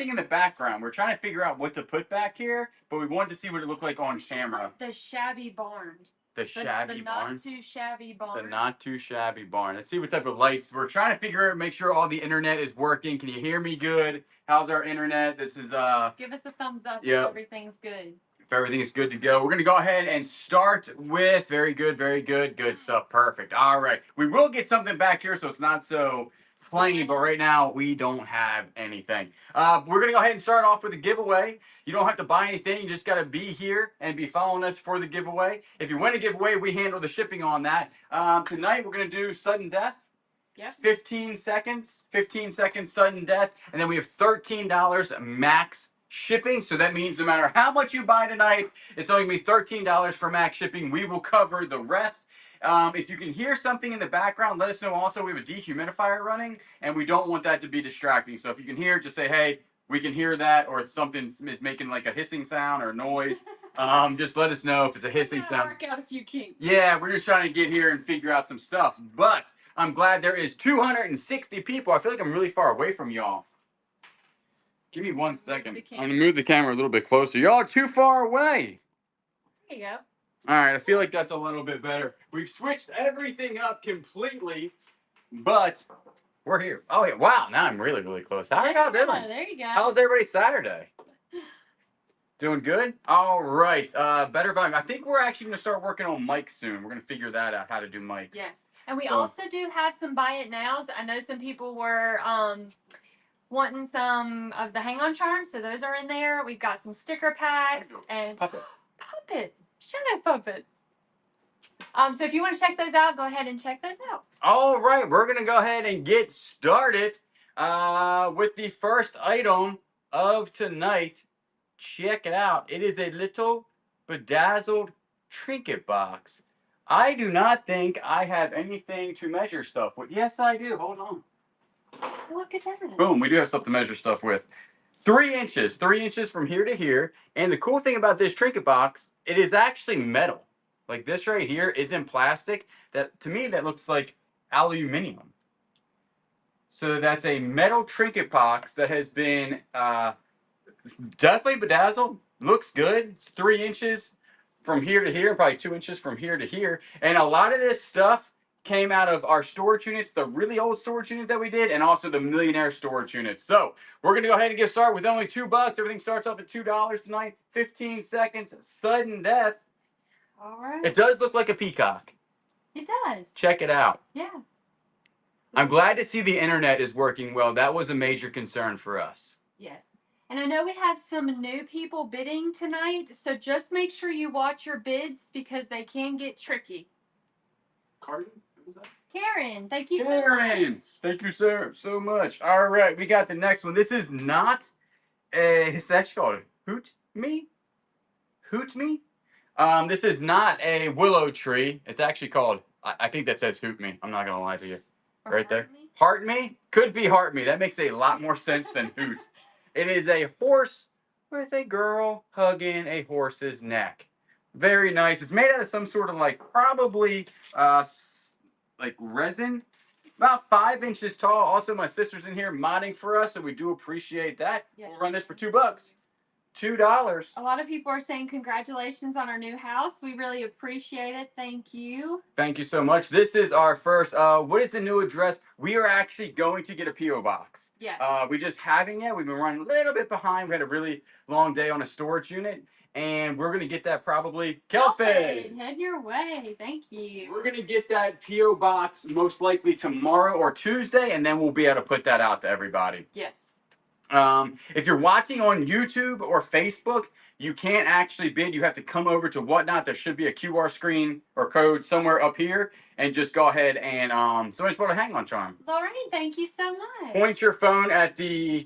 in the background. We're trying to figure out what to put back here, but we wanted to see what it looked like on camera. The shabby barn. The shabby barn. Not too shabby barn. The not too shabby barn. Let's see what type of lights. We're trying to figure out, make sure all the internet is working. Can you hear me good? How's our internet? This is Give us a thumbs up if everything's good. If everything is good to go, we're gonna go ahead and start with very good, good stuff. Perfect. All right. We will get something back here so it's not so plain, but right now we don't have anything. We're gonna go ahead and start off with a giveaway. You don't have to buy anything, you just gotta be here and be following us for the giveaway. If you win a giveaway, we handle the shipping on that. Tonight we're gonna do sudden death. Yep. 15 seconds sudden death, and then we have $13 max shipping. So that means no matter how much you buy tonight, it's only gonna be $13 for max shipping. We will cover the rest. If you can hear something in the background, let us know. Also, we have a dehumidifier running, and we don't want that to be distracting. So if you can hear, just say, hey, we can hear that, or if something is making like a hissing sound or noise, just let us know if it's a hissing sound. Work out a few kinks. Yeah, we're just trying to get here and figure out some stuff. But I'm glad there is 260 people. I feel like I'm really far away from y'all. Give me 1 second. I'm going to move the camera a little bit closer. Y'all are too far away. There you go. All right, I feel like that's a little bit better. We've switched everything up completely, but we're here. Oh, yeah. Wow, now I'm really, really close. How are y'all doing? There you go. How's everybody Saturday? Doing good? All right. Better volume. I think we're actually going to start working on mics soon. We're going to figure that out, how to do mics. Yes. And we also do have some buy it nows. I know some people were wanting some of the hang on charms, so those are in there. We've got some sticker packs and puppet. Shut up, puppets. So if you want to check those out, go ahead and check those out. All right, we're going to go ahead and get started with the first item of tonight. Check it out. It is a little bedazzled trinket box. I do not think I have anything to measure stuff with. Yes, I do. Hold on. Look at that. Boom, we do have stuff to measure stuff with. 3 inches. 3 inches from here to here. And the cool thing about this trinket box, it is actually metal. Like this right here isn't plastic. That, to me, that looks like aluminum. So that's a metal trinket box that has been definitely bedazzled. Looks good. It's 3 inches from here to here, probably 2 inches from here to here. And a lot of this stuff came out of our storage units, the really old storage unit that we did, and also the millionaire storage unit. So we're going to go ahead and get started with only $2. Everything starts off at $2 tonight. 15 seconds, sudden death. All right. It does look like a peacock. It does. Check it out. Yeah. I'm glad to see the internet is working well. That was a major concern for us. Yes. And I know we have some new people bidding tonight, so just make sure you watch your bids because they can get tricky. Carden? Karen, thank you so much. Thank you, sir, so much. All right, we got the next one. This is not a, it's actually called Hoot Me. This is not a willow tree. It's actually called, I think that says Hoot Me. I'm not going to lie to you. Or right there. Heart Me? Could be Heart Me. That makes a lot more sense than Hoot. It is a horse with a girl hugging a horse's neck. Very nice. It's made out of some sort of like probably like resin. About 5 inches tall. Also, my sister's in here modding for us, so we do appreciate that. Yes. We'll run this for $2. $2. A lot of people are saying congratulations on our new house. We really appreciate it. Thank you. Thank you so much. This is our first, what is the new address? We are actually going to get a P.O. box. Yeah. We just haven't yet. We've been running a little bit behind. We had a really long day on a storage unit. And we're going to get that probably. Kelfin! Head your way. Thank you. We're going to get that P.O. box most likely tomorrow or Tuesday. And then we'll be able to put that out to everybody. Yes. If you're watching on YouTube or Facebook, you can't actually bid. You have to come over to Whatnot. There should be a QR screen or code somewhere up here, and just go ahead and somebody's bought a hang-on charm. Lorraine, thank you so much. Point your phone at the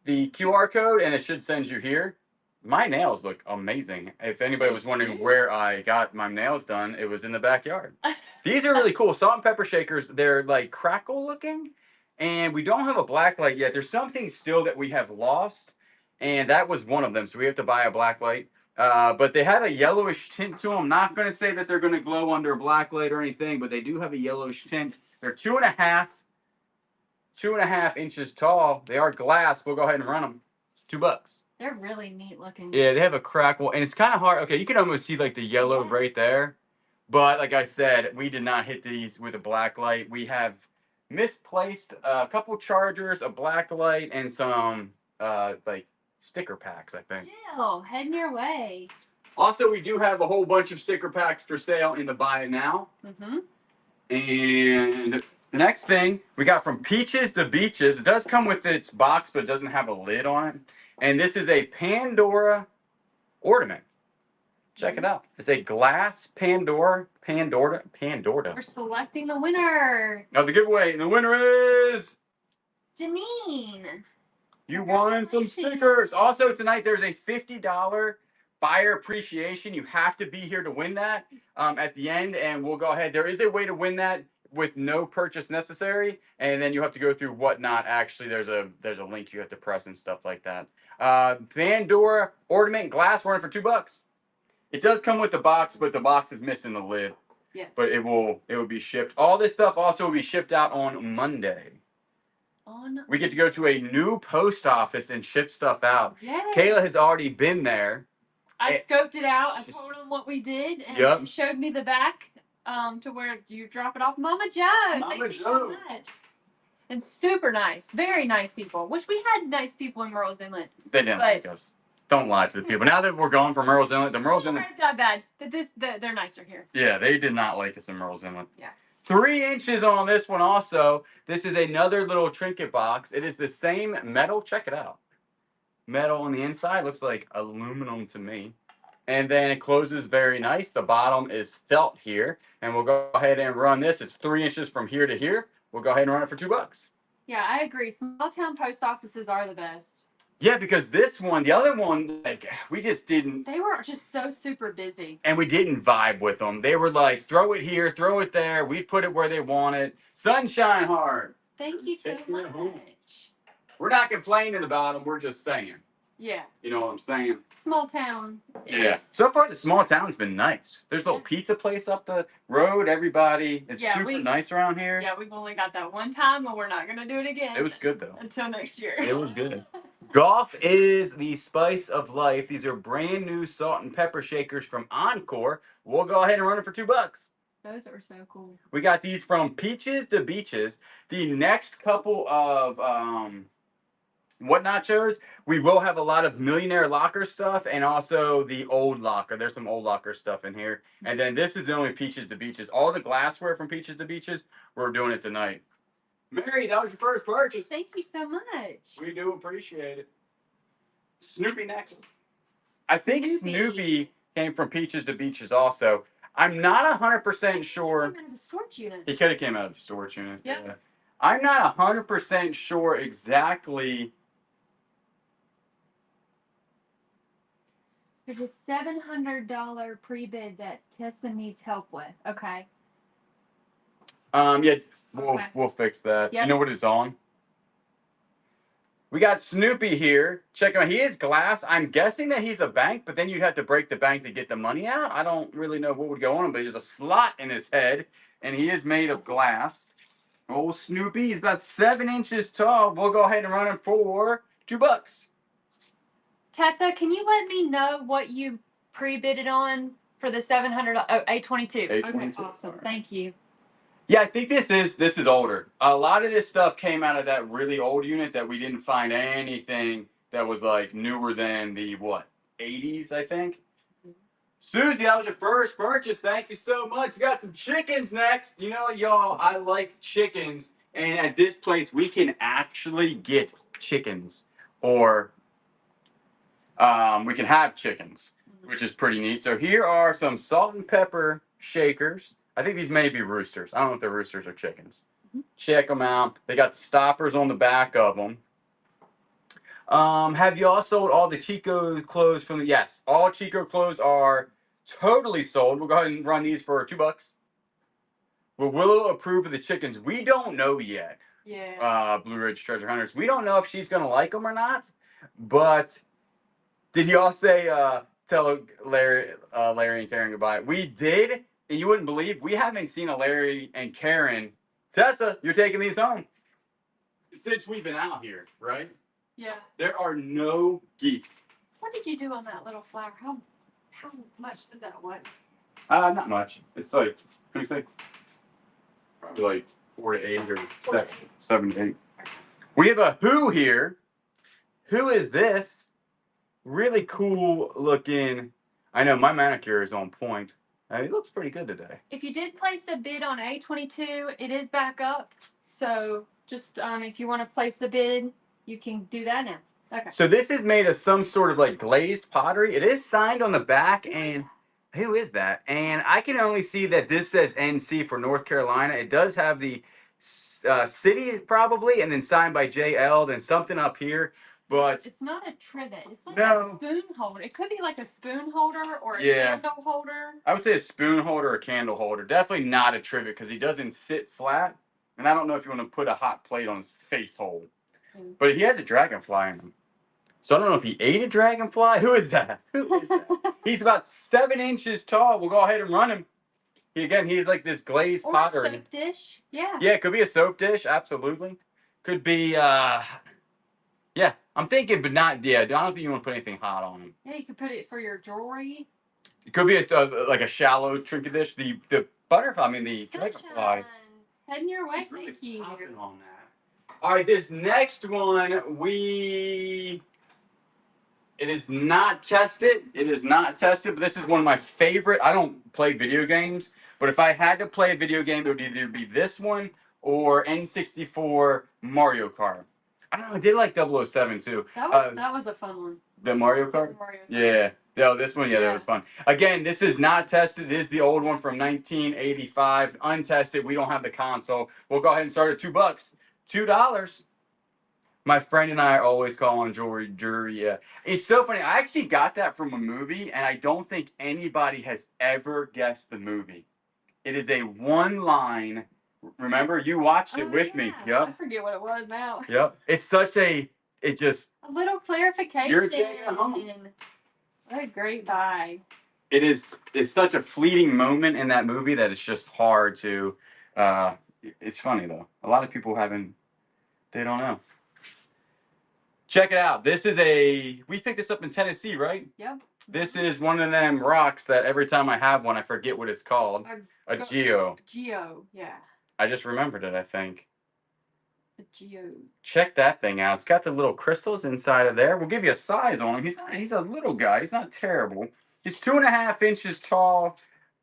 QR code, and it should send you here. My nails look amazing. If anybody was wondering where I got my nails done, it was in the backyard. These are really cool. Salt and pepper shakers. They're like crackle looking. And we don't have a black light yet. There's something still that we have lost, and that was one of them. So we have to buy a black light. But they have a yellowish tint to them. I'm not going to say that they're going to glow under a black light or anything, but they do have a yellowish tint. They're 2.5 inches tall. They are glass. We'll go ahead and run them. $2. They're really neat looking. Yeah, they have a crackle, and it's kind of hard. Okay, you can almost see like the yellow right there. But like I said, we did not hit these with a black light. We have misplaced a couple chargers, a black light, and some like sticker packs, I think. Jill, heading your way. Also, we do have a whole bunch of sticker packs for sale in the buy it now. Mm-hmm. And the next thing we got from Peaches to Beaches. It does come with its box, but it doesn't have a lid on it. And this is a Pandora ornament. Check it out. It's a glass Pandora. We're selecting the winner. Of the giveaway. And the winner is Janine. You won some stickers. Also tonight there's a $50 buyer appreciation. You have to be here to win that at the end, and we'll go ahead. There is a way to win that with no purchase necessary, and then you have to go through whatnot. Actually, there's a link you have to press and stuff like that. Pandora ornament glassware for $2. It does come with the box, but the box is missing the lid. Yes. But it will be shipped. All this stuff also will be shipped out on Monday. We get to go to a new post office and ship stuff out. Yes. Kayla has already been there. I scoped it out. I told them what we did, and it showed me the back to where you drop it off. Mama Joe, thank you so much. And super nice, very nice people. Wish we had nice people in Merle's Inlet. They didn't like us. Don't lie to the people. Now that we're going from Merle's Inlet, the Merle's Inlet. Not bad, but they're nicer here. Yeah, they did not like us in Merle's Inlet. Yeah. 3 inches on this one also. This is another little trinket box. It is the same metal. Check it out. Metal on the inside. Looks like aluminum to me. And then it closes very nice. The bottom is felt here. And we'll go ahead and run this. It's 3 inches from here to here. We'll go ahead and run it for $2. Yeah, I agree. Small town post offices are the best. Yeah, because this one, the other one, like, we just didn't. They were just so super busy. And we didn't vibe with them. They were like, throw it here, throw it there. We'd put it where they want it. Sunshine Heart. Thank you so much. We're not complaining about them. We're just saying. Yeah. You know what I'm saying? Small town. Yeah. So far, the small town's been nice. There's a little pizza place up the road. Everybody is super nice around here. Yeah, we've only got that one time, and we're not going to do it again. It was good, though. Until next year. It was good. Golf is the spice of life. These are brand new salt and pepper shakers from Encore. We'll go ahead and run it for $2. Those are so cool. We got these from Peaches to Beaches. The next couple of what nachos, we will have a lot of Millionaire Locker stuff and also the old locker. There's some old locker stuff in here. And then this is the only Peaches to Beaches. All the glassware from Peaches to Beaches, we're doing it tonight. Mary, that was your first purchase. Thank you so much. We do appreciate it. Snoopy next. I think Snoopy came from Peaches to Beaches also. I'm not 100% sure. He came out of a storage unit. He could have came out of a storage unit. Yep. Yeah. I'm not 100% sure exactly. There's a $700 pre-bid that Tessa needs help with. Okay. Yeah, we'll fix that. Yep. You know what it's on? We got Snoopy here. Check him out. He is glass. I'm guessing that he's a bank, but then you'd have to break the bank to get the money out. I don't really know what would go on him, but there's a slot in his head, and he is made of glass. Old Snoopy, he's about 7 inches tall. We'll go ahead and run him for $2. Tessa, can you let me know what you pre-bidded on for the 700? Oh, 822. 822. Okay, awesome. Thank you. Yeah, I think this is older. A lot of this stuff came out of that really old unit that we didn't find anything that was like newer than the 80s, I think. Susie, that was your first purchase. Thank you so much. We got some chickens next. You know, y'all, I like chickens. And at this place, we can actually get chickens. Or we can have chickens, which is pretty neat. So here are some salt and pepper shakers. I think these may be roosters. I don't know if they're roosters or chickens. Check them out. They got the stoppers on the back of them. Have you all sold all the Chico clothes from the... Yes, all Chico clothes are totally sold. We'll go ahead and run these for $2. Will Willow approve of the chickens? We don't know yet. Yeah. Blue Ridge Treasure Hunters. We don't know if she's going to like them or not. But did y'all say tell Larry and Karen goodbye? We did. And you wouldn't believe, we haven't seen a Larry and Karen. Tessa, you're taking these home. Since we've been out here, right? Yeah. There are no geese. What did you do on that little flower? How much does that weigh? Not much. It's like, what do you say? Probably like 4 to 8 or 7 to 8. Okay. We have a who here. Who is this? Really cool looking. I know my manicure is on point. It looks pretty good today. If you did place a bid on A22, it is back up. So just if you want to place the bid, you can do that now. Okay. So this is made of some sort of like glazed pottery. It is signed on the back, and who is that? And I can only see that this says NC for North Carolina. It does have the city probably, and then signed by JL, then something up here. But it's not a trivet. It's like no. a spoon holder. It could be like a spoon holder or a Yeah. candle holder. I would say a spoon holder or candle holder. Definitely not a trivet because he doesn't sit flat. And I don't know if you want to put a hot plate on his face hole. But he has a dragonfly in him. So I don't know if he ate a dragonfly. Who is that? Who is that? He's about 7 inches tall. We'll go ahead and run him. He's like this glazed or pottery. a soap dish. Yeah. Yeah, it could be a soap dish. Absolutely. Could be, yeah. I'm thinking, but not, yeah. I don't think you want to put anything hot on him. Yeah, you could put it for your jewelry. It could be like a shallow trinket dish. The butterfly, I mean the dragonfly. Heading your way, Really thank you. On that. All right, this next one it is not tested. It is not tested, but this is one of my favorite. I don't play video games, but if I had to play a video game, it would either be this one or N64 Mario Kart. I don't know. I did like 007 too. That was a fun one. The Mario Kart? Yeah. No, this one, yeah, that was fun. Again, this is not tested. It is the old one from 1985. Untested. We don't have the console. We'll go ahead and start at $2. $2. My friend and I are always calling jewelry. Yeah. It's so funny. I actually got that from a movie, and I don't think anybody has ever guessed the movie. It is a one-line. Remember, you watched it with me. Yep. I forget what it was now. Yep. It's such a. It just. A little clarification. You're taking it home. What a great buy. It's such a fleeting moment in that movie that it's just hard to. It's funny though. A lot of people they don't know. Check it out. This is we picked this up in Tennessee, right? Yep. This is one of them rocks that every time I have one, I forget what it's called. A geo. Geo, yeah. I just remembered it, I think. A geo. Check that thing out. It's got the little crystals inside of there. We'll give you a size on him. He's a little guy. He's not terrible. He's 2.5 inches tall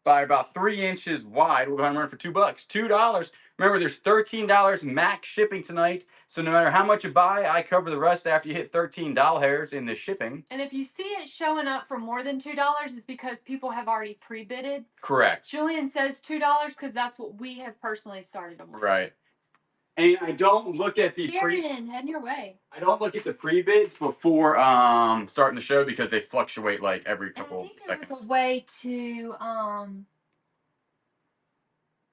by about 3 inches wide. We're going to run for $2. $2. Remember, there's $13 max shipping tonight. So no matter how much you buy, I cover the rest after you hit $13 in the shipping. And if you see it showing up for more than $2, it's because people have already pre-bidded. Correct. Julian says $2 because that's what we have personally started them with. Right. And I don't look at the heading your way. I don't look at the pre-bids before starting the show because they fluctuate like every couple seconds. There's a way to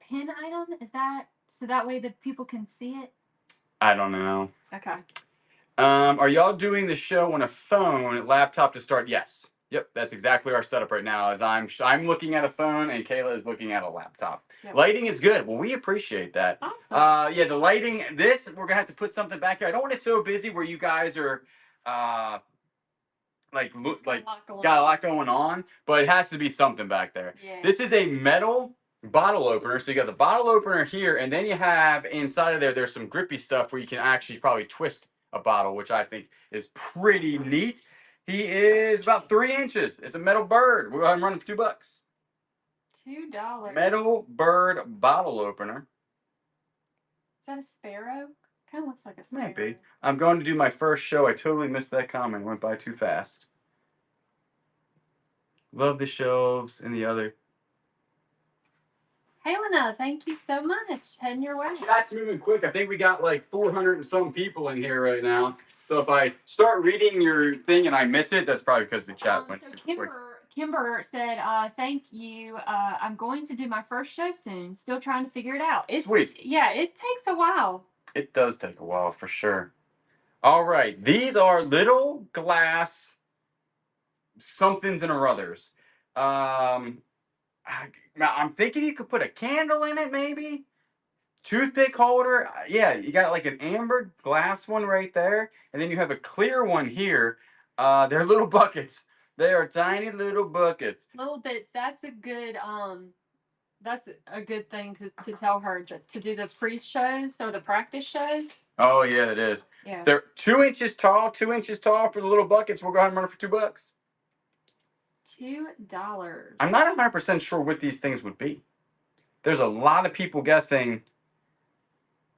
pin item. Is that so that way that people can see it? I don't know. Okay. Are y'all doing the show on a phone, laptop to start? Yes. Yep, that's exactly our setup right now. As I'm looking at a phone and Kayla is looking at a laptop. Yep. Lighting is good. Well, we appreciate that. Awesome. Yeah, the lighting. We're gonna have to put something back here. I don't want it so busy where you guys are, got a lot going on. But it has to be something back there. Yeah. This is a metal bottle opener. So you got the bottle opener here, and then you have inside of there. There's some grippy stuff where you can actually probably twist a bottle, which I think is pretty neat. He is about 3 inches. It's a metal bird. We'll go ahead and run him for $2. $2. Metal bird bottle opener. Is that a sparrow? Kind of looks like a sparrow. Might be. I'm going to do my first show. I totally missed that comment. Went by too fast. Love the shelves and the other. Helena, thank you so much. Heading your way. Chat's moving quick. I think we got like 400 and some people in here right now. So if I start reading your thing and I miss it, that's probably because the chat went super quick. Kimber said, thank you. I'm going to do my first show soon. Still trying to figure it out. Sweet. Yeah, it takes a while. It does take a while for sure. All right. These are little glass somethings and or others. I'm thinking you could put a candle in it, maybe. Toothpick holder. Yeah, you got like an amber glass one right there, and then you have a clear one here. They're little buckets. They are tiny little buckets. Little bits. That's a good thing to tell her to do the pre-shows or the practice shows. Oh yeah, it is. Yeah. They're 2 inches tall. 2 inches tall for the little buckets. We'll go ahead and run it for $2. $2. I'm not 100% sure what these things would be. There's a lot of people guessing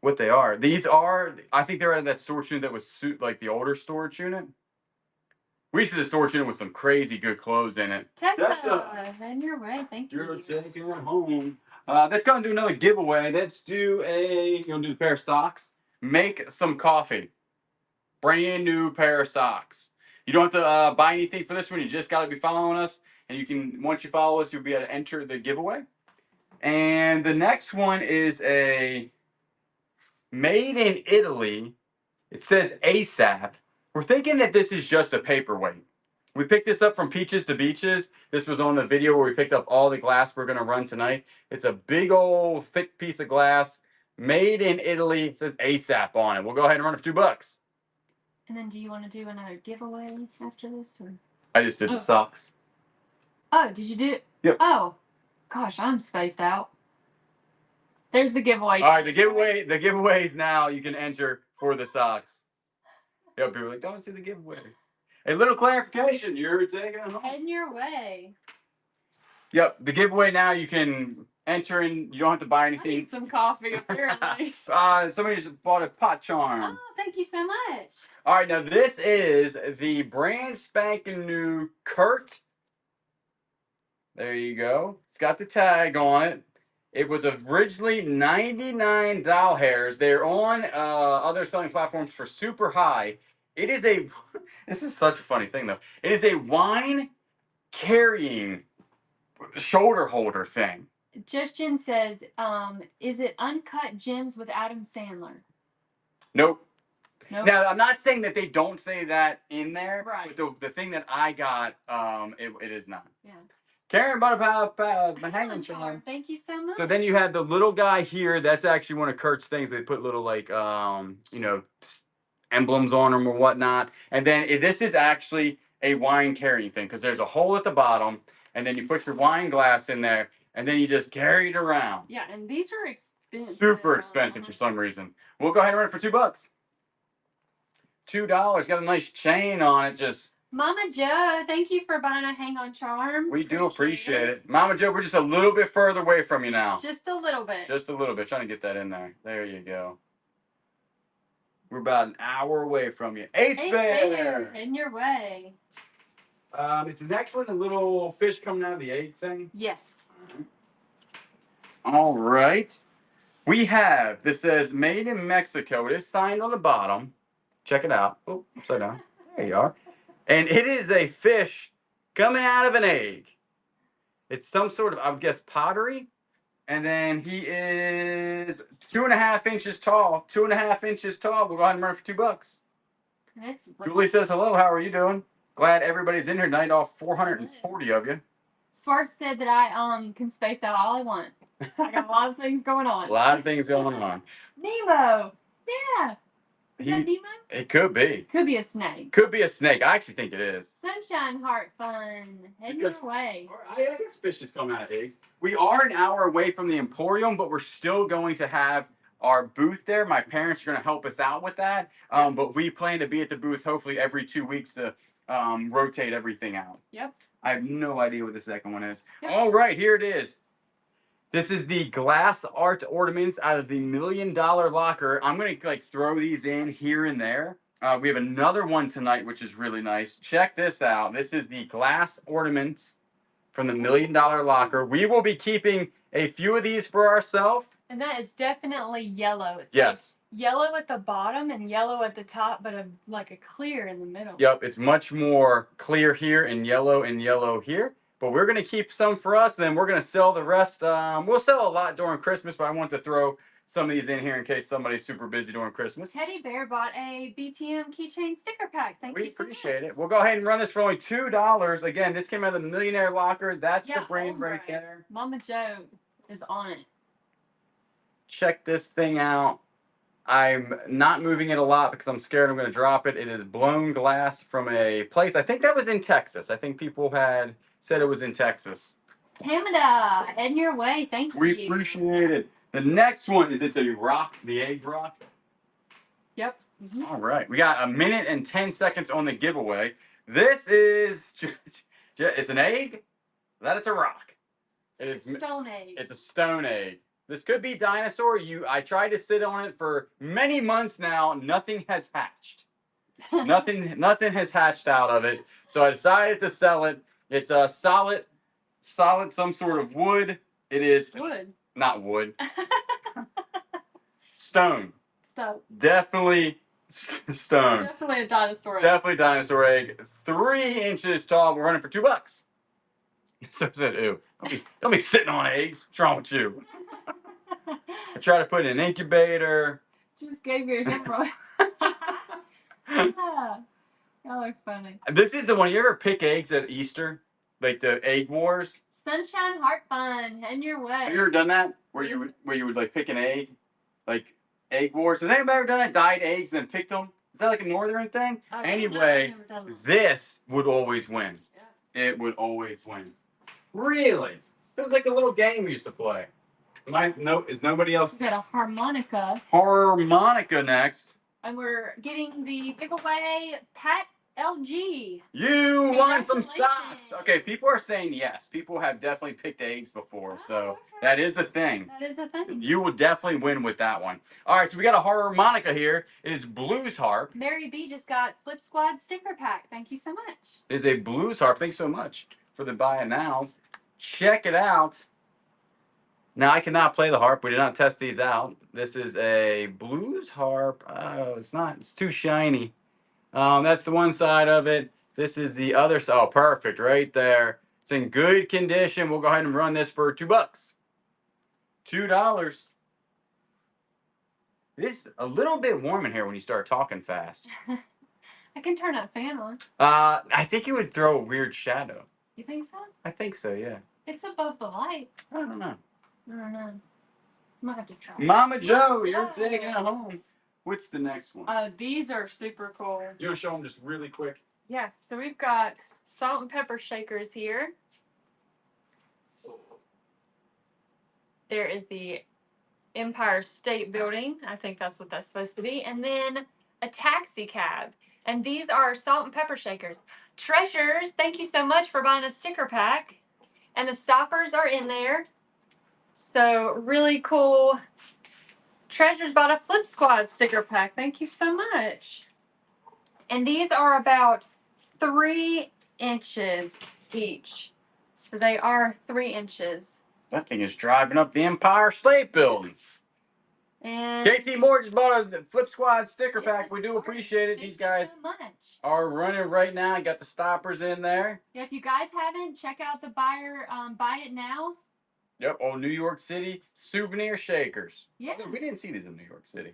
what they are. These are, I think they're out of that storage unit that was like the older storage unit. We used to the storage unit with some crazy good clothes in it. Tessa, in your way. Thank you. You're taking it home. Let's go and do another giveaway. Let's do you want to do a pair of socks? Make some coffee. Brand new pair of socks. You don't have to buy anything for this one. You just got to be following us. And you can, once you follow us, you'll be able to enter the giveaway. And the next one is a made in Italy. It says ASAP. We're thinking that this is just a paperweight. We picked this up from Peaches to Beaches. This was on the video where we picked up all the glass we're going to run tonight. It's a big old thick piece of glass. Made in Italy. It says ASAP on it. We'll go ahead and run it for $2. And then do you want to do another giveaway after this? Or? I just did the socks. Oh, did you do it? Yep. Oh, gosh, I'm spaced out. There's the giveaway. All right, the giveaways now you can enter for the socks. Yeah, people are like, don't see the giveaway. A little clarification, you're taking it home. Heading your way. Yep, the giveaway now you can enter in. You don't have to buy anything. I need some coffee, apparently. Somebody just bought a pot charm. Oh, thank you so much. All right, now this is the brand spanking new Kurt. There you go. It's got the tag on it. It was originally 99 doll hairs. They're on other selling platforms for super high. It is a, this is such a funny thing though. It is a wine carrying shoulder holder thing. Justin says, is it Uncut Gems with Adam Sandler? Nope. Nope. Now, I'm not saying that they don't say that in there. Right. But the thing that I got, it is not. Yeah. Karen bought a hanging charm. Thank you so much. So then you have the little guy here. That's actually one of Kurt's things. They put little like emblems on them or whatnot. And then this is actually a wine carrying thing because there's a hole at the bottom, and then you put your wine glass in there, and then you just carry it around. Yeah, and these are expensive. Super expensive for some reason. We'll go ahead and run it for $2. $2. Got a nice chain on it. Just. Mama Joe, thank you for buying a hang-on charm. We do appreciate it. Mama Joe, we're just a little bit further away from you now. Just a little bit. Just a little bit. Trying to get that in there. There you go. We're about an hour away from you. Eighth bear. In your way. Is the next one the little fish coming out of the egg thing? Yes. All right. We have, this says made in Mexico. It is signed on the bottom. Check it out. Oh, upside down. There you are. And it is a fish coming out of an egg. It's some sort of, I would guess, pottery. And then he is 2.5 inches tall. 2.5 inches tall. We'll go ahead and run it for $2. That's right. Julie says, hello, how are you doing? Glad everybody's in here tonight, all 440 of you. Swartz said that I can space out all I want. I got a lot of things going on. A lot of things going on. Nemo. Yeah. Is that Nemo? It could be. Could be a snake. Could be a snake. I actually think it is. Sunshine Heart Fun. Heading your way. I guess fishes come out of eggs. We are an hour away from the Emporium, but we're still going to have our booth there. My parents are going to help us out with that. But we plan to be at the booth hopefully every 2 weeks to rotate everything out. Yep. I have no idea what the second one is. Yep. All right, here it is. This is the glass art ornaments out of the $1 Million Locker. I'm going to throw these in here and there. We have another one tonight, which is really nice. Check this out. This is the glass ornaments from the $1 Million Locker. We will be keeping a few of these for ourselves. And that is definitely yellow. It's yes. Like yellow at the bottom and yellow at the top, but a clear in the middle. Yep, it's much more clear here and yellow here. But we're going to keep some for us, then we're going to sell the rest. We'll sell a lot during Christmas, but I want to throw some of these in here in case somebody's super busy during Christmas. Teddy Bear bought a BTM keychain sticker pack. Thank you so much. We appreciate it. We'll go ahead and run this for only $2. Again, this came out of the Millionaire Locker. That's the brand right there. Mama Joe is on it. Check this thing out. I'm not moving it a lot because I'm scared I'm going to drop it. It is blown glass from a place. I think that was in Texas. I think people had said it was in Texas. Canada, heading your way. Thank you. We appreciate it. The next one is it the rock, the egg rock? Yep. All right. We got a minute and 10 seconds on the giveaway. This is it's an egg. That is a rock. It is stone egg. It's a stone egg. This could be dinosaur. I tried to sit on it for many months now. Nothing has hatched. nothing has hatched out of it. So I decided to sell it. It's a solid, some sort of wood. It is wood. Not wood. Stone. Stone. Definitely stone. Definitely a dinosaur egg. Definitely dinosaur egg. 3 inches tall. We're running for $2. So I said, ew. Don't be sitting on eggs. What's wrong with you? I tried to put it in an incubator. Just gave you a hemorrhoid. Yeah. Y'all are funny. This is the one. You ever pick eggs at Easter? Like the egg wars? Sunshine Heart Fun. Heading your way. Have you ever done that? Where you would like pick an egg? Like egg wars? Has anybody ever done that? Dyed eggs and then picked them? Is that like a northern thing? Anyway, this would always win. Yeah. It would always win. Really? It was like a little game we used to play. Is nobody else? We got a harmonica. Harmonica next. And we're getting the giveaway Pat LG. You won some stocks. Okay, people are saying yes. People have definitely picked eggs before, so okay. that is a thing. That is a thing. You would definitely win with that one. All right, so we got a harmonica here. It is blues harp. Mary B just got Flip Squad sticker pack. Thank you so much. It is a blues harp. Thanks so much for the buy it nows. Check it out. Now, I cannot play the harp. We did not test these out. This is a blues harp. Oh, it's too shiny. That's the one side of it. This is the other side. Oh, perfect, right there. It's in good condition. We'll go ahead and run this for $2. $2. It's a little bit warm in here when you start talking fast. I can turn that fan on. I think it would throw a weird shadow. You think so? I think so, yeah. It's above the light. I don't know. I don't know. Might have to try. Mama Joe, you're taking it home. What's the next one? These are super cool. You want to show them just really quick? Yeah, so we've got salt and pepper shakers here. There is the Empire State Building. I think that's what that's supposed to be. And then a taxi cab. And these are salt and pepper shakers. Treasures, thank you so much for buying a sticker pack. And the stoppers are in there. So really cool. Treasures bought a Flip Squad sticker pack. Thank you so much. And these are about 3 inches each. So they are 3 inches. That thing is driving up the Empire State Building. And KT Moore just bought a Flip Squad sticker pack. We do appreciate it. These guys are running right now. Got the stoppers in there. Yeah, if you guys haven't, check out the buy it nows. Yep, oh, New York City souvenir shakers. Yeah. We didn't see these in New York City.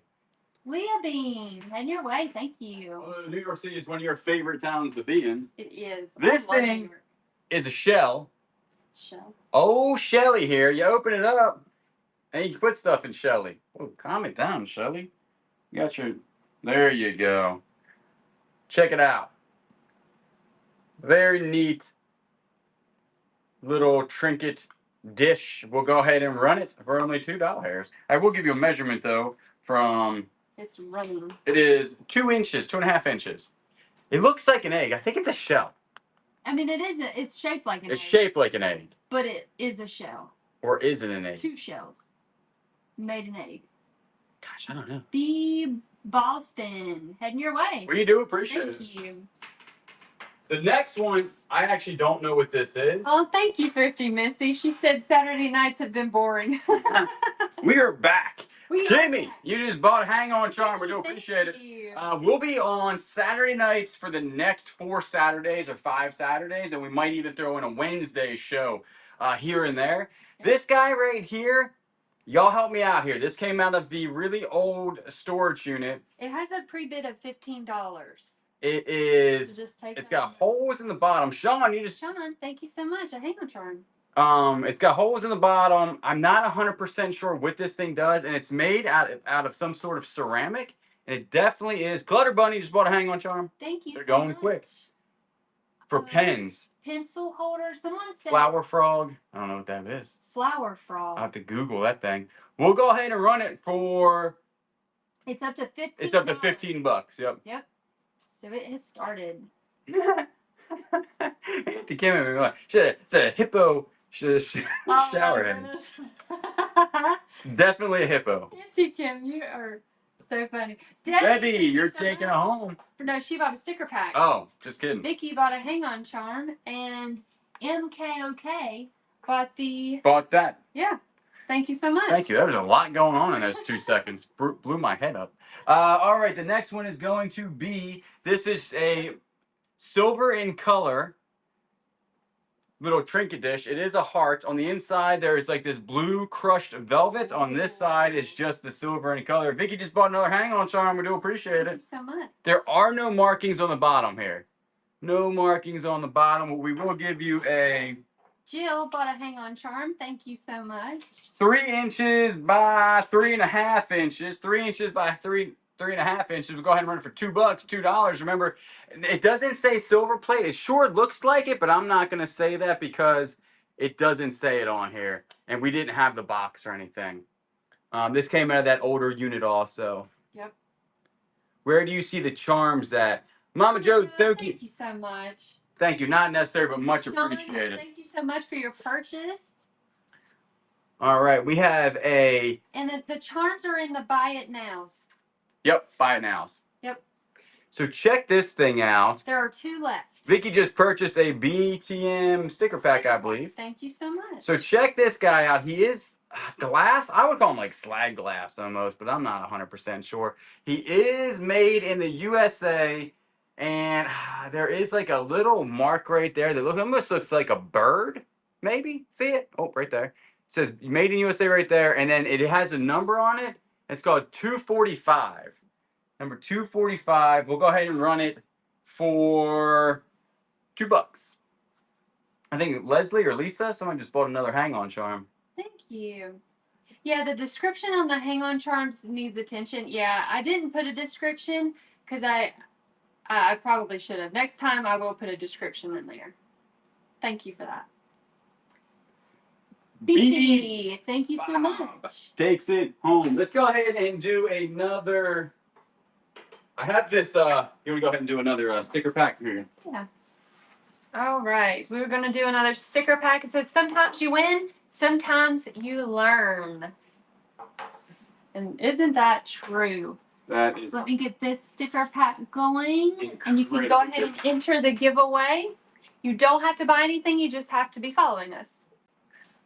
Leah Bean, head your way. Thank you. New York City is one of your favorite towns to be in. It is. This thing is a shell. Shell. Oh, Shelly here. You open it up, and you can put stuff in Shelly. Oh, calm it down, Shelly. You got your... There you go. Check it out. Very neat little trinket dish. We'll go ahead and run it for only $2. I will give you a measurement, though, from... It's running. It is 2 inches, 2.5 inches. It looks like an egg. I think it's a shell. I mean, it isn't. It's shaped like an egg. It's shaped like an egg. But it is a shell. Or is it an egg? 2 shells. Made an egg. Gosh, I don't know. B. Boston. Heading your way. We do appreciate it. Thank you. The next one, I actually don't know what this is. Oh, thank you, Thrifty Missy. She said Saturday nights have been boring. We are back. Kimmy, back. you just bought a hang-on charm. We do appreciate it. We'll be on Saturday nights for the next 4 Saturdays or 5 Saturdays, and we might even throw in a Wednesday show here and there. This guy right here, y'all help me out here. This came out of the really old storage unit. It has a pre-bid of $15. It is. So just take it's got holes in the bottom. Sean, you just. Sean, thank you so much. A hang-on charm. It's got holes in the bottom. I'm not 100% sure what this thing does, and it's made out of some sort of ceramic, and it definitely is. Clutter Bunny just bought a hang-on charm. Thank you. They're so going much. quick. For pens. Pencil holder. Someone said Flower frog. I don't know what that is. Flower frog. I'll have to Google that thing. We'll go ahead and run it for. It's up to 15. It's up to $15. Yep. Yep. So it has started. Auntie Kim made me laugh. It's a hippo shower head. It's definitely a hippo. Auntie Kim, you are so funny. Debbie, you're taking it home. No, she bought a sticker pack. Oh, just kidding. Vicky bought a hang-on charm, and MKOK bought that. Yeah. Thank you so much. Thank you. There was a lot going on in those 2 seconds. Blew my head up. All right, the next one is going to be, this is a silver in color little trinket dish. It is a heart. On the inside, there is like this blue crushed velvet. On this side is just the silver in color. Vicky just bought another hang-on charm. We do appreciate it. Thank you so much. There are no markings on the bottom here. No markings on the bottom. We will give you a... Jill bought a hang-on charm. Thank you so much. 3 inches by 3.5 inches. 3 inches by 3.5 inches. We'll go ahead and run it for $2. $2. Remember, it doesn't say silver plate. It sure looks like it, but I'm not going to say that because it doesn't say it on here. And we didn't have the box or anything. This came out of that older unit also. Yep. Where do you see the charms at? Mama Joe, thank you. Thank you so much. Thank you. Not necessary, but much Sean, appreciated. thank you so much for your purchase. All right, we have a... And the charms are in the buy it nows. Yep, buy it nows. Yep. So check this thing out. There are 2 left. Vicky just purchased a BTM sticker pack, I believe. Thank you so much. So check this guy out. He is glass. I would call him like slag glass almost, but I'm not 100% sure. He is made in the USA, and there is like a little mark right there that almost looks like a bird, maybe. See it? Oh, right there. It says made in USA right there, and then it has a number on it. It's called 245. Number 245. We'll go ahead and run it for $2. I think Leslie or Lisa, someone just bought another hang-on charm. Thank you. Yeah, the description on the hang-on charms needs attention. Yeah, I didn't put a description because I probably should have. Next time I will put a description in there. Thank you for that. BB, thank you so much. Takes it home. Let's go ahead and do another. I have this. You want to go ahead and do another sticker pack here? Yeah. All right. We were going to do another sticker pack. It says, sometimes you win, sometimes you learn. And isn't that true? That is. So let me get this sticker pack going. And you can go ahead and enter the giveaway. You don't have to buy anything. You just have to be following us.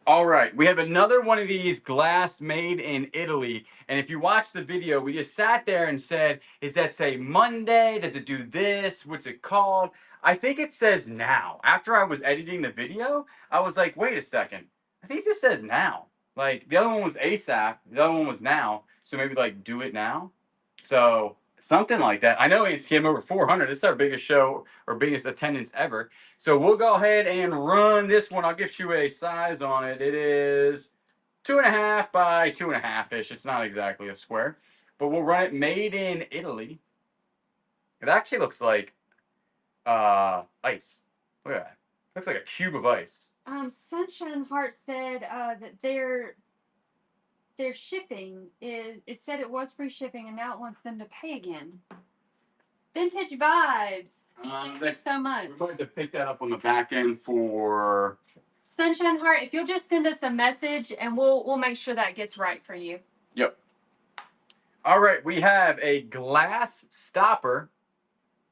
All right, we have another one of these glass made in Italy. And if you watch the video, we just sat there and said, does that say Monday? Does it do this? What's it called? I think it says now. After I was editing the video, I was like, wait a second. I think it just says now. Like, the other one was ASAP. The other one was now. So maybe, like, do it now. So something like that. I know it's came over 400. This is our biggest show or biggest attendance ever. So we'll go ahead and run this one. I'll give you a size on it. It is 2.5 by 2.5-ish. It's not exactly a square, but we'll run it made in Italy. It actually looks like ice. Look at that. Looks like a cube of ice. Sunshine Heart said that their shipping is, it said it was free shipping and now it wants them to pay again. Vintage Vibes. Thank you so much. We're going to pick that up on the back end for Sunshine Heart. If you'll just send us a message and we'll make sure that gets right for you. Yep. All right, we have a glass stopper.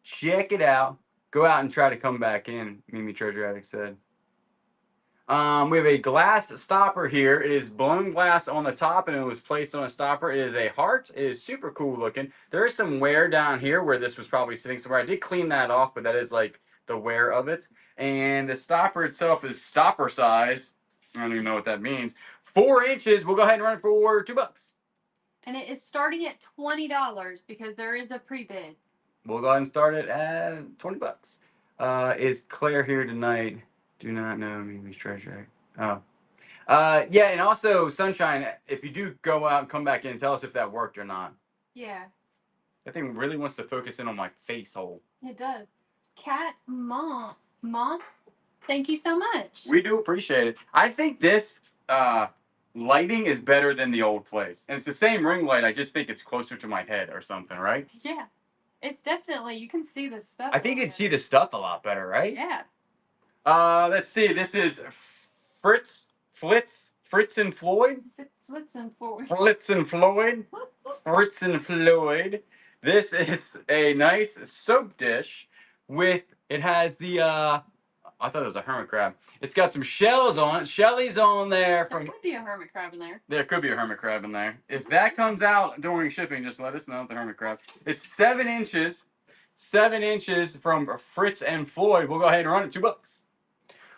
Check it out. Go out and try to come back in, Mimi Treasure Addict said. We have a glass stopper here. It is blown glass on the top and it was placed on a stopper. It is a heart. It is super cool looking. There is some wear down here where this was probably sitting somewhere. I did clean that off, but that is like the wear of it. And the stopper itself is stopper size. I don't even know what that means. 4 inches. We'll go ahead and run it for $2. And it is starting at $20 because there is a pre-bid. We'll go ahead and start it at $20. Is Claire here tonight? Do not know Mimi's Treasure. Oh. Yeah, and also Sunshine. If you do go out and come back in, tell us if that worked or not. Yeah. That thing really wants to focus in on my face hole. It does. Cat Mom, thank you so much. We do appreciate it. I think this lighting is better than the old place. And it's the same ring light. I just think it's closer to my head or something, right? Yeah. It's definitely, you can see the stuff. I think you'd see the stuff a lot better, right? Yeah. Let's see. This is Fritz and Floyd. Fritz and Floyd. Fritz and Floyd. Fritz and Floyd. This is a nice soap dish with, it has the, I thought it was a hermit crab. It's got some shells on it. Shelly's on there from. There could be a hermit crab in there. There could be a hermit crab in there. If that comes out during shipping, just let us know, the hermit crab. It's 7 inches. 7 inches from Fritz and Floyd. We'll go ahead and run it. $2.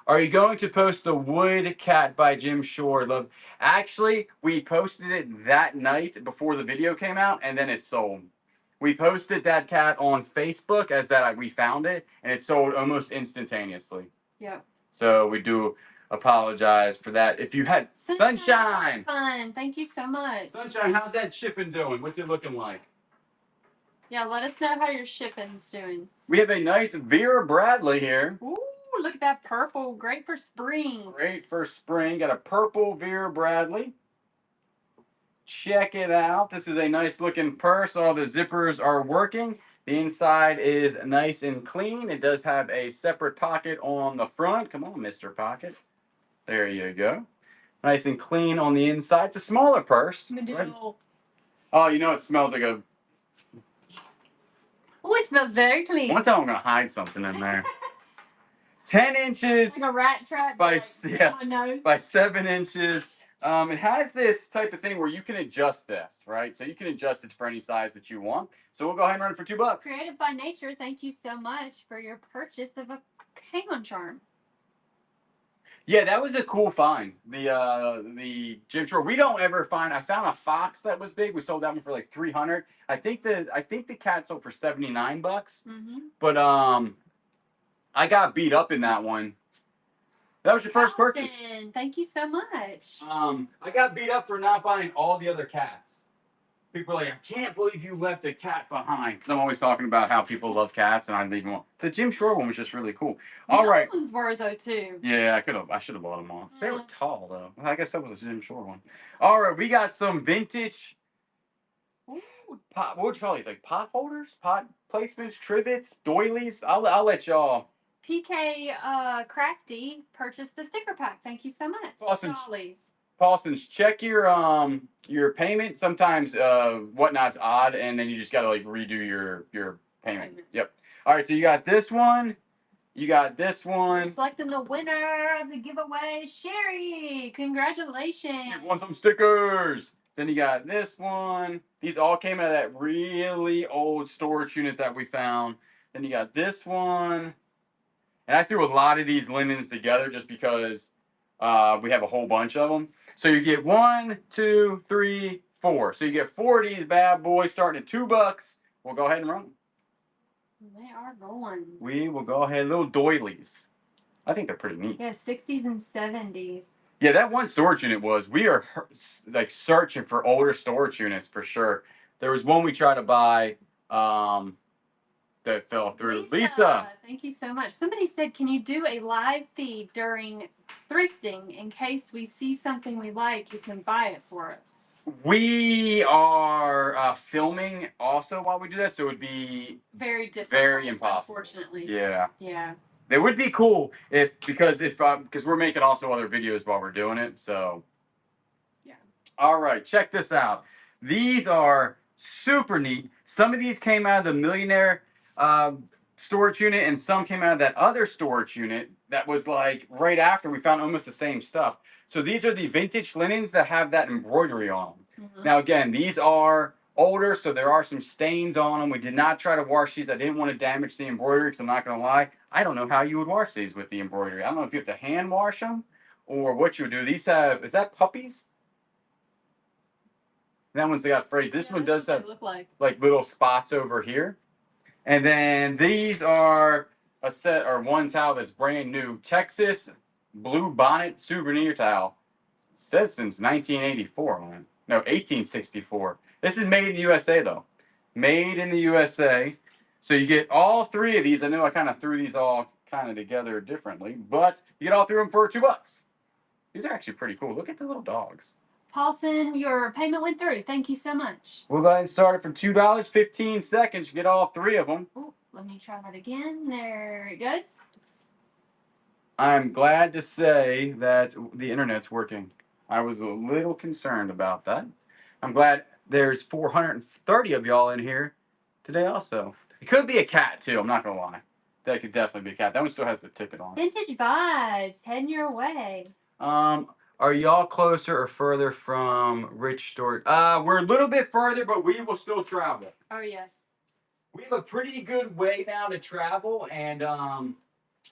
Are you going to post the Wood Cat by Jim Shore? Love. Actually, we posted it that night before the video came out, and then it sold. We posted that cat on Facebook as that we found it, and it sold almost instantaneously. Yep. So we do apologize for that. If you had Sunshine. Fun. Thank you so much. Sunshine, how's that shipping doing? What's it looking like? Yeah, let us know how your shipping's doing. We have a nice Vera Bradley here. Ooh, look at that purple. Great for spring. Great for spring. Got a purple Vera Bradley. Check it out. This is a nice looking purse. All the zippers are working. The inside is nice and clean. It does have a separate pocket on the front. Come on, Mr. Pocket. There you go. Nice and clean on the inside. It's a smaller purse. Right? Oh, you know it smells like a... Oh, it smells very clean. One time I'm going to hide something in there. 10 inches. Like a rat trap. By, yeah, my nose. by 7 inches. It has this type of thing where you can adjust this, right? So you can adjust it for any size that you want. So we'll go ahead and run it for $2. Creative by Nature, thank you so much for your purchase of a hang-on charm. Yeah, that was a cool find. The Jim Shore. We don't ever find. I found a fox that was big. We sold that one for like $300. I think the cat sold for $79. Mm-hmm. But I got beat up in that one. That was your first purchase. Thank you so much. I got beat up for not buying all the other cats. People are like, I can't believe you left a cat behind. Because I'm always talking about how people love cats, and I leave them all. The Jim Shore one was just really cool. All right. The ones were though too. Yeah, I should have bought them all. They were tall though. I guess that was a Jim Shore one. All right, we got some vintage. Ooh. Pot, what would you call these? Like pot holders, pot placements, trivets, doilies. I'll let y'all. PK Crafty purchased the sticker pack. Thank you so much. Paulson's, check your payment. Sometimes whatnot's odd, and then you just gotta like redo your payment. Yep. All right, so you got this one. You got this one. We're selecting the winner of the giveaway, Sherry. Congratulations. You want some stickers? Then you got this one. These all came out of that really old storage unit that we found. Then you got this one. And I threw a lot of these linens together just because we have a whole bunch of them. So you get 1, 2, 3, 4. So you get 4 of these bad boys starting at $2. We'll go ahead and run them. They are going. We will go ahead. Little doilies. I think they're pretty neat. Yeah, 60s and 70s. Yeah, that one storage unit was. We are like searching for older storage units for sure. There was one we tried to buy that fell through. Lisa, thank you so much. Somebody said, can you do a live feed during thrifting in case we see something we like? You can buy it for us. We are filming also while we do that, so it would be very difficult. Very impossible. Unfortunately. Yeah. Yeah. It would be cool because we're making also other videos while we're doing it. So. Yeah. All right, check this out. These are super neat. Some of these came out of the Millionaire storage unit, and some came out of that other storage unit that was like right after we found almost the same stuff. So these are the vintage linens that have that embroidery on them. Mm-hmm. Now again, these are older, so there are some stains on them. We did not try to wash these. I didn't want to damage the embroidery because I'm not going to lie. I don't know how you would wash these with the embroidery. I don't know if you have to hand wash them or what you would do. These have, is that puppies? That one's got phrase. This one does have like little spots over here. And then these are a set or one towel that's brand new. Texas blue bonnet souvenir towel. It says since 1984 on it. No, 1864. This is made in the USA though. Made in the USA. So you get all three of these. I know I kind of threw these all kind of together differently, but you get all three of them for $2. These are actually pretty cool. Look at the little dogs. Paulson, your payment went through. Thank you so much. We'll go ahead and start it for $2, 15 seconds. You get all three of them. Ooh, let me try that again. There it goes. I'm glad to say that the internet's working. I was a little concerned about that. I'm glad there's 430 of y'all in here today also. It could be a cat too, I'm not gonna lie. That could definitely be a cat. That one still has the ticket on. Vintage vibes, heading your way. Are y'all closer or further from Rich Storage? We're a little bit further, but we will still travel. Oh yes. We have a pretty good way now to travel, and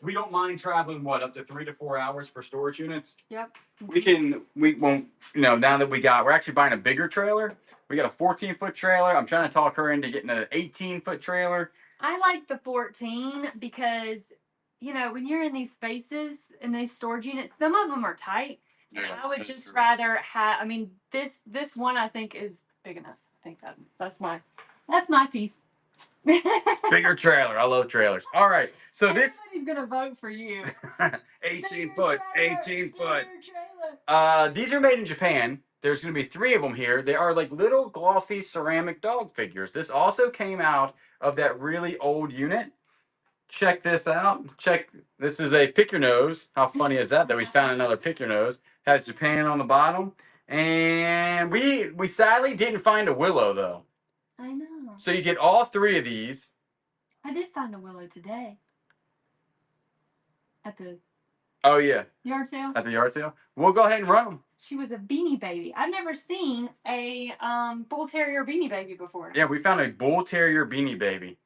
we don't mind traveling up to 3 to 4 hours for storage units. Yep. We won't, now that we're actually buying a bigger trailer. We got a 14-foot trailer. I'm trying to talk her into getting an 18-foot trailer. I like the 14 because, when you're in these spaces, in these storage units, some of them are tight. And Yeah, I would that's just true. rather have, this one I think is big enough. I think that's my piece. Bigger trailer. I love trailers. All right. So this Everybody's gonna vote for you. 18 foot, 18 foot. Trailer. These are made in Japan. There's going to be 3 of them here. They are like little glossy ceramic dog figures. This also came out of that really old unit. Check this out. This is a pick your nose. How funny is that we found another pick your nose? Has Japan on the bottom. And we sadly didn't find a willow though. I know. So you get all 3 of these. I did find a willow today. At the yard sale. At the yard sale. We'll go ahead and run them. She was a beanie baby. I've never seen a bull terrier beanie baby before. Yeah, we found a bull terrier beanie baby.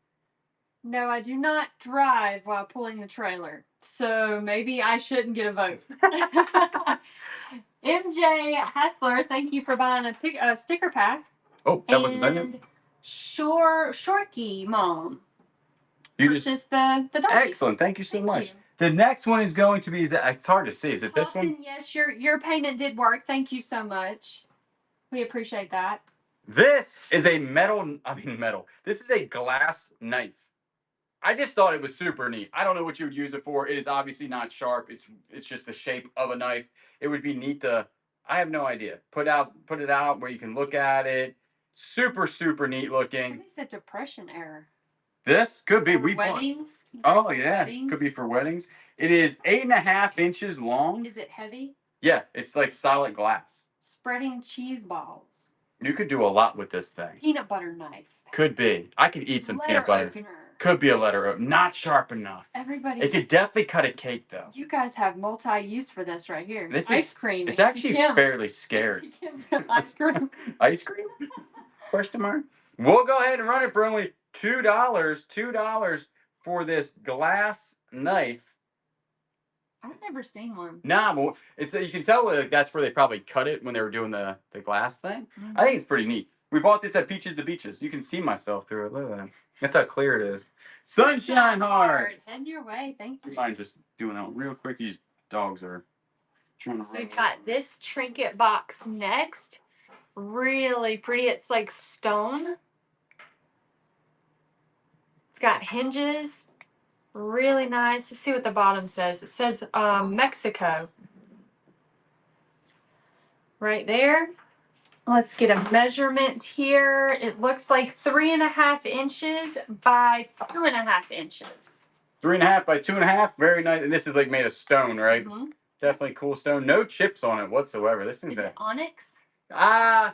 No, I do not drive while pulling the trailer, so maybe I shouldn't get a vote. MJ Hassler, thank you for buying a sticker pack. Oh, that was onion. Shorky Mom. You just the doggy. Excellent. Thank you so much. The next one is going to be, it's hard to see. Is it this one? Yes, your payment did work. Thank you so much. We appreciate that. This is a metal. This is a glass knife. I just thought it was super neat. I don't know what you would use it for. It is obviously not sharp. It's just the shape of a knife. It would be neat to, I have no idea. Put it out where you can look at it. Super, super neat looking. Maybe it's a depression era. This could be. Weddings. Oh yeah, could be for weddings. It is 8.5 inches long. Is it heavy? Yeah, it's like solid glass. Spreading cheese balls. You could do a lot with this thing. Peanut butter knife. Could be. I could eat some peanut butter. Opener. Could be a letter opener. Not sharp enough. Everybody. It could definitely cut a cake though. You guys have multi-use for this right here. This ice cream. It's actually fairly scary. Ice cream. Ice cream? Question mark. We'll go ahead and run it for only $2. $2 for this glass knife. I've never seen one. Nah, well, you can tell that's where they probably cut it when they were doing the glass thing. Mm-hmm. I think it's pretty neat. We bought this at Peaches to Beaches. You can see myself through it. Look at that. That's how clear it is. Sunshine Heart. Head your way. Thank you. Mind just doing that real quick. These dogs are trying to. So we've got this trinket box next. Really pretty. It's like stone. It's got hinges. Really nice. Let's see what the bottom says. It says Mexico. Right there. Let's get a measurement here. It looks like 3.5 inches by 2.5 inches. 3.5 by 2.5. Very nice. And this is like made of stone, right? Mm-hmm. Definitely cool stone. No chips on it whatsoever. This thing's is it onyx? I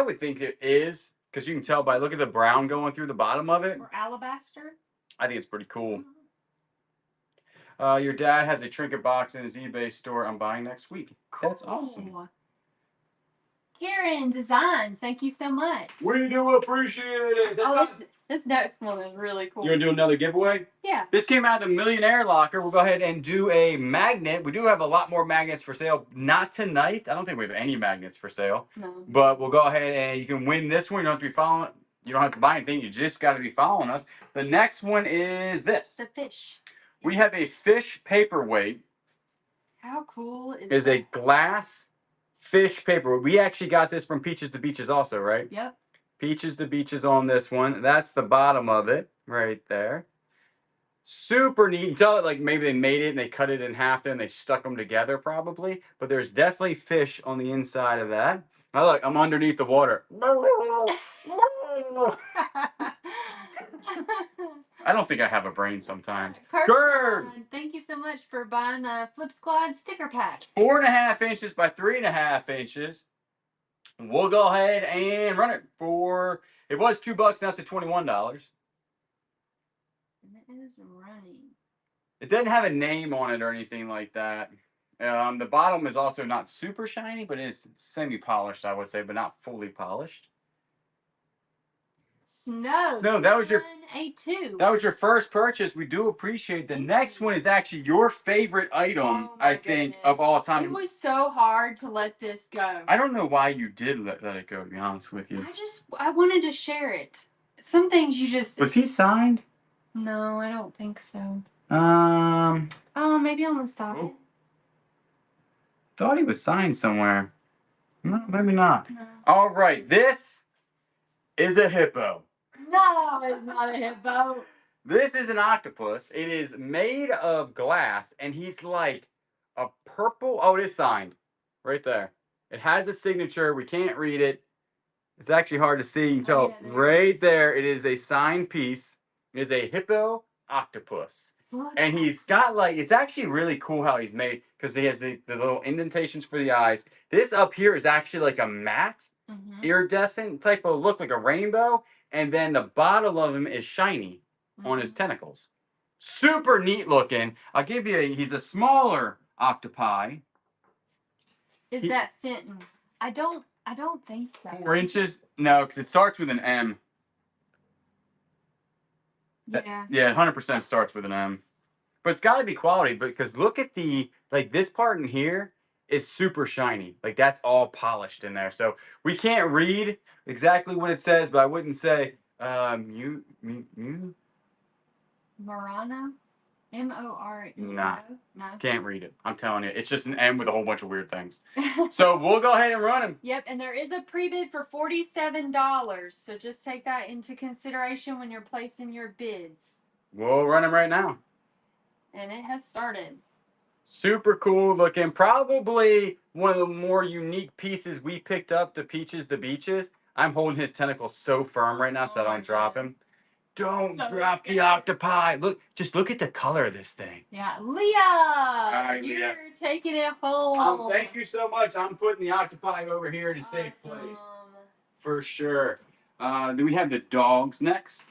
would think it is, because you can tell by look at the brown going through the bottom of it. Or alabaster. I think it's pretty cool. Your dad has a trinket box in his eBay store. I'm buying next week. Cool. That's awesome. Karen Designs, thank you so much. We do appreciate it. This next one is really cool. You want to do another giveaway? Yeah. This came out of the Millionaire Locker. We'll go ahead and do a magnet. We do have a lot more magnets for sale. Not tonight. I don't think we have any magnets for sale. No. But we'll go ahead and you can win this one. You don't have to be following. You don't have to buy anything. You just got to be following us. The next one is this. The fish. We have a fish paperweight. How cool is a glass fish paper. We actually got this from Peaches to Beaches also, right? Yep. Peaches to Beaches on this one. That's the bottom of it right there. Super neat. You can tell it like maybe they made it and they cut it in half and they stuck them together probably. But there's definitely fish on the inside of that. I look, I'm underneath the water. I don't think I have a brain sometimes. Gerd! Thank you so much for buying a Flip Squad sticker pack. 4.5 inches by 3.5 inches. We'll go ahead and run it for, it was $2, now to $21. And it is running. It doesn't have a name on it or anything like that. The bottom is also not super shiny, but it is semi-polished, I would say, but not fully polished. Snow, that was your A2. That was your first purchase. We do appreciate. The next one is actually your favorite item, I think, of all time. It was so hard to let this go. I don't know why you did let it go, to be honest with you. I wanted to share it. Some things you just... Was he signed? No, I don't think so. Oh, maybe on the side. Thought he was signed somewhere. No, maybe not. No. All right, this is a hippo. No, it's not a hippo. This is an octopus. It is made of glass, and he's like a purple. Oh, it is signed right there. It has a signature. We can't read it. It's actually hard to see. You can tell right there. It is a signed piece. It is a hippo octopus. And he's got like, it's actually really cool how he's made because he has the little indentations for the eyes. This up here is actually like a matte, iridescent type of look, like a rainbow. And then the bottom of him is shiny on his tentacles. Super neat looking. I'll give you he's a smaller octopi. Is that fitting? I don't think so. 4 inches? No, because it starts with an M. Yeah. Yeah, 100% starts with an M. But it's got to be quality because look at the, like this part in here is super shiny. Like that's all polished in there. So we can't read exactly what it says, but I wouldn't say, Murano? M-O-R-E-N-O? Nah. No. Can't read it. I'm telling you. It's just an M with a whole bunch of weird things. So we'll go ahead and run him. Yep, and there is a pre-bid for $47. So just take that into consideration when you're placing your bids. We'll run him right now. And it has started. Super cool looking. Probably one of the more unique pieces we picked up to Peaches to Beaches. I'm holding his tentacles so firm right now so I don't drop him. Don't drop the octopi. Just look at the color of this thing. Yeah, Leah, Leah. You're taking it home. Thank you so much. I'm putting the octopi over here in a safe place. For sure. Then we have the dogs next.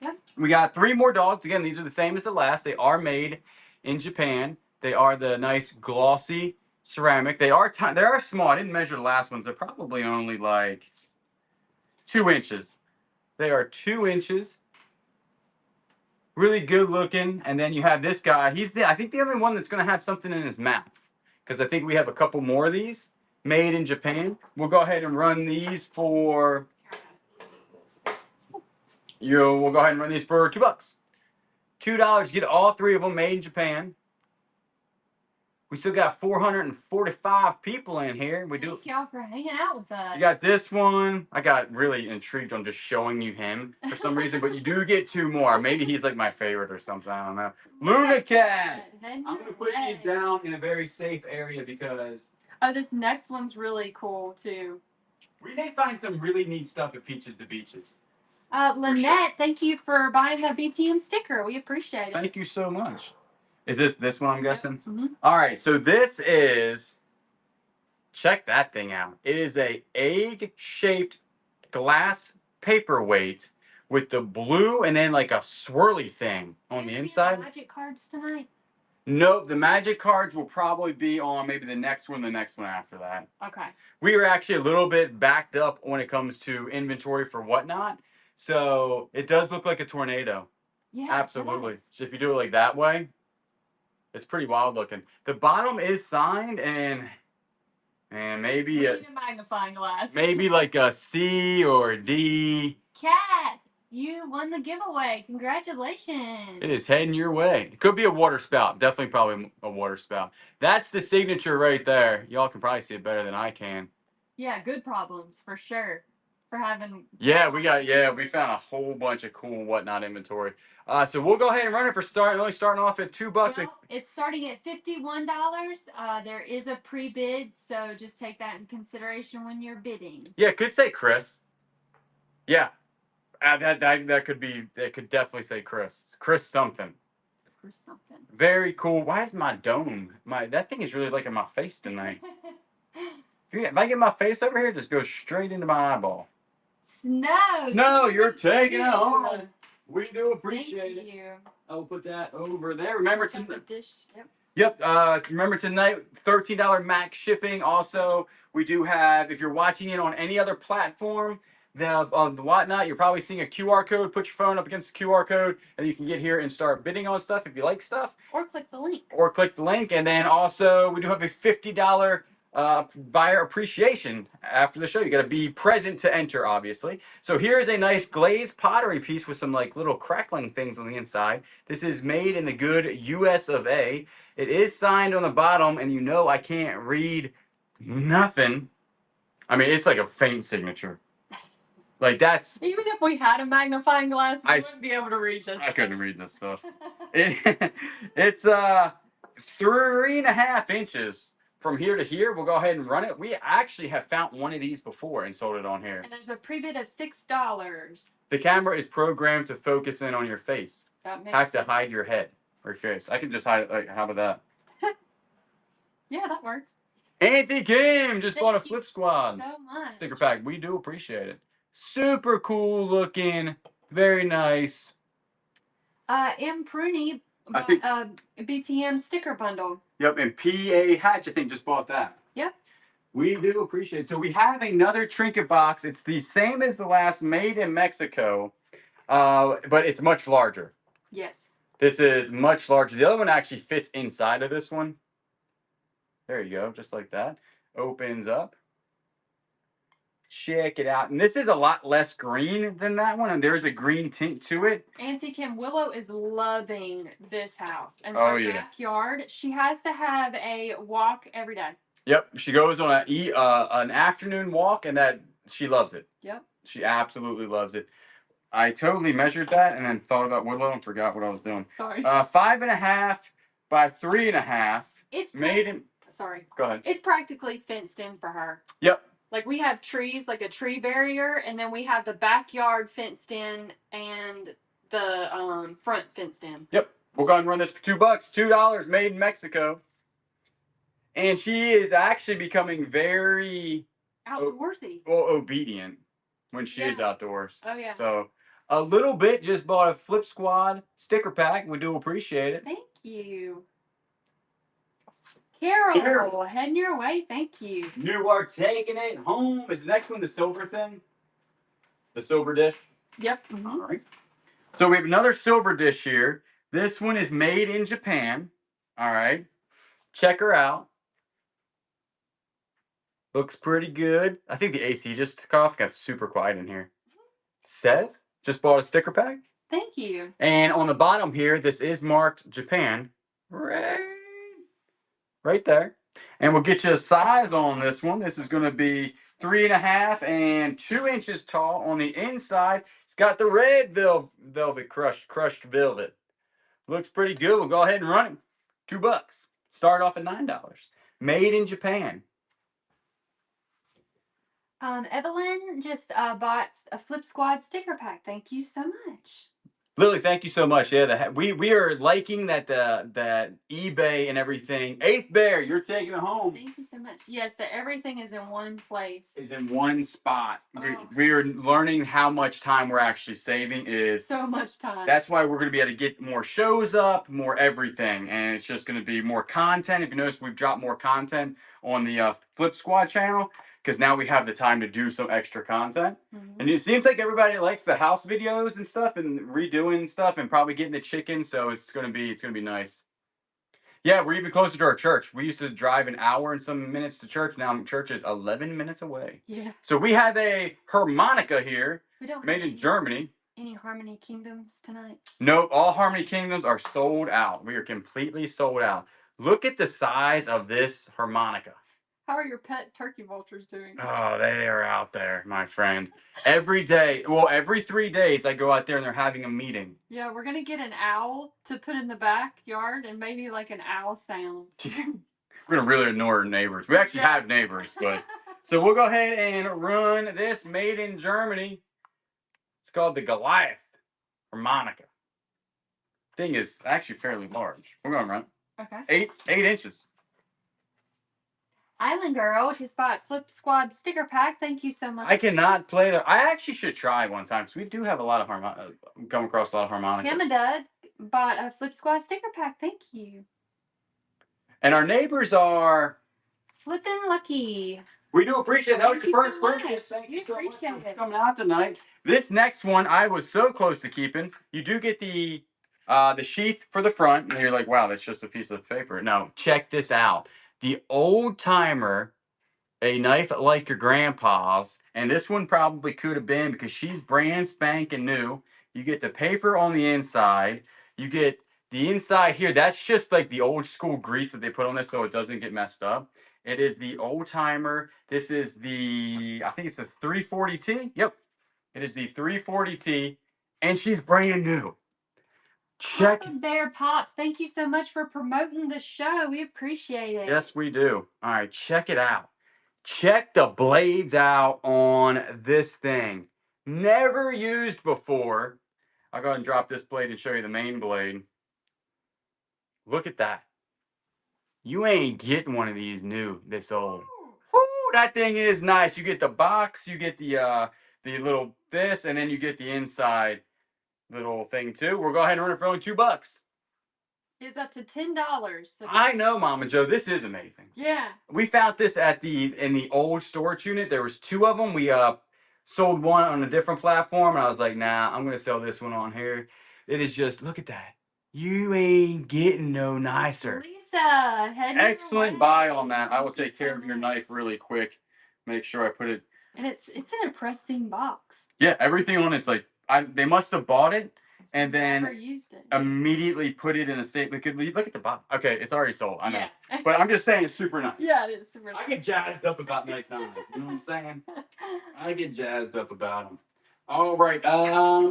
Yep. We got 3 more dogs. Again, these are the same as the last. They are made in Japan. They are the nice glossy ceramic. They are small. I didn't measure the last ones. They're probably only like 2 inches. They are 2 inches. Really good looking. And then you have this guy. I think the only one that's going to have something in his mouth. Because I think we have a couple more of these made in Japan. We'll go ahead and run these for... We'll go ahead and run these for $2. $2. Get all 3 of them made in Japan. We still got 445 people in here. Thank y'all for hanging out with us. You got this one. I got really intrigued on just showing you him for some reason, but you do get 2 more. Maybe he's like my favorite or something. I don't know. Luna Cat. I'm going to put these down in a very safe area because... Oh, this next one's really cool too. We may find some really neat stuff at Peaches to Beaches. Lynette, thank you for buying the BTM sticker. We appreciate it. Thank you so much. Is this one I'm guessing? Mm-hmm. All right, so this is, check that thing out. It is a egg-shaped glass paperweight with the blue and then like a swirly thing on the inside. Magic cards tonight? Nope, the magic cards will probably be on maybe the next one after that. Okay. We were actually a little bit backed up when it comes to inventory for whatnot. So it does look like a tornado. Yeah, absolutely. So if you do it like that way, it's pretty wild looking. The bottom is signed and maybe we need a magnifying glass. Maybe like a C or a D. Cat, You won the giveaway. Congratulations. It is heading your way. It could be a water spout. Definitely probably a water spout. That's the signature right there. Y'all can probably see it better than I can. Yeah, good problems for sure. For having. Yeah, we found a whole bunch of cool whatnot inventory. So we'll go ahead and run it for only starting off at $2. Well, it's starting at $51. There is a pre-bid, so just take that in consideration when you're bidding. Yeah, it could say Chris. Yeah, that could definitely say Chris. Chris something. Chris something. Very cool. Why is my dome? That thing is really like in my face tonight. If I get my face over here, it just goes straight into my eyeball. Snow, you're taking it home. We do appreciate Thank you. I'll put that over there. Remember to Yep. Yep. Remember tonight, $13 max shipping. Also, we do have, if you're watching it on any other platform, the whatnot, you're probably seeing a QR code. Put your phone up against the QR code, and you can get here and start bidding on stuff if you like stuff. Or click the link. And then also, we do have a $50 buyer appreciation after the show. You got to be present to enter, obviously. So here's a nice glazed pottery piece with some like little crackling things on the inside. This is made in the good US of A. It is signed on the bottom, and you know I can't read nothing. I mean, it's like a faint signature. Like that's. Even if we had a magnifying glass, we wouldn't be able to read this. I couldn't read this stuff. It's 3.5 inches from here to here. We'll go ahead and run it. We actually have found one of these before and sold it on here. And there's a pre-bid of $6. The camera is programmed to focus in on your face. That makes Have to sense. hide your head or your face. I can just hide it. Like, how about that? Yeah, that works. Anthony Kim just bought a Thank you Flip Squad so much. sticker pack. We do appreciate it. Super cool looking. Very nice. M. Pruny I think BTM sticker bundle. Yep, and PA Hatch, I think, just bought that. Yep. We do appreciate it. So we have another trinket box. It's the same as the last, made in Mexico, but it's much larger. Yes. This is much larger. The other one actually fits inside of this one. There you go, just like that. Opens up. Check it out. And this is a lot less green than that one, and there's a green tint to it. Auntie Kim Willow is loving this house. And Oh, her yeah. backyard, she has to have a walk every day. Yep, she goes on an afternoon walk, and that she loves it. Yep. She absolutely loves it. I totally measured that and then thought about Willow and forgot what I was doing. Sorry. 5.5 by 3.5. It's made in. Sorry. Go ahead. It's practically fenced in for her. Yep. Like we have trees, like a tree barrier, and then we have the backyard fenced in and the front fenced in. Yep. We'll go ahead and run this for $2. $2 made in Mexico. And she is actually becoming very outdoorsy. Obedient when she is outdoors. Oh yeah. So a little bit, just bought a Flip Squad sticker pack. We do appreciate it. Thank you. Carol, heading your way. Thank you. You are taking it home. Is the next one the silver thing? The silver dish? Yep. Mm-hmm. All right. So we have another silver dish here. This one is made in Japan. All right. Check her out. Looks pretty good. I think the AC just took off. Got super quiet in here. Seth just bought a sticker pack. Thank you. And on the bottom here, this is marked Japan. Right there. And we'll get you a size on this one. This is going to be 3.5 and 2 inches tall on the inside. It's got the red velvet crushed velvet. Looks pretty good. We'll go ahead and run it. $2. Start off at $9. Made in Japan. Evelyn just bought a Flip Squad sticker pack. Thank you so much. Lily, thank you so much. Yeah, we are liking that eBay and everything. 8th Bear, you're taking it home. Thank you so much. Yes, that everything is in one place. Is in one spot. Oh. We are learning how much time we're actually saving. Is so much time. That's why we're going to be able to get more shows up, more everything, and it's just going to be more content. If you notice, we've dropped more content on the Flip Squad channel, because now we have the time to do some extra content. Mm-hmm. And it seems like everybody likes the house videos and stuff and redoing stuff and probably getting the chicken, so it's gonna be nice. Yeah, we're even closer to our church. We used to drive an hour and some minutes to church. Now church is 11 minutes away. Yeah. So we have a harmonica here, made in Germany. Any Harmony Kingdoms tonight? Nope, all Harmony Kingdoms are sold out. We are completely sold out. Look at the size of this harmonica. How are your pet turkey vultures doing? Oh, they are out there, my friend. Every day, well, every 3 days, I go out there and they're having a meeting. Yeah, we're gonna get an owl to put in the backyard and maybe like an owl sound. We're gonna really annoy our neighbors. We actually have neighbors, but so we'll go ahead and run this made in Germany. It's called the Goliath harmonica. Thing is actually fairly large. We're gonna run Okay. 8 inches. Island Girl just bought Flip Squad sticker pack. Thank you so much. I cannot play that. I actually should try one time because we do have a lot of come across a lot of harmonicas. Hamada bought a Flip Squad sticker pack. Thank you. And our neighbors are Flippin' lucky. We do appreciate it. That was Thank your you first so much. purchase. Thank you We so much appreciate for it. coming out tonight. This next one I was so close to keeping. You do get the sheath for the front, and you're like, wow, that's just a piece of paper. No, check this out. The old timer, a knife like your grandpa's, and this one probably could have been because she's brand spanking new. You get the paper on the inside. You get the inside here. That's just like the old school grease that they put on this so it doesn't get messed up. It is the old timer. This is the, I think it's the 340T. Yep. It is the 340T. And she's brand new. Check. Papa Bear Pops, thank you so much for promoting the show. We appreciate it. Yes, we do. All right, check it out. Check the blades out on this thing. Never used before. I'll go ahead and drop this blade and show you the main blade. Look at that. You ain't getting one of these new this old. Woo, that thing is nice. You get the box, you get the little this, and then you get the inside little thing too. We'll go ahead and run it for only $2. It's up to $10. So I know, Mama Joe, this is amazing. yeah. We found this in the old storage unit. There was 2 of them. We sold one on a different platform, and I was like, nah, I'm gonna sell this one on here. It is just, look at that. You ain't getting no nicer. Lisa, Excellent buy on that. I will take care of your knife really quick. Make sure I put it. And it's an pristine box. Yeah, everything on it's like they must have bought it and then Never used it. immediately put it in a safe. Look at the bottom. Okay, it's already sold. I know. Yeah. But I'm just saying it's super nice. Yeah, it is super nice. I get jazzed up about nice knives. You know what I'm saying? I get jazzed up about them. All right.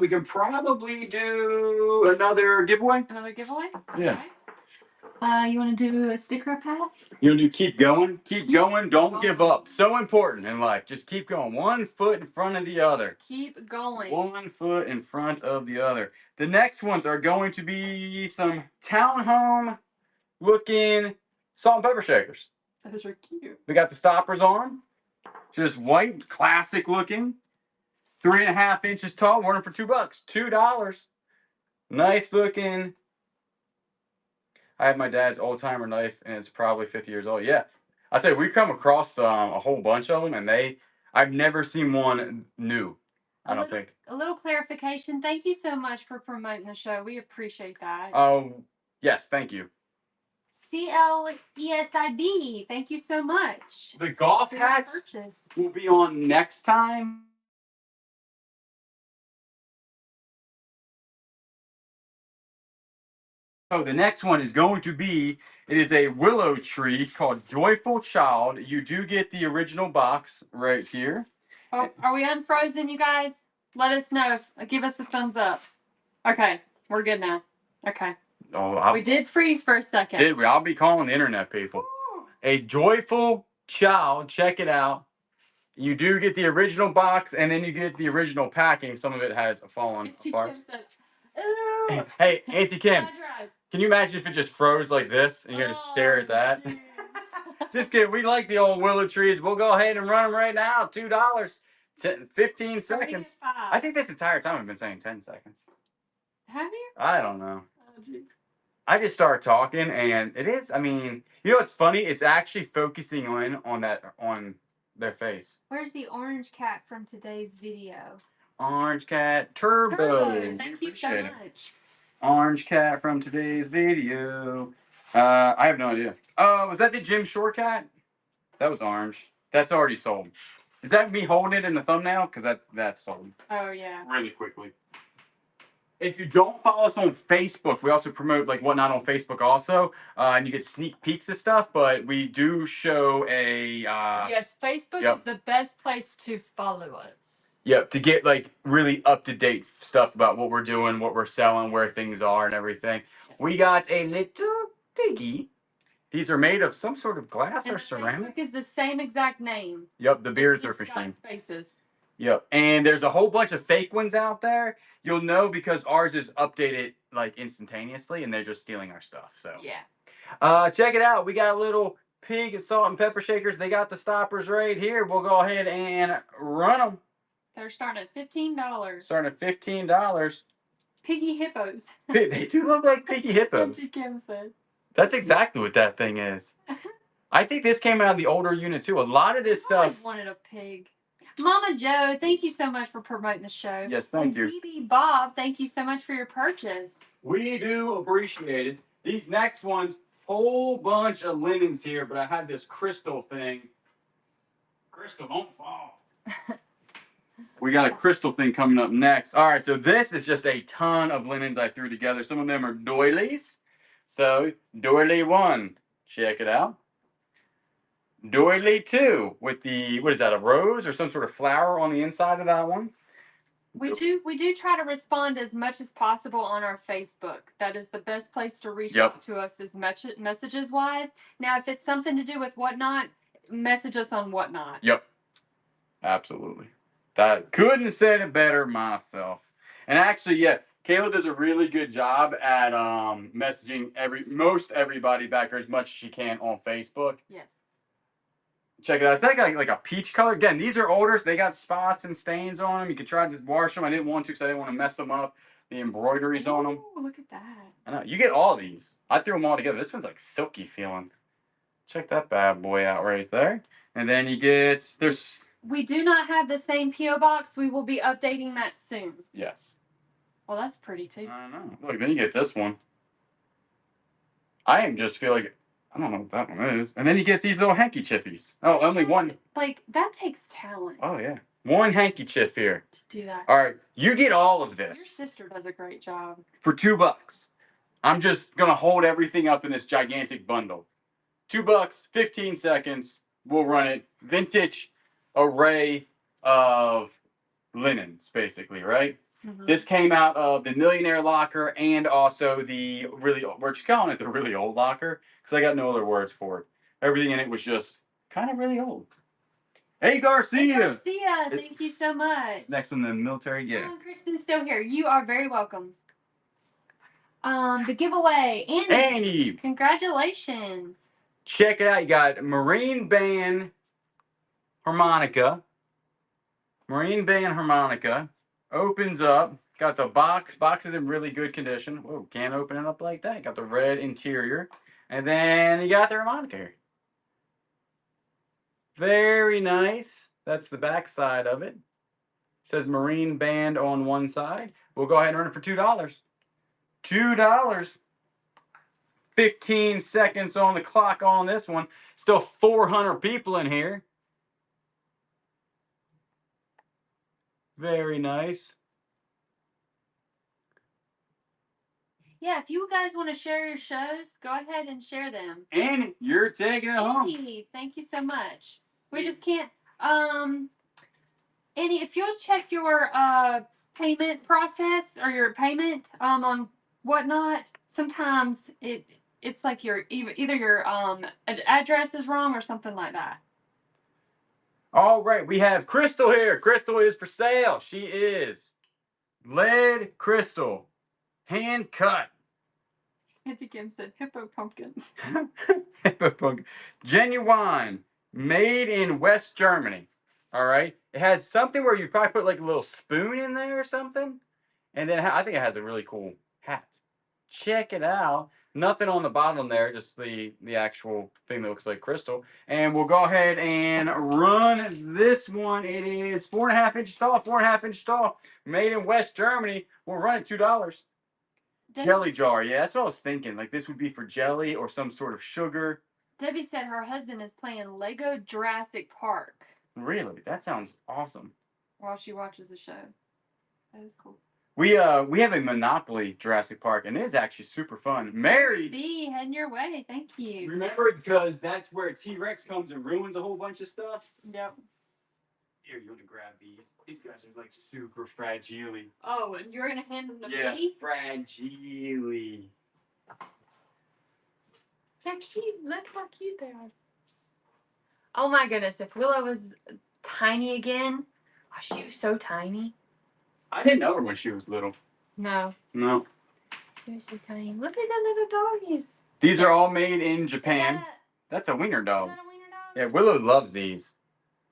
We can probably do another giveaway. Another giveaway? Yeah. Okay. You want to do a sticker pack? You want to do keep going? Keep going. Don't give up. So important in life. Just keep going. 1 foot in front of the other. Keep going. 1 foot in front of the other. The next ones are going to be some townhome looking salt and pepper shakers. Those are cute. We got the stoppers on them. Just white, classic looking. 3.5 inches tall. We're for $2. $2. Nice looking. I have my dad's old timer knife, and it's probably 50 years old. Yeah, I tell you, we come across a whole bunch of them, and I've never seen one new. I don't think. A little clarification. Thank you so much for promoting the show. We appreciate that. Oh, yes, thank you. CLESIB. Thank you so much. The golf hats will be on next time. So the next one is going to be, it is a willow tree called Joyful Child. You do get the original box right here. Oh, are we unfrozen, you guys? Let us know. Give us a thumbs up. Okay, we're good now. Okay. Oh, we did freeze for a second. Did we? I'll be calling the internet people. Woo. A Joyful Child. Check it out. You do get the original box, and then you get the original packing. Some of it has fallen apart. Hey, Auntie Kim, can you imagine if it just froze like this, and you had to stare at that? Just kidding. We like the old willow trees. We'll go ahead and run them right now. $2. 15 seconds. I think this entire time I've been saying 10 seconds. Have you? I don't know. Oh, geez. I just start talking, and it is. I mean, you know what's funny? It's actually focusing on their face. Where's the orange cat from today's video? Orange cat Turbo. Thank you so much. Orange cat from today's video. I have no idea. Oh, was that the Jim Shore cat? That was orange. That's already sold. Is that me holding it in the thumbnail? Because that's sold. Oh, yeah. Really quickly. If you don't follow us on Facebook, we also promote like whatnot on Facebook also, and you get sneak peeks of stuff. But we do show a yes, Facebook yep. is the best place to follow us. Yep, to get like really up to date stuff about what we're doing, what we're selling, where things are, and everything. We got a little piggy. These are made of some sort of glass And or the ceramic. Facebook is the same exact name. Yep, the beard It's just surface got machine. spaces. Yep, and there's a whole bunch of fake ones out there. You'll know because ours is updated like instantaneously, and they're just stealing our stuff. So yeah, check it out. We got little pig salt and pepper shakers. They got the stoppers right here. We'll go ahead and run them. they're starting at $15. Starting at $15. Piggy hippos. They do look like piggy hippos. Auntie Kim said. That's exactly what that thing is. I think this came out of the older unit too. A lot of this I always stuff. wanted a pig. Mama Joe, thank you so much for promoting the show. Yes, thank you. BB Bob, thank you so much for your purchase. We do appreciate it. These next ones, whole bunch of linens here, but I had this crystal thing. Crystal, don't fall. We got a crystal thing coming up next. All right, so this is just a ton of linens I threw together. Some of them are doilies. So doily 1, check it out. Doily 2 with the, what is that, a rose or some sort of flower on the inside of that one? We do try to respond as much as possible on our Facebook. That is the best place to reach out to us as much messages wise. Now, if it's something to do with whatnot, message us on whatnot. Yep. Absolutely. That couldn't have said it better myself. And actually, yeah, Kayla does a really good job at messaging most everybody back there as much as she can on Facebook. Yes. Check it out. It's like a peach color. Again, these are older, so they got spots and stains on them. You could try to wash them. I didn't want to because I didn't want to mess them up. The embroideries on them. Oh, look at that. I know. You get all these. I threw them all together. This one's like silky feeling. Check that bad boy out right there. And then you get, we do not have the same P.O. box. We will be updating that soon. Yes. Well, that's pretty too. I know. Look, then you get this one. I just feel like, I don't know what that one is. And then you get these little hanky-chiffies. Oh, only one. Like, that takes talent. Oh, yeah. One handkerchief here. To do that. All right. You get all of this. Your sister does a great job. For $2. I'm just going to hold everything up in this gigantic bundle. $2, 15 seconds. We'll run it. Vintage array of linens, basically, right? Mm-hmm. This came out of the Millionaire Locker and also the we're just calling it the really old locker because I got no other words for it. Everything in it was just kind of really old. Hey, Garcia! Hey, Garcia, thank you so much. Next one, the military, yeah. Oh, Kristen's still here. You are very welcome. The giveaway, Annie! Congratulations. Check it out. You got Marine Band Harmonica. Marine Band Harmonica. Opens up. Got the box. Box is in really good condition. Whoa, can't open it up like that. Got the red interior. And then you got the harmonica here. Very nice. That's the back side of it. It says Marine Band on one side. We'll go ahead and run it for $2. $2. 15 seconds on the clock on this one. Still 400 people in here. Very nice. Yeah, if you guys want to share your shows, go ahead and share them. And you're taking it home. Thank you so much. We just can't. Annie, if you'll check your payment process or your payment on whatnot, sometimes it's like your either your address is wrong or something like that. All right, we have Crystal here. Crystal is for sale. She is lead crystal, hand cut. Auntie Kim said hippo pumpkin. Hippo pumpkin. Genuine, made in West Germany. All right. It has something where you probably put like a little spoon in there or something. And then I think it has a really cool hat. Check it out. Nothing on the bottom there, just the actual thing that looks like crystal. And we'll go ahead and run this one. It is 4.5 inches tall, 4.5 inches tall, made in West Germany. We'll run it $2. Jelly jar, yeah, that's what I was thinking. Like this would be for jelly or some sort of sugar. Debbie said her husband is playing Lego Jurassic Park. Really? That sounds awesome. While she watches the show. That is cool. We have a Monopoly Jurassic Park, and it is actually super fun. Mary, B, heading your way. Thank you. remember it because that's where T-Rex comes and ruins a whole bunch of stuff. Yep. Here, you want to grab these? These guys are like super fragile. Oh, and you're gonna hand them to Yeah, me? fragile. They're cute. Look how cute they are. Oh my goodness! If Willow was tiny again, oh, she was so tiny. I didn't know her when she was little. No. No. She was so tiny. Look at the little doggies. These are all made in Japan. That's a wiener dog. Is that a wiener dog? Yeah, Willow loves these.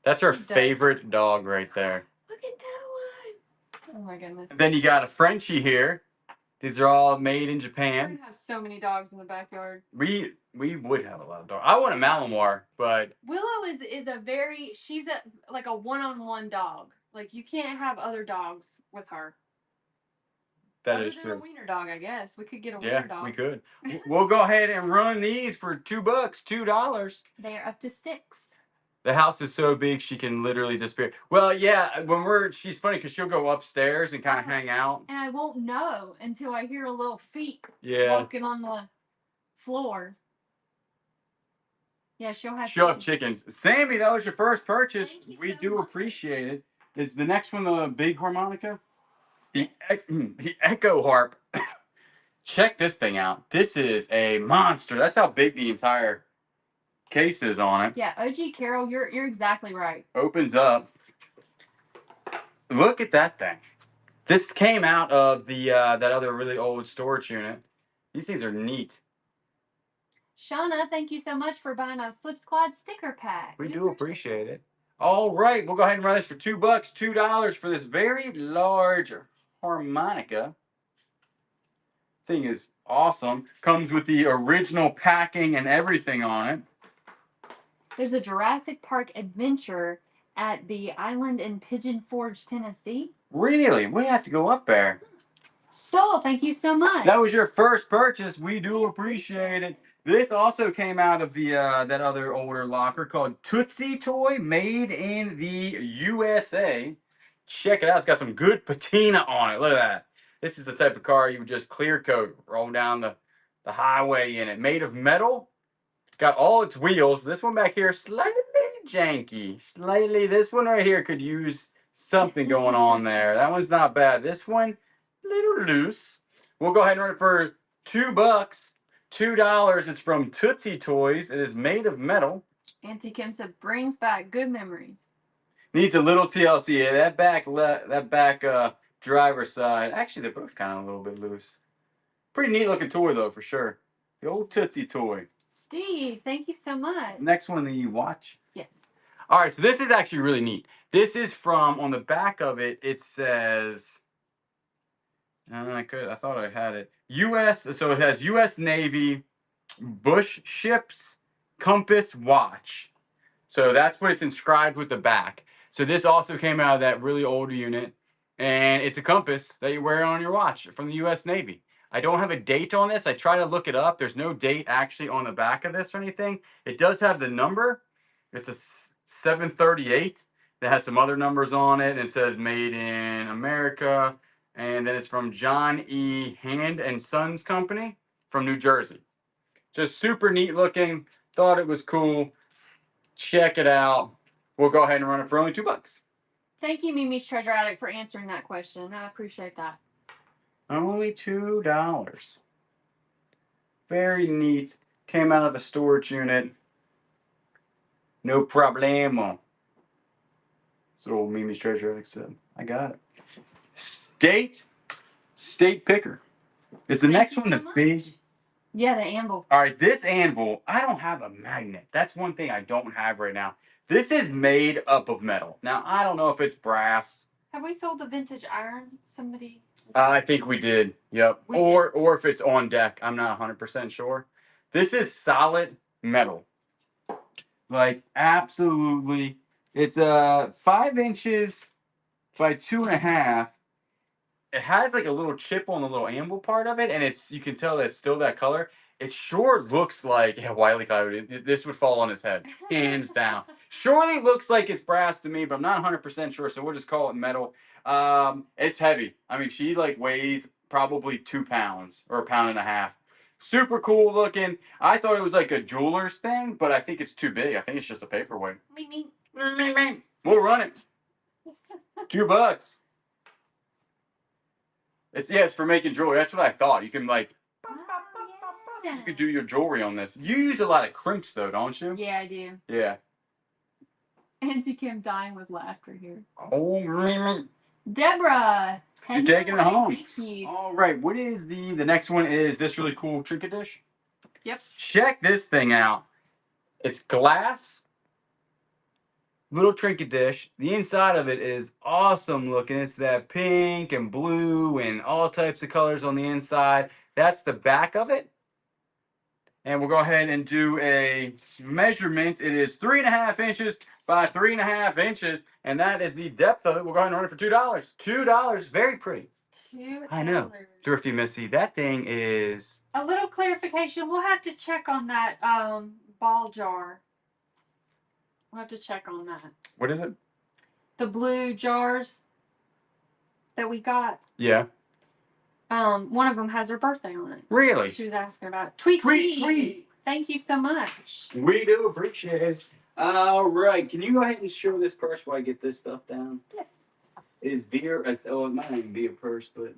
That's her She does. favorite dog right there. Look at that one. Oh my goodness. And then you got a Frenchie here. These are all made in We're Japan. gonna have so many dogs in the backyard. We would have a lot of dogs. I want a Malinois, but Willow is a very she's like a one-on-one dog. Like you can't have other dogs with her. that Other is than true. a wiener dog, I guess. We could get a Yeah, wiener dog. we could. We'll go ahead and run these for $2, $2. They're up to 6. The house is so big she can literally disappear. Well, yeah, she's funny because she'll go upstairs and kind of hang out. And I won't know until I hear a little feet Yeah. walking on the floor. Yeah, she'll have chickens. Sammy, that was your first purchase. Thank you We so do much. appreciate it. Is the next one the big harmonica? The Echo Harp. Check this thing out. This is a monster. That's how big the entire case is on it. Yeah, OG Carol, you're exactly right. Opens up. Look at that thing. This came out of the that other really old storage unit. These things are neat. Shauna, thank you so much for buying a Flip Squad sticker pack. We do appreciate it. All right, we'll go ahead and run this for $2, $2 for this very large harmonica. Thing is awesome. Comes with the original packing and everything on it. There's a Jurassic Park adventure at the island in Pigeon Forge, Tennessee. Really? We have to go up there. So, thank you so much. That was your first purchase. We do appreciate it. This also came out of the that other older locker called Tootsie Toy, made in the USA. Check it out. It's got some good patina on it. Look at that. This is the type of car you would just clear coat, roll down the highway in it. Made of metal. Got all its wheels. This one back here, slightly janky. Slightly. This one right here could use something going on there. That one's not bad. This one, little loose. We'll go ahead and run it for $2, $2. It's from Tootsie Toys. It is made of metal. Auntie Kim said brings back good memories. Needs a little TLC. Yeah, that back driver's side. Actually, they're both kind of a little bit loose. Pretty neat looking toy though, for sure. The old Tootsie Toy. Steve, thank you so much. Next one that you watch. Yes. All right, so this is actually really neat. This is from, on the back of it, it says, I thought I had it. U.S., so it has U.S. Navy, Bush Ships, Compass Watch. So that's what it's inscribed with the back. So this also came out of that really old unit. And it's a compass that you wear on your watch from the U.S. Navy. I don't have a date on this. I try to look it up. There's no date actually on the back of this or anything. It does have the number. It's a 738 that has some other numbers on it. And it says made in America. And then it's from John E. Hand and Sons Company from New Jersey. Just super neat looking. Thought it was cool. Check it out. We'll go ahead and run it for only $2. Thank you, Mimi's Treasure Addict, for answering that question. I appreciate that. Only $2. Very neat. Came out of the storage unit. No problemo. So old Mimi's Treasure Addict said. I got it. State Picker. Is the next one the big? Yeah, the anvil. All right, this anvil, I don't have a magnet. That's one thing I don't have right now. This is made up of metal. Now, I don't know if it's brass. Have we sold the vintage iron? Somebody? I think we did. Yep. Or if it's on deck. I'm not 100% sure. This is solid metal. Like, absolutely. It's 5 inches by 2.5. It has like a little chip on the little anvil part of it, and you can tell that it's still that color. It sure looks like Wile E. Coyote. This would fall on his head, hands down. Surely looks like it's brass to me, but I'm not 100% sure, so we'll just call it metal. It's heavy. I mean, she like weighs probably 2 pounds or 1.5 pounds. Super cool looking. I thought it was like a jeweler's thing, but I think it's too big. I think it's just a paperweight. We'll run it. $2. It's for making jewelry. That's what I thought. You can like you could do your jewelry on this. You use a lot of crimps though, don't you? Yeah, I do. Yeah. Auntie Kim dying with laughter here. Oh, Deborah, you're taking it home. Thank you. All right. What is the next one? Is this really cool trinket dish? Yep. Check this thing out. It's glass. Little trinket dish. The inside of it is awesome looking. It's that pink and blue and all types of colors on the inside. That's the back of it. And we'll go ahead and do a measurement. It is 3.5 inches by 3.5 inches, and that is the depth of it. We'll go ahead and run it for $2. $2, very pretty. $2. I know, Thrifty Missy. That thing is. A little clarification. We'll have to check on that ball jar. We'll have to check on that. What is it? The blue jars that we got. Yeah. One of them has her birthday on it. Really? She was asking about it. Tweet. Thank you so much. We do appreciate it. All right. Can you go ahead and show this purse while I get this stuff down? Yes. It is Veer. Oh, it might not even be a purse, but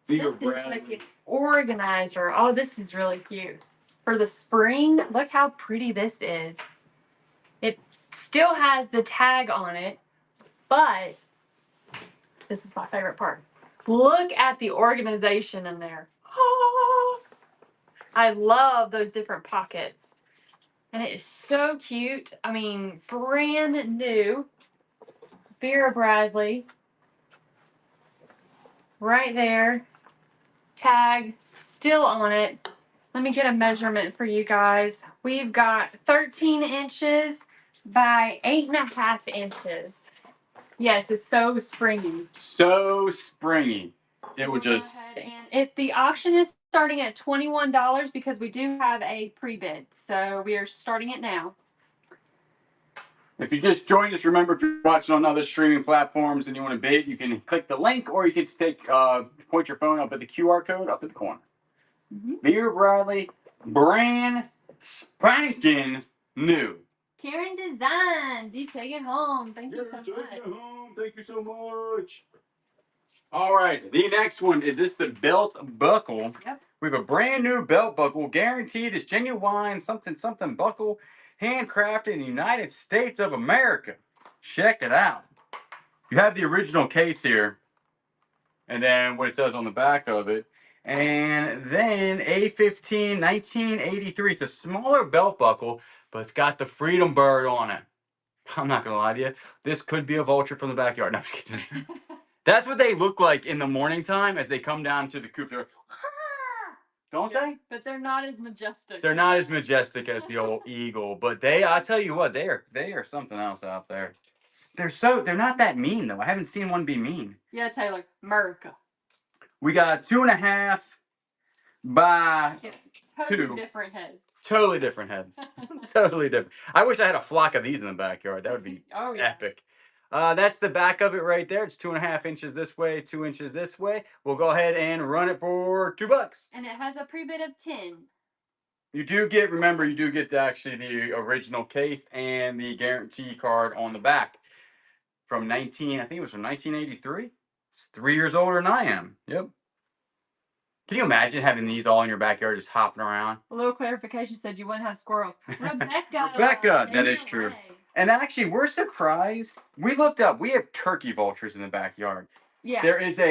Veer This is like an organizer. Oh, this is really cute. For the spring, look how pretty this is. It still has the tag on it, but this is my favorite part. Look at the organization in there. Oh, I love those different pockets. And it is so cute. I mean, brand new. Vera Bradley. Right there. Tag still on it. Let me get a measurement for you guys. We've got 13 inches by 8.5 inches. Yes, it's so springy. So springy. It would just. Go ahead and the auction is starting at $21 because we do have a pre-bid. So we are starting it now. If you just joined us, remember if you're watching on other streaming platforms and you want to bid, you can click the link or you can point your phone up at the QR code up at the corner. Vera Bradley, brand spanking new. Karen Designs, you take it home. Thank you so much. Thank you so much. All right, the next one is the belt buckle. Yep. We have a brand new belt buckle, guaranteed. This genuine something buckle, handcrafted in the United States of America. Check it out. You have the original case here, and then what it says on the back of it. And then A15, 1983. It's a smaller belt buckle, but it's got the Freedom Bird on it. I'm not going to lie to you. This could be a vulture from the backyard. No, I'm just kidding. That's what they look like in the morning time as they come down to the coop. They're don't they? But they're not as majestic. They're not as majestic as the old eagle, but I tell you what, they are something else out there. They're not that mean though. I haven't seen one be mean. Yeah, Taylor, America. We got 2.5 by Totally 2. different heads. Totally different heads. Totally different. I wish I had a flock of these in the backyard. That would be epic. That's the back of it right there. It's 2.5 inches this way, 2 inches this way. We'll go ahead and run it for $2. And it has a pre-bid of 10. You do get the original case and the guarantee card on the back from I think it was from 1983. It's 3 years older than I am. Yep. Can you imagine having these all in your backyard just hopping around? A little clarification said you wouldn't have squirrels. Rebecca. Rebecca, that is true. And actually, we're surprised. We looked up. We have turkey vultures in the backyard. Yeah. There is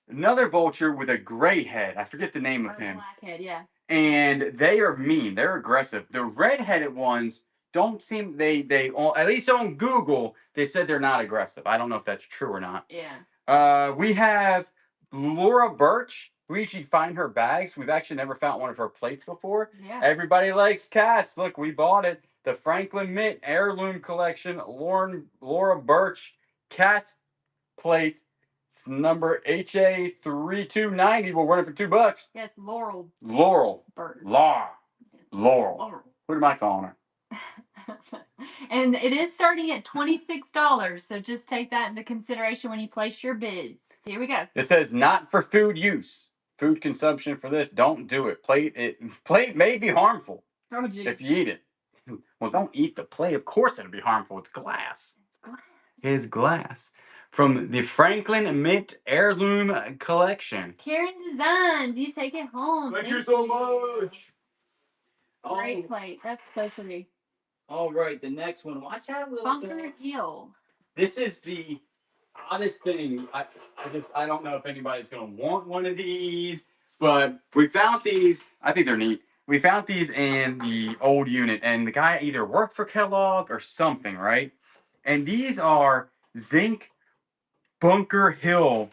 another vulture with a gray head. I forget the name of him. Black head, yeah. And they are mean. They're aggressive. The red-headed ones don't seem. They at least on Google they said they're not aggressive. I don't know if that's true or not. Yeah. We have Laura Birch. We usually find her bags. We've actually never found one of her plates before. Yeah. Everybody likes cats. Look, we bought it. The Franklin Mint Heirloom Collection. Laura Birch cat plate. It's number HA3290. We'll run it for $2. Yes, Laurel. Laurel. Bird. Laurel. Who am I calling her? And it is starting at $26. So just take that into consideration when you place your bids. So here we go. It says not for food use. Food consumption for this, don't do it. Plate may be harmful if you eat it. Well, don't eat the plate. Of course it'll be harmful. It's glass. It's glass. It's glass. From the Franklin Mint Heirloom Collection. Karen Designs, you take it home. Thank you so much. Great plate. That's so pretty. All right, the next one. Watch out, little Bunker Hill. This is the oddest thing. I don't know if anybody's gonna want one of these, but we found these. I think they're neat. We found these in the old unit, and the guy either worked for Kellogg or something, right? And these are zinc Bunker Hill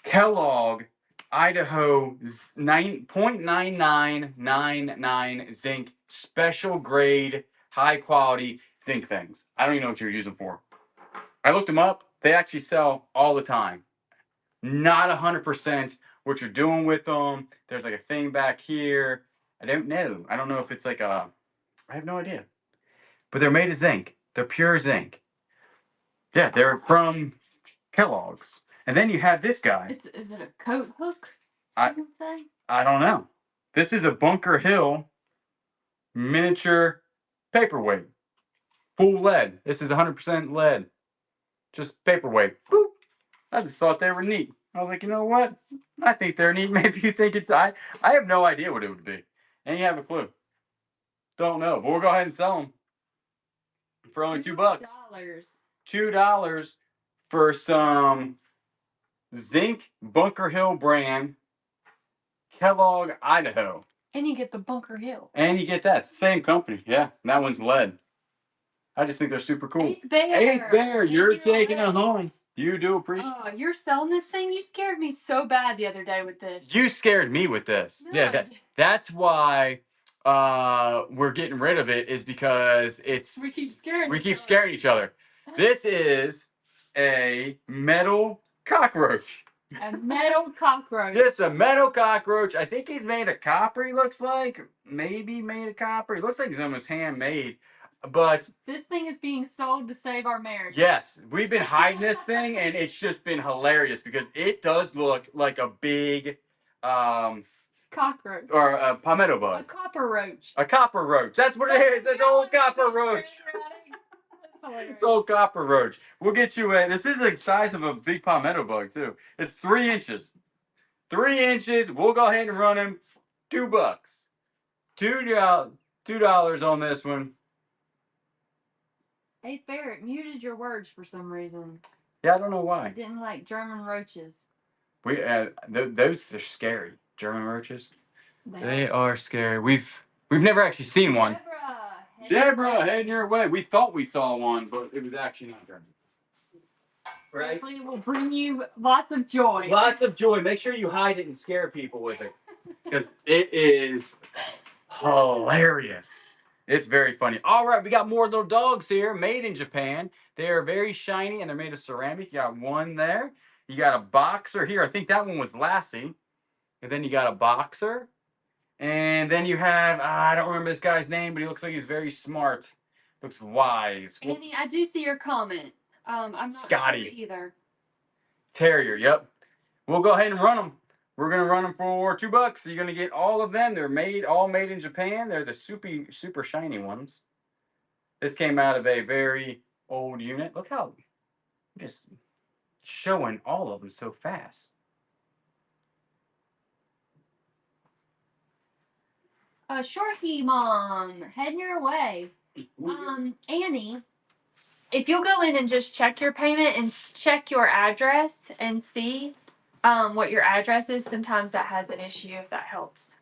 Kellogg Idaho 0.9999 zinc special grade high quality zinc things. I don't even know what you're using for. I looked them up. They actually sell all the time. Not 100% what you're doing with them. There's like a thing back here. I don't know. I don't know if it's like a, I have no idea. But they're made of zinc. They're pure zinc. Yeah, they're from Kellogg's. And then you have this guy. Is it a coat hook? I don't know. This is a Bunker Hill miniature paperweight. Full lead. This is 100% lead. Just paperweight. Boop. I just thought they were neat. I was like, you know what? I think they're neat. Maybe you think it's... I have no idea what it would be. And you have a clue. Don't know. But we'll go ahead and sell them. For only $2. $2 for some zinc Bunker Hill brand Kellogg Idaho. And you get the Bunker Hill. And you get that. Same company. Yeah. And that one's lead. I just think they're super cool. Eighth Bear. Eighth Bear. You're taking it home. You do appreciate Oh, you're selling this thing? You scared me so bad the other day with this. You scared me with this. No, Yeah, that's why we're getting rid of it, is because we keep scaring each other. This is a metal cockroach. A metal cockroach. Just a metal cockroach. I think he's made of copper, he looks like. Maybe made of copper. He looks like he's almost handmade. But this thing is being sold to save our marriage. Yes, we've been hiding this thing, and it's just been hilarious because it does look like a big cockroach or a palmetto bug. A copper roach. A copper roach. That's what it is. It's old copper roach. It's old copper roach. We'll get you a. This is the size of a big palmetto bug too. It's 3 inches. 3 inches. We'll go ahead and run him $2. $2 on this one. Hey, Barrett, muted your words for some reason. Yeah, I don't know why. I didn't like German roaches. Those are scary. German roaches. They are scary. We've never actually seen one. Deborah, heading your way. We thought we saw one, but it was actually not German. Right? Hopefully, it will bring you lots of joy. Lots of joy. Make sure you hide it and scare people with it, because it is hilarious. It's very funny. All right, we got more little dogs here, made in Japan. They are very shiny, and they're made of ceramic. You got one there. You got a boxer here. I think that one was Lassie. And then you got a boxer. And then you have, I don't remember this guy's name, but he looks like he's very smart. Looks wise. Annie, I do see your comment. I'm not Scotty. sure either. Terrier, yep. We'll go ahead and run them. We're going to run them for $2. You're going to get all of them. They're all made in Japan. They're the super shiny ones. This came out of a very old unit. Look how I'm just showing all of them so fast. Shorty Mom, heading your way. Annie, if you'll go in and just check your payment and check your address and see what your address is, sometimes that has an issue, if that helps.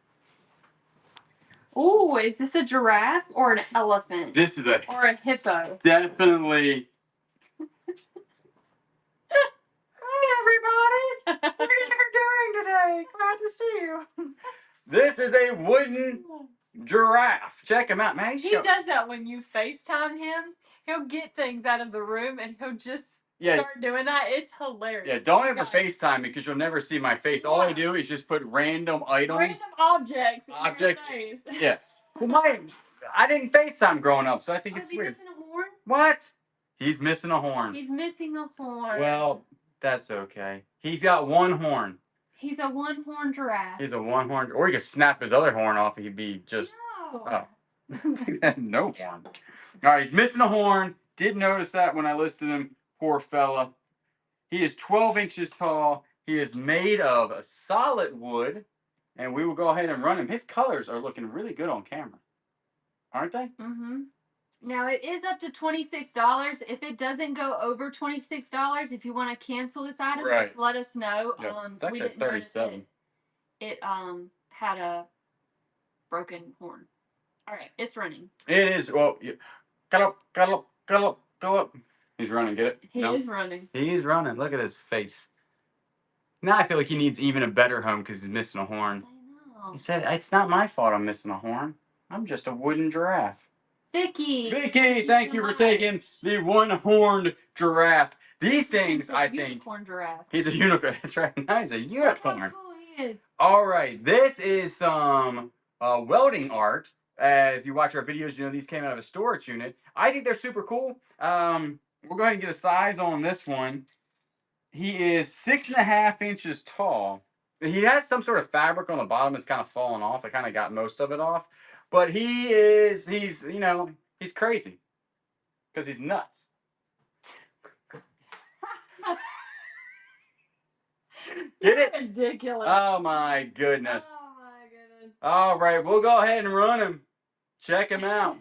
Oh, is this a giraffe or an elephant? This is or a hippo. Definitely. Hey everybody! What are you doing today? Glad to see you. This is a wooden giraffe. Check him out, man. He does that when you FaceTime him. He'll get things out of the room and he'll just start doing that. It's hilarious. Yeah, don't ever FaceTime me because you'll never see my face. All I do is just put random items. Random objects in your face. Yeah. Well, I didn't FaceTime growing up, so I think it's he weird. doesn't warn What? He's missing a horn. He's missing a horn. Well, that's okay. He's got one horn. He's a one-horn giraffe. He's a one-horn, or he could snap his other horn off and he'd be just... No. Oh. No horn. All right, he's missing a horn. Did notice that when I listed him. Poor fella. He is 12 inches tall. He is made of a solid wood. And we will go ahead and run him. His colors are looking really good on camera. Aren't they? Mm-hmm. Now, it is up to $26. If it doesn't go over $26, if you want to cancel this item, Right. just let us know. Yeah, it's actually at 37. It had a broken horn. All right, it's running. It is. Well, go up. He's running. Get it? He is running. He is running. Look at his face. Now I feel like he needs even a better home because he's missing a horn. I know. He said, "It's not my fault I'm missing a horn. I'm just a wooden giraffe." Vicky, thank you for taking the one-horned giraffe. These things, I think. Unicorn giraffe. He's a unicorn. That's right. Now he's a unicorn. Look how cool he is. All right, this is some welding art. If you watch our videos, you know these came out of a storage unit. I think they're super cool. We'll go ahead and get a size on this one. He is 6.5 inches tall. He has some sort of fabric on the bottom that's kind of fallen off. I kind of got most of it off. But he's crazy. Because he's nuts. Get it? Ridiculous. Oh my goodness. Oh my goodness. All right, we'll go ahead and run him. Check him out.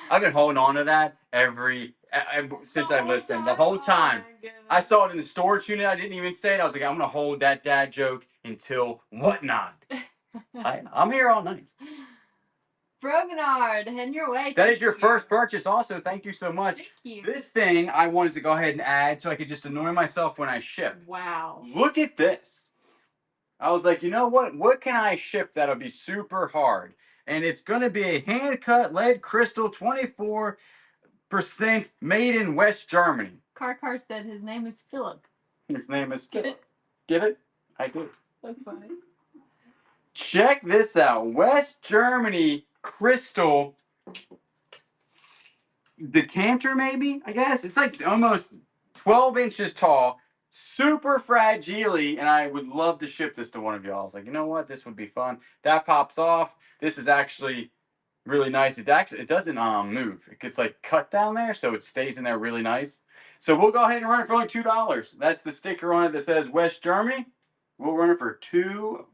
I've been holding on to that since I listened. The whole time. I saw it in the storage unit. I didn't even say it. I was like, I'm going to hold that dad joke until whatnot. I'm here all night. Broganard, heading your way. That is your first purchase also. Thank you so much. Thank you. This thing I wanted to go ahead and add so I could just annoy myself when I ship. Wow. Look at this. I was like, you know what? What can I ship that'll be super hard? And it's going to be a hand-cut lead crystal 24% made in West Germany. Car said his name is Philip. His name is Philip. Get it? I do. That's funny. Check this out. West Germany crystal decanter, maybe? I guess. It's like almost 12 inches tall. Super fragile, and I would love to ship this to one of y'all. I was like, you know what? This would be fun. That pops off. This is actually really nice. It doesn't move. It gets like cut down there, so it stays in there really nice. So we'll go ahead and run it for only $2. That's the sticker on it that says West Germany. We'll run it for $2.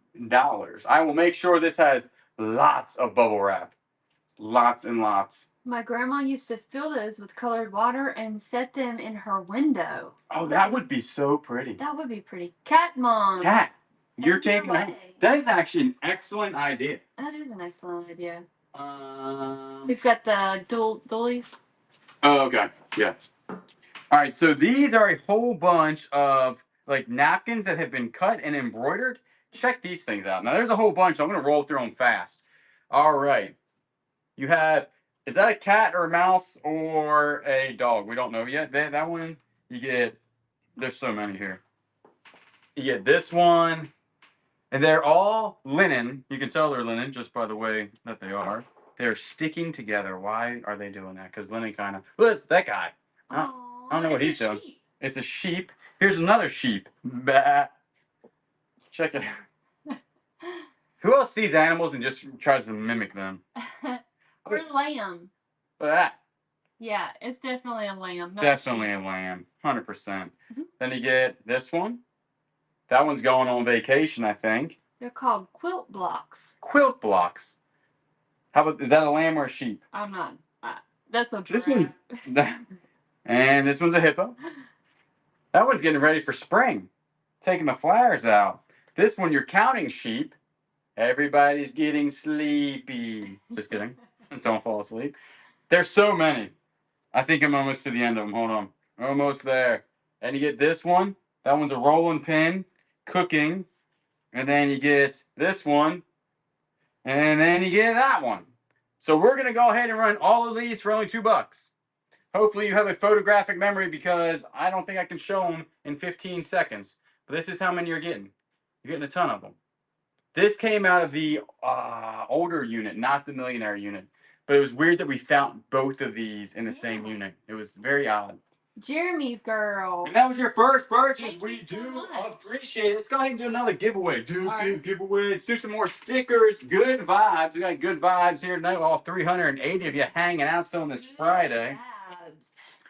I will make sure this has lots of bubble wrap. Lots and lots. My grandma used to fill those with colored water and set them in her window. Oh, that would be so pretty. That would be pretty. Cat Mom. Cat, you're taking it. That is actually an excellent idea. That is an excellent idea. We've got the doilies. Oh, okay. Yeah. All right. So these are a whole bunch of like napkins that have been cut and embroidered. Check these things out. Now there's a whole bunch. I'm going to roll through them fast. All right. You have, is that a cat or a mouse or a dog? We don't know yet. That one, you get, there's so many here. You get this one. And they're all linen. You can tell they're linen just by the way that they are. They're sticking together. Why are they doing that? Because linen kind of... Look, that guy. I don't know what he's doing. It's a sheep. Here's another sheep. Bah. Check it out. Who else sees animals and just tries to mimic them? Or lamb. Look at that. Yeah, it's definitely a lamb. Definitely a lamb. 100%. Mm-hmm. Then you get this one. That one's going on vacation, I think. They're called quilt blocks. Quilt blocks. How about, is that a lamb or a sheep? I'm not. That's a giraffe. This one, and this one's a hippo. That one's getting ready for spring. Taking the flowers out. This one, you're counting sheep. Everybody's getting sleepy. Just kidding. Don't fall asleep. There's so many. I think I'm almost to the end of them. Hold on. Almost there. And you get this one. That one's a rolling pin. Cooking, and then you get this one, and then you get that one. So we're going to go ahead and run all of these for only $2. Hopefully you have a photographic memory because I don't think I can show them in 15 seconds. But this is how many you're getting. You're getting a ton of them. This came out of the older unit, not the millionaire unit. But it was weird that we found both of these in the same unit. It was very odd. Jeremy's girl. And that was your first purchase. Thank We you so do much. appreciate it. Let's go ahead and do another giveaway. Alright. Giveaway. Let's do some more stickers. Good vibes. We got good vibes here tonight. All 380 of you hanging out still on this Friday. Vibes.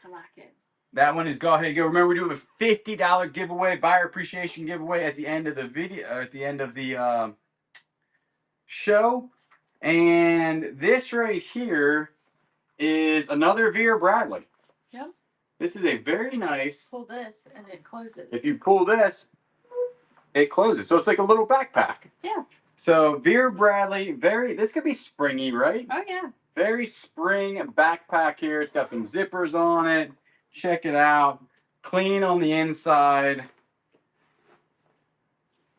I like it. That one is go ahead and go. Remember, we're doing a $50 giveaway, buyer appreciation giveaway at the end of the video, at the end of the show. And this right here is another Vera Bradley. Yep. This is a very nice. Pull this and it closes. If you pull this, it closes. So it's like a little backpack. Yeah. So Vera Bradley, this could be springy, right? Oh yeah. Very spring backpack here. It's got some zippers on it. Check it out. Clean on the inside.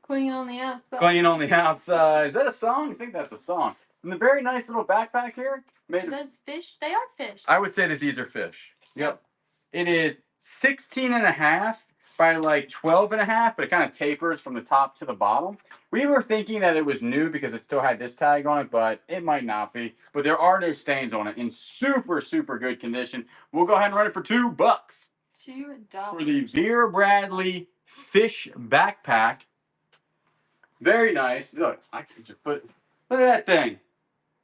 Clean on the outside. Clean on the outside. Is that a song? I think that's a song. And the very nice little backpack here. Are those fish? They are fish. I would say that these are fish. Yep. It is 16 and a half by like 12 and a half, but it kind of tapers from the top to the bottom. We were thinking that it was new because it still had this tag on it, but it might not be. But there are no stains on it in super, super good condition. We'll go ahead and run it for $2. $2. For the Vera Bradley fish backpack. Very nice. Look, I can just look at that thing.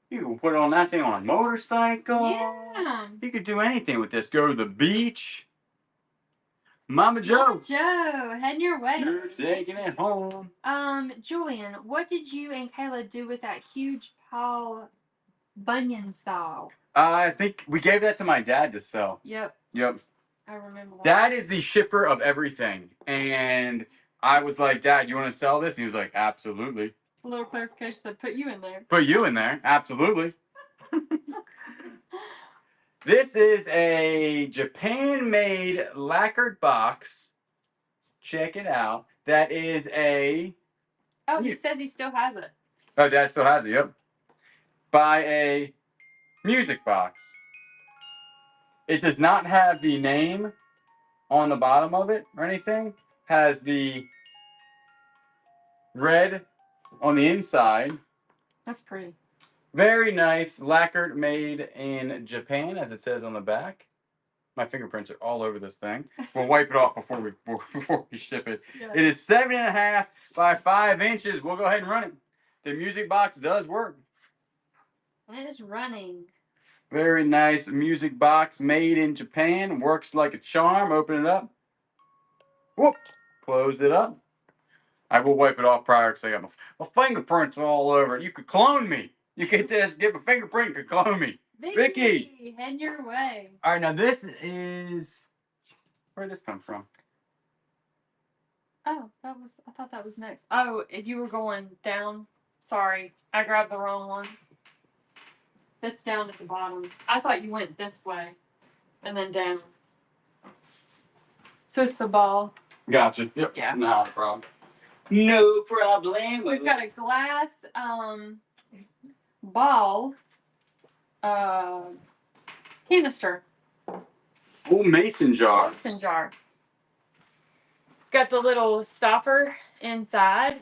You can put on that thing on a motorcycle. Yeah. You could do anything with this. Go to the beach. Mama Joe. Mama Joe, heading your way. You're taking it home. Julian, what did you and Kayla do with that huge Paul Bunyan saw? I think we gave that to my dad to sell. Yep. Yep. I remember that. Dad is the shipper of everything. And I was like, Dad, you want to sell this? And he was like, absolutely. A little clarification said, put you in there. Put you in there. Absolutely. This is a Japan-made lacquered box. Check it out. That is a... Oh, he says he still has it. Oh, Dad still has it, yep. By a music box. It does not have the name on the bottom of it or anything. Has the red on the inside. That's pretty. Very nice, lacquered, made in Japan, as it says on the back. My fingerprints are all over this thing. We'll wipe it off before we ship it. Yeah. It is 7.5 by 5 inches. We'll go ahead and run it. The music box does work. It is running. Very nice music box made in Japan. Works like a charm. Open it up. Whoop. Close it up. I will wipe it off prior because I got my fingerprints all over it. You could clone me. You get this, get my fingerprint, you could clone me. Vicky! Head your way. All right, now this is... Where did this come from? Oh, I thought that was next. Oh, you were going down. Sorry, I grabbed the wrong one. That's down at the bottom. I thought you went this way and then down. So it's the ball. Gotcha. Yep. Yeah. Not a problem. No problem. We've got a glass ball canister. Oh, mason jar. Mason jar. It's got the little stopper inside.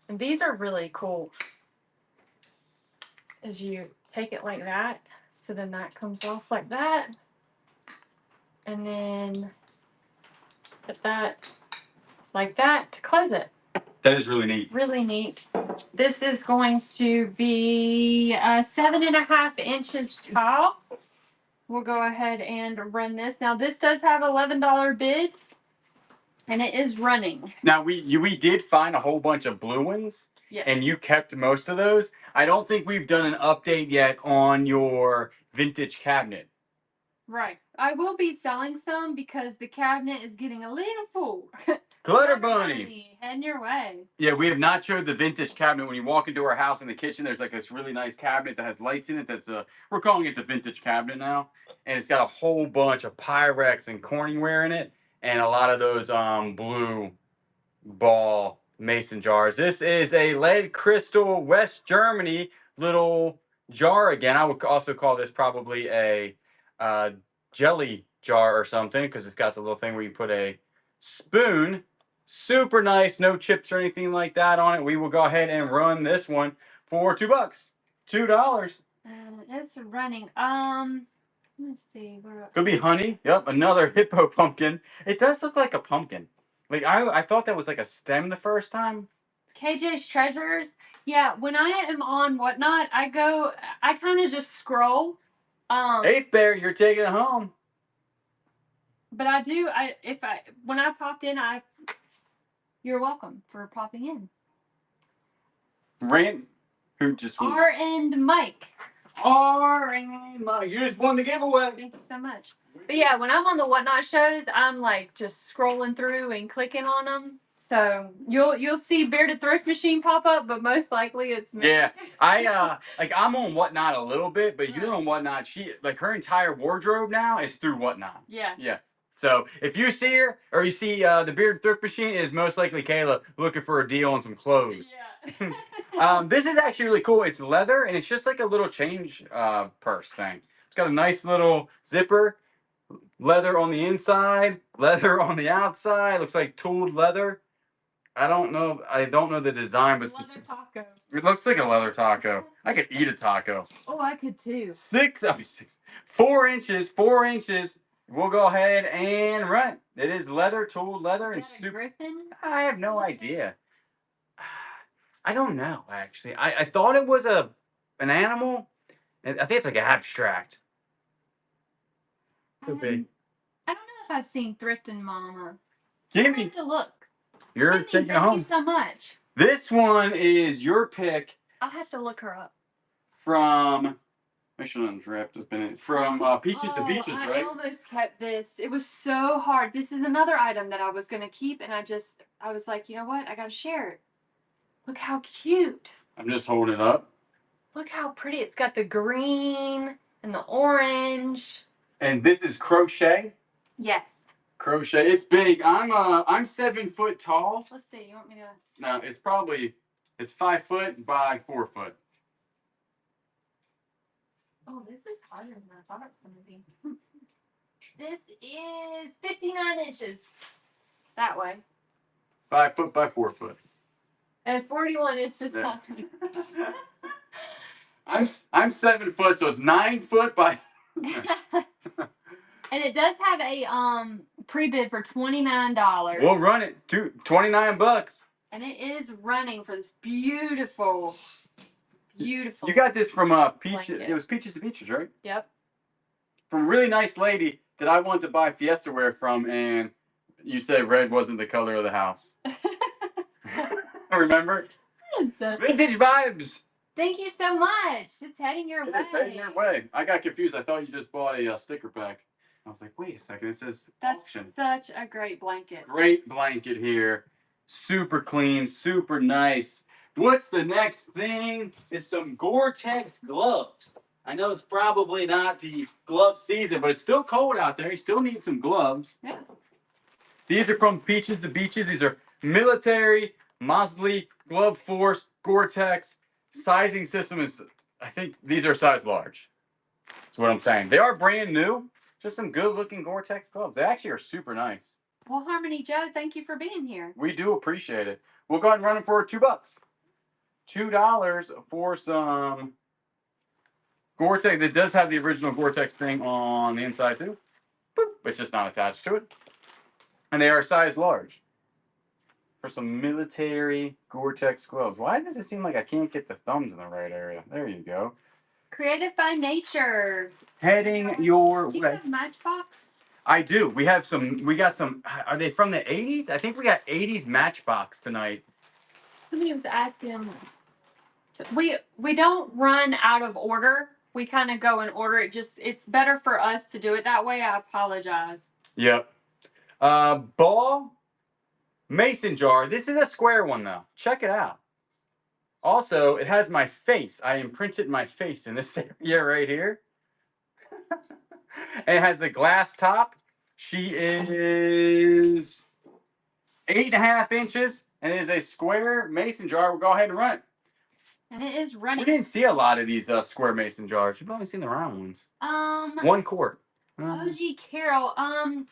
And these are really cool. As you take it like that. So then that comes off like that. And then put that like that to close it. That is really neat. Really neat. This is going to be 7.5 inches tall. We'll go ahead and run this. Now this does have $11 bid, and it is running. Now we did find a whole bunch of blue ones, Yes. and you kept most of those. I don't think we've done an update yet on your vintage cabinet. Right. I will be selling some because the cabinet is getting a little full. Glitter Bunny. Heading your way. Yeah, we have not showed the vintage cabinet. When you walk into our house in the kitchen, there's like this really nice cabinet that has lights in it. That's we're calling it the vintage cabinet now, and it's got a whole bunch of Pyrex and Corningware in it, and a lot of those blue ball mason jars. This is a lead crystal West Germany little jar again. I would also call this probably a jelly jar or something because it's got the little thing where you put a spoon. Super nice, no chips or anything like that on it. We will go ahead and run this one for $2. $2. It's running. Let's see. Could be honey. Yep, another hippo pumpkin. It does look like a pumpkin. Like I thought that was like a stem the first time. KJ's Treasures. Yeah, when I am on Whatnot, I kind of just scroll. Eighth Bear, you're taking it home. But when I popped in, you're welcome for popping in. Who just won? R and Mike. R and Mike. You just won the giveaway. Thank you so much. But yeah, when I'm on the Whatnot shows, I'm like just scrolling through and clicking on them. So you'll see Bearded Thrift Machine pop up, but most likely it's me. Yeah, I'm on Whatnot a little bit, but you're on Whatnot. She like her entire wardrobe now is through Whatnot. Yeah. Yeah. So if you see her or you see the Bearded Thrift Machine, it is most likely Kayla looking for a deal on some clothes. Yeah. This is actually really cool. It's leather and it's just like a little change purse thing. It's got a nice little zipper, leather on the inside, leather on the outside. Looks like tooled leather. I don't know the design, but Leather taco. it looks like a leather taco. I could eat a taco. Oh, I could too. 4 inches, 4 inches. We'll go ahead and run it. It is leather, tooled leather. Is that a griffin? I have no idea. I don't know, actually. I thought it was an animal. And I think it's like abstract. Could be. I don't know if I've seen Thriftin' Mama. I have to look. You're taking it home. Thank you so much. This one is your pick. I'll have to look her up. From, make sure nothing's wrapped up in it. From Peaches to Beaches, right? I almost kept this. It was so hard. This is another item that I was going to keep, and I was like, you know what? I got to share it. Look how cute. I'm just holding it up. Look how pretty. It's got the green and the orange. And this is crochet? Yes. Crochet. It's big. I'm 7 foot tall. Let's see. You want me to? No, it's 5 foot by 4 foot. Oh, this is harder than I thought it was going to be. This is 59 inches. That way. 5 foot by 4 foot. And 41 inches high. I'm 7 foot, so it's 9 foot by. And it does have a pre-bid for $29. We'll run it to $29. And it is running for this beautiful. You got this from Peaches. Blanket. It was Peaches to Beaches, right? Yep. From a really nice lady that I wanted to buy Fiesta wear from, and you said red wasn't the color of the house. Remember? Vintage vibes. Thank you so much. It's heading your way. It's heading your way. I got confused. I thought you just bought a sticker pack. I was like, wait a second. It says auction. That's such a great blanket. Great blanket here. Super clean. Super nice. What's the next thing? Is some Gore-Tex gloves. I know it's probably not the glove season, but it's still cold out there. You still need some gloves. Yeah. These are from Peaches to Beaches. These are military, Mosley, Glove Force, Gore-Tex. Sizing system is, I think these are size large. That's what I'm saying. They are brand new. Just some good looking Gore-Tex gloves. They actually are super nice. Well, Harmony Joe, thank you for being here. We do appreciate it. We'll go ahead and run them for $2. $2 for some Gore-Tex. It does have the original Gore-Tex thing on the inside too. Boop. It's just not attached to it. And they are size large. For some military Gore-Tex gloves. Why does it seem like I can't get the thumbs in the right area? There you go. Creative by Nature. Heading your way. Do you have Matchbox? I do. We got some, are they from the 80s? I think we got 80s Matchbox tonight. Somebody was asking. We don't run out of order. We kind of go in order. It's better for us to do it that way. I apologize. Yep. Ball mason jar. This is a square one though. Check it out. Also, it has my face. I imprinted my face in this area right here. And it has the glass top. She is 8.5 inches and it is a square mason jar. We'll go ahead and run it. And it is running. We didn't see a lot of these square mason jars. We've only seen the round ones. 1 quart. OG Carol. I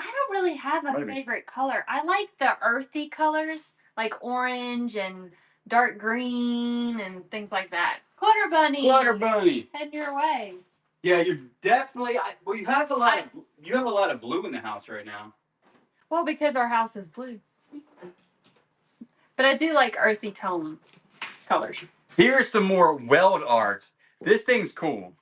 don't really have a favorite color. I like the earthy colors, like orange and dark green and things like that. Clutter bunny. Clutter bunny. Heading your way. Yeah, you're definitely. Well, you have a lot. You have a lot of blue in the house right now. Well, because our house is blue. But I do like earthy tones, colors. Here's some more weld art. This thing's cool.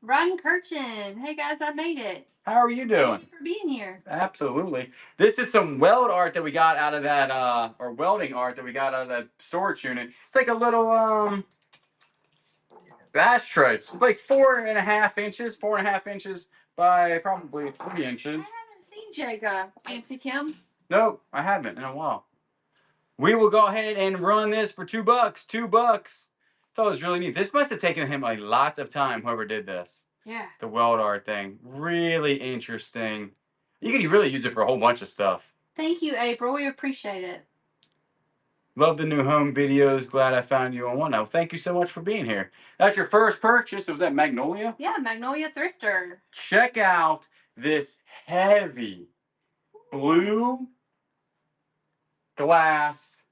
Ryan Kirchen. Hey guys, I made it. How are you doing? Thank you for being here. Absolutely. This is some weld art that we got out of that, or welding art that we got out of that storage unit. It's like a little, ashtray. It's like 4.5 inches, 4.5 inches by probably 3 inches. I haven't seen Jacob, Auntie Kim. No, I haven't in a while. We will go ahead and run this for $2. $2. Thought it was really neat. This must have taken him a lot of time, whoever did this. Yeah. The weld art thing. Really interesting. You could really use it for a whole bunch of stuff. Thank you, April. We appreciate it. Love the new home videos. Glad I found you on one. Now, thank you so much for being here. That's your first purchase. Was that Magnolia? Yeah, Magnolia Thrifter. Check out this heavy blue glass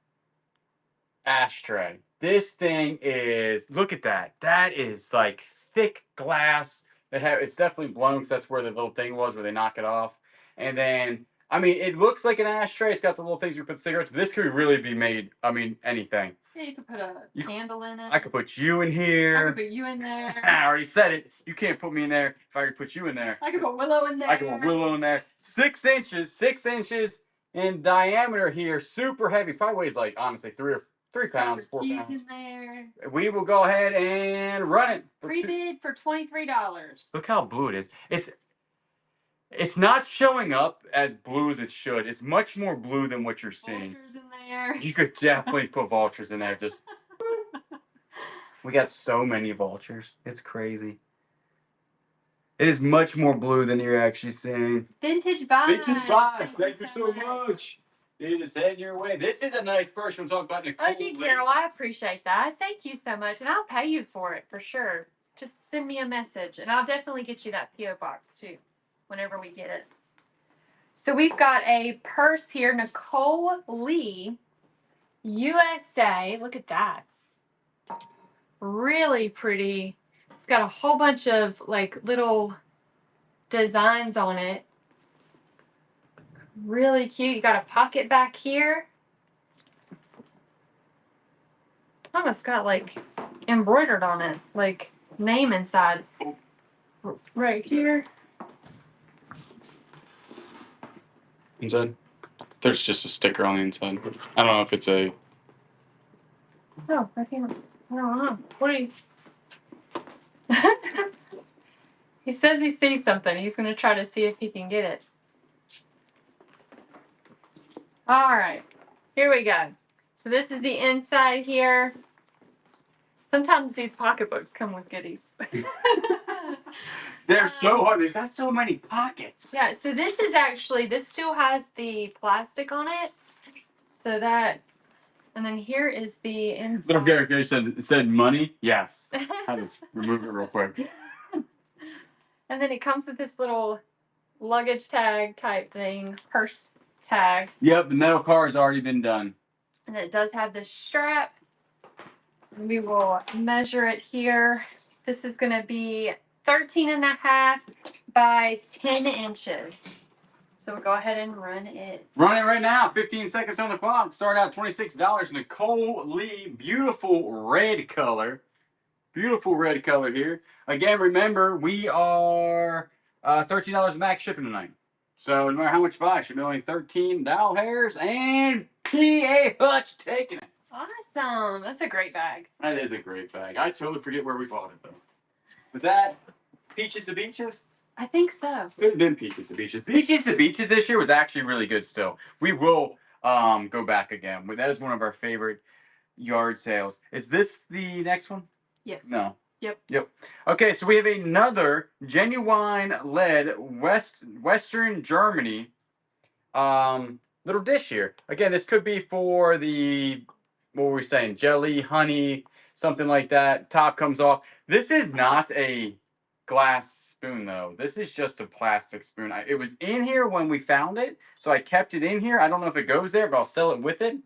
ashtray. This thing is, look at that. That is like thick glass. It's definitely blown because that's where the little thing was where they knock it off. And then, I mean, it looks like an ashtray. It's got the little things you put cigarettes, but this could really be made, I mean, anything. Yeah, you could put a candle in it. I could put you in here. I could put you in there. I already said it. You can't put me in there if I could put you in there. I could put Willow in there. I could put Willow in there. 6 inches in diameter here. Super heavy. Probably weighs like, honestly, 3 pounds, 4 keys pounds. in there. We will go ahead and run it. Pre-bid for $23. Look how blue it is. It's not showing up as blue as it should. It's much more blue than what you're seeing. Vultures in there. You could definitely put vultures in there. Just we got so many vultures. It's crazy. It is much more blue than you're actually seeing. Vintage vibes. Vintage vibes. Thank you so much. It is heading your way. This is a nice purse. We'll talk about Nicole. Oh, gee, Carol, I appreciate that. Thank you so much. And I'll pay you for it for sure. Just send me a message and I'll definitely get you that P.O. box too, whenever we get it. So we've got a purse here, Nicole Lee, USA. Look at that. Really pretty. It's got a whole bunch of like little designs on it. Really cute. You got a pocket back here. Oh, it's got like embroidered on it, like name inside. Right here. Inside? There's just a sticker on the inside. I don't know if it's a... Oh, I don't know. What are you... He says he sees something. He's going to try to see if he can get it. All right. Here we go. So this is the inside here. Sometimes these pocketbooks come with goodies. They're so hard. They've got so many pockets. Yeah, so this is actually, this still has the plastic on it. So that, and then here is the inside. Little Gary said money. Yes. Had to remove it real quick. And then it comes with this little luggage tag type thing, purse tag. Yep, the metal car has already been done. And it does have this strap. We will measure it here. This is going to be 13.5 by 10 inches. So we'll go ahead and run it. Run it right now. 15 seconds on the clock. Start out $26. Nicole Lee, beautiful red color. Beautiful red color here. Again, remember, we are $13 max shipping tonight. So no matter how much you buy, it should be only $13 and P.A. Hutch taking it. Awesome. That's a great bag. That is a great bag. I totally forget where we bought it, though. Was that Peaches to Beaches? I think so. It would have been Peaches to Beaches. Peaches to Beaches this year was actually really good still. We will go back again. That is one of our favorite yard sales. Is this the next one? Yes. No. Yep. Okay, so we have another genuine lead Western Germany little dish here. Again, this could be for the, what were we saying, jelly, honey, something like that. Top comes off. This is not a glass spoon, though. This is just a plastic spoon. It was in here when we found it, so I kept it in here. I don't know if it goes there, but I'll sell it with it.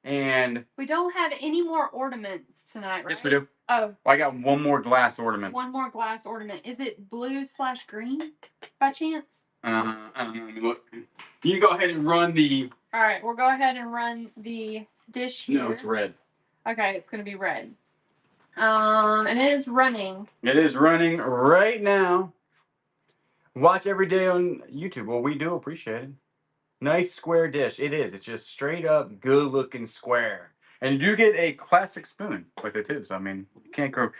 And we don't have any more ornaments tonight, right? yes, we do. Oh. I got one more glass ornament. One more glass ornament. Is it blue/green by chance? I don't know. Let me look. You can go ahead and run the. All right, we'll go ahead and run the dish here. No, it's red. Okay, it's gonna be red. And it is running. It is running right now. Watch every day on YouTube. Well, we do appreciate it. Nice square dish. It is. It's just straight up good looking square. And you do get a classic spoon with it too. So I mean, you can't go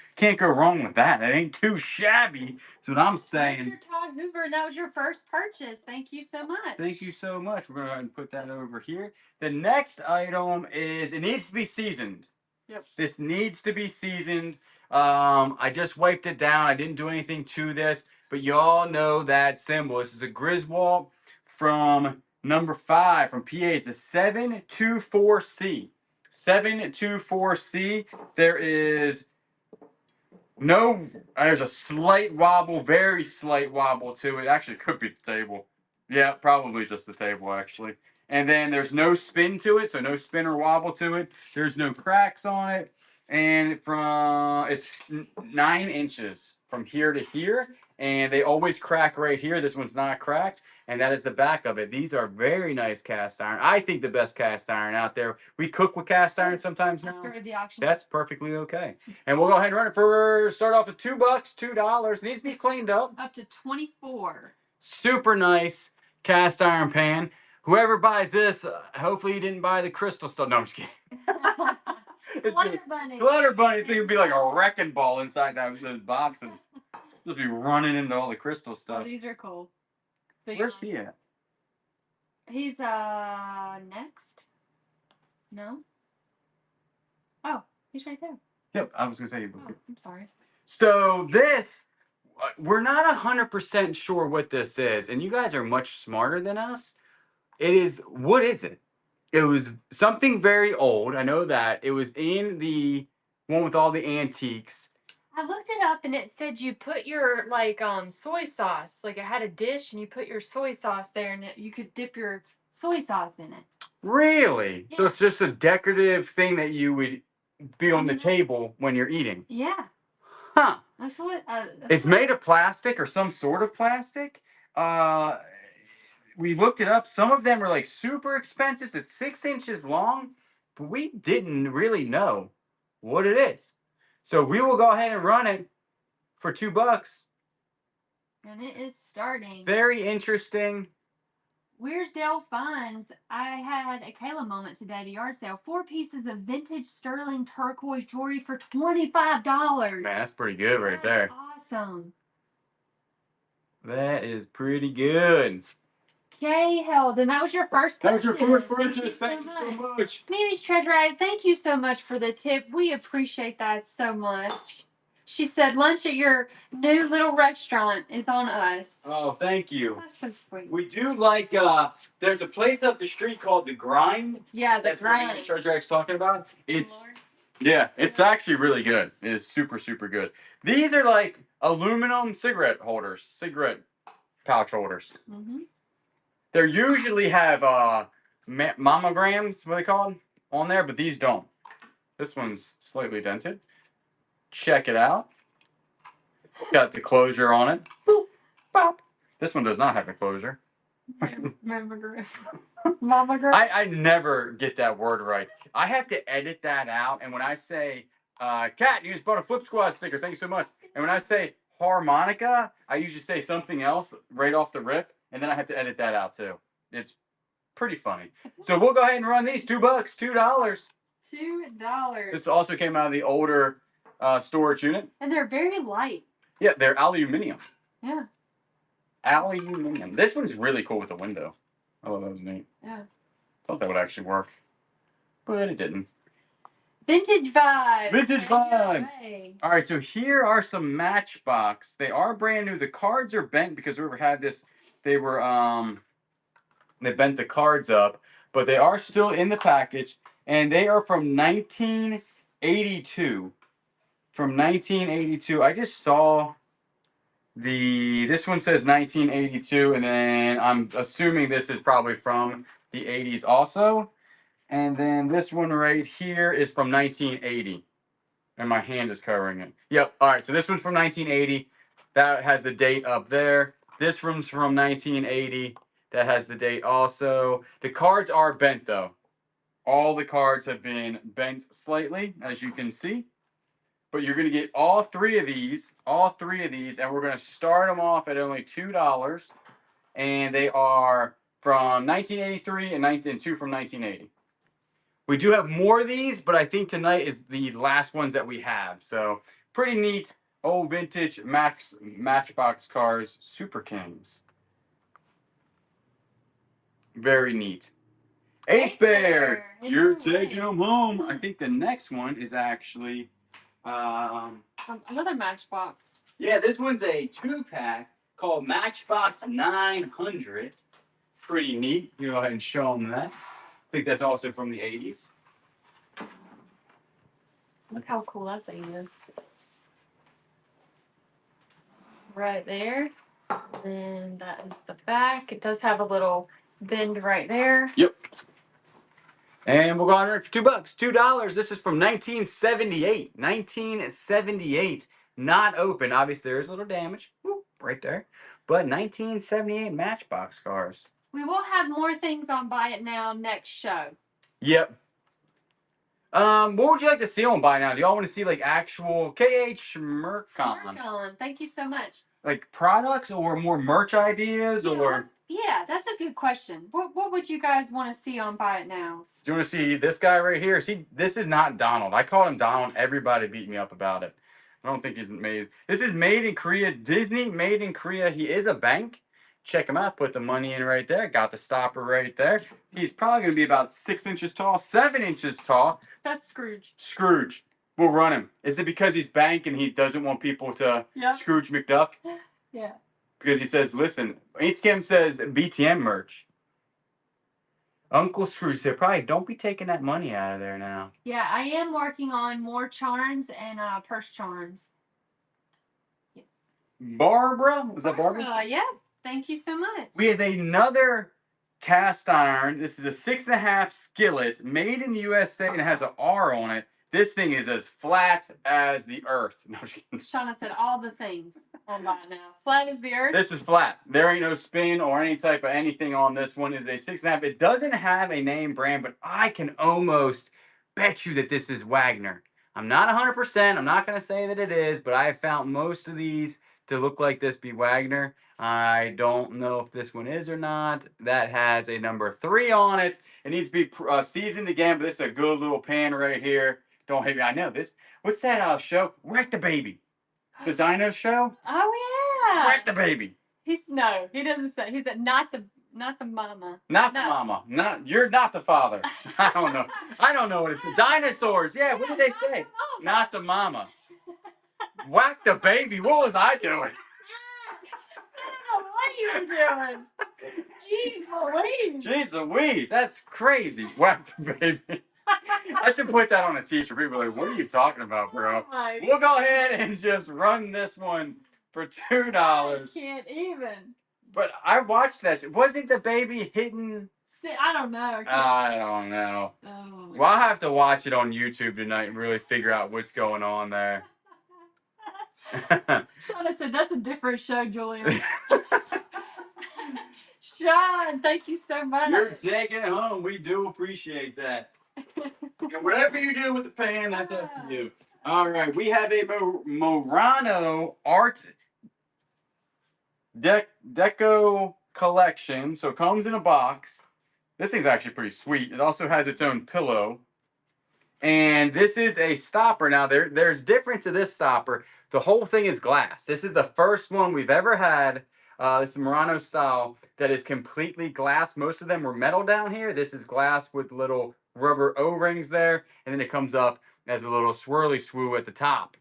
wrong with that. It ain't too shabby. That's what I'm saying. Mr. Todd Hoover, and that was your first purchase. Thank you so much. Thank you so much. We're gonna go ahead and put that over here. The next item is it needs to be seasoned. Yep. This needs to be seasoned. I just wiped it down. I didn't do anything to this, but y'all know that symbol. This is a Griswold from number 5 from PA. It's a 724C. 724C. There is no, there's a slight wobble, very slight wobble to it. Actually, it could be the table. Yeah, probably just the table, actually. And then there's no spin to it, so no spin or wobble to it. There's no cracks on it. And it's 9 inches from here to here. And they always crack right here. This one's not cracked. And that is the back of it. These are very nice cast iron. I think the best cast iron out there. We cook with cast iron sometimes now. The auction. That's perfectly okay. And we'll go ahead and run it for, start off with $2, $2. Needs to be cleaned up. Up to 24. Super nice cast iron pan. Whoever buys this, hopefully you didn't buy the crystal stuff. No, I'm just kidding. Glitter bunny. Glitter bunny. This thing would be like a wrecking ball inside those boxes. Just be running into all the crystal stuff. Oh, these are cool. But where's he at? He's next. No. Oh, he's right there. Yep, I was gonna say. Oh, I'm sorry. So this, we're not 100% sure what this is, and you guys are much smarter than us. It is. What is it? It was something very old. I know that. It was in the one with all the antiques. I looked it up and it said you put your soy sauce. Like it had a dish and you put your soy sauce there and you could dip your soy sauce in it. Really? Yeah. So it's just a decorative thing that you would be on the table when you're eating. Yeah. Huh. That's what. It's made of plastic or some sort of plastic. We looked it up. Some of them are like super expensive. It's 6 inches long, but we didn't really know what it is. So we will go ahead and run it for $2. And it is starting. Very interesting. Wearsdale Finds. I had a Kayla moment today at a yard sale. 4 pieces of vintage sterling turquoise jewelry for $25. Man, that's pretty good right there. Awesome. That is pretty good. Yay, Heldon. That was your first purchase. That was your first purchase. Thank you so much. Mimi's Treasure Addict, thank you so much for the tip. We appreciate that so much. She said lunch at your new little restaurant is on us. Oh, thank you. That's so sweet. We do like, there's a place up the street called The Grind. Yeah, That's what Grind. Treasure Adict's talking about. It's actually really good. It is super, super good. These are like aluminum cigarette holders, cigarette pouch holders. Mm-hmm. They usually have mammograms, what are they called, on there, but these don't. This one's slightly dented. Check it out. It's got the closure on it. Boop, bop. This one does not have a closure. Mammogram. Mammogram. I never get that word right. I have to edit that out. And when I say, Kat, you just bought a Flip Squad sticker. Thank you so much. And when I say harmonica, I usually say something else right off the rip. And then I have to edit that out too. It's pretty funny. So we'll go ahead and run these. $2, $2. $2. This also came out of the older storage unit. And they're very light. Yeah, they're aluminum. Yeah. Aluminum. This one's really cool with the window. I thought that was neat. Yeah. Thought that would actually work. But it didn't. Vintage vibes. Vintage vibes. Hey. All right, so here are some Matchbox. They are brand new. The cards are bent because whoever had this, they were they bent the cards up, but they are still in the package, and they are from 1982. From 1982. I just saw this one says 1982, and then I'm assuming this is probably from the 80s also. And then this one right here is from 1980. And my hand is covering it. Yep. All right. So this one's from 1980. That has the date up there. This one's from 1980. That has the date also. The cards are bent though. All the cards have been bent slightly, as you can see. But you're going to get all three of these, and we're going to start them off at only $2. And they are from 1983 and two from 1980. We do have more of these, but I think tonight is the last ones that we have. So pretty neat old vintage Matchbox cars, Super Kings. Very neat. Eighth Bear, you're taking them home. I think the next one is actually another Matchbox. Yeah, this one's a 2-pack called Matchbox 900. Pretty neat. You go ahead and show them that. I think that's also from the 80s. Look how cool that thing is. Right there. And that is the back. It does have a little bend right there. Yep. And we'll go on it for $2. $2. This is from 1978. 1978. Not open. Obviously, there is a little damage. Whoop, right there. But 1978 Matchbox cars. We will have more things on Buy It Now next show. Yep. What would you like to see on Buy Now? Do y'all want to see like actual KH Mercon? Thank you so much. Like products or more merch ideas or? Yeah, that's a good question. What would you guys want to see on Buy It Now? Do you want to see this guy right here? See, this is not Donald. I called him Donald. Everybody beat me up about it. I don't think he's made. This is made in Korea. Disney made in Korea. He is a bank. Check him out. Put the money in right there. Got the stopper right there. He's probably going to be about 6 inches tall, 7 inches tall. That's Scrooge. Scrooge. We'll run him. Is it because he's bank and he doesn't want people to Scrooge McDuck? Yeah. Because he says, listen, ATM says BTM merch. Uncle Scrooge said, probably don't be taking that money out of there now. Yeah, I am working on more charms and purse charms. Yes. Barbara? Was that Barbara? Yeah. Thank you so much. We have another cast iron. This is a 6.5 skillet made in the USA and it has an R on it. This thing is as flat as the earth. No, Shauna said all the things on Buy It Now. Flat as the earth? This is flat. There ain't no spin or any type of anything on this one. It's a 6.5. It doesn't have a name brand, but I can almost bet you that this is Wagner. I'm not 100%. I'm not going to say that it is, but I have found most of these to look like this be Wagner. I don't know if this one is or not. That has a number 3 on it. It needs to be seasoned again, but this is a good little pan right here. Don't hate me. I know this. What's that show? Wreck the Baby. The Dino Show? Oh, yeah. Wreck the Baby. He doesn't say. He said not the mama. Not the mama. You're not the father. I don't know. I don't know what it's. Dinosaurs. Yeah, what did they say? Not the mama. Whack the baby. What was I doing? I don't know what you were doing. Jeez Louise. Jeez Louise. That's crazy. Whack the baby. I should put that on a t-shirt. People are like, what are you talking about, bro? Oh, we'll go ahead and just run this one for $2. I can't even. But I watched that. Wasn't the baby hidden? I don't know. I don't know. Oh, well, I'll have to watch it on YouTube tonight and really figure out what's going on there. Shauna said, that's a different show, Julian. Sean, thank you so much. You're taking it home. We do appreciate that. And whatever you do with the pan, that's up to you. All right, we have a Murano art deco collection. So it comes in a box. This thing's actually pretty sweet. It also has its own pillow. And this is a stopper. Now, there's difference to this stopper. The whole thing is glass. This is the first one we've ever had. This is Murano style that is completely glass. Most of them were metal down here. This is glass with little rubber O-rings there. And then it comes up as a little swirly swoo at the top.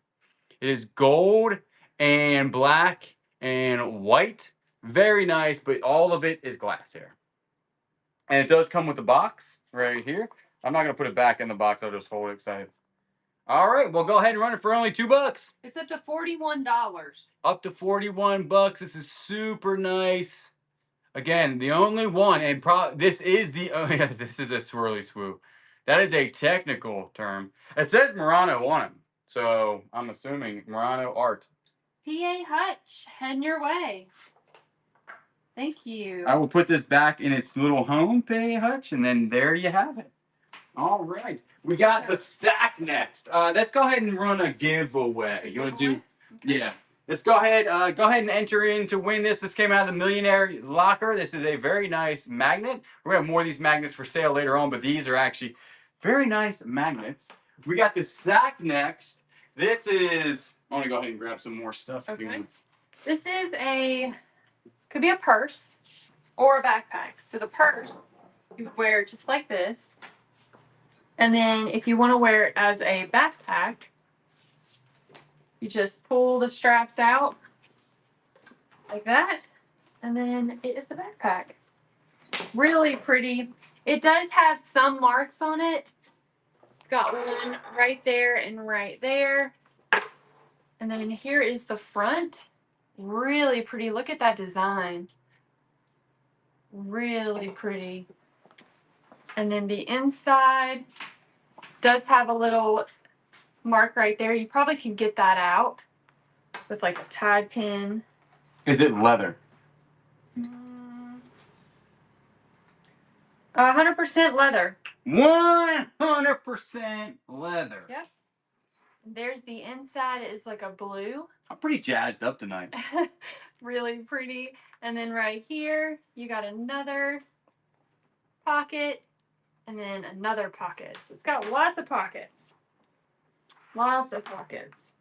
It is gold and black and white. Very nice, but all of it is glass here. And it does come with a box right here. I'm not going to put it back in the box. I'll just hold it excited. All right, well, go ahead and run it for only $2. It's up to $41. Up to $41. This is super nice. Again, the only one, and this is the this is a swirly swoo. That is a technical term. It says Murano on it. So I'm assuming Murano art. PA Hutch, heading your way. Thank you. I will put this back in its little home, PA Hutch, and then there you have it. All right. We got the sack next. Let's go ahead and run a giveaway. You want to do? Okay. Yeah. Let's go ahead. Go ahead and enter in to win this. This came out of the Millionaire Locker. This is a very nice magnet. We're gonna have more of these magnets for sale later on, but these are actually very nice magnets. We got the sack next. This is. I want to go ahead and grab some more stuff. Okay. This is could be a purse or a backpack. So the purse you would wear just like this. And then if you want to wear it as a backpack, you just pull the straps out like that. And then it is a backpack. Really pretty. It does have some marks on it. It's got one right there and right there. And then here is the front. Really pretty. Look at that design. Really pretty. And then the inside does have a little mark right there. You probably can get that out with like a tag pin. Is it leather? 100% leather. 100% leather. Yep. There's the inside is like a blue. I'm pretty jazzed up tonight. Really pretty. And then right here, you got another pocket and then another pocket. So it's got lots of pockets. Lots of pockets.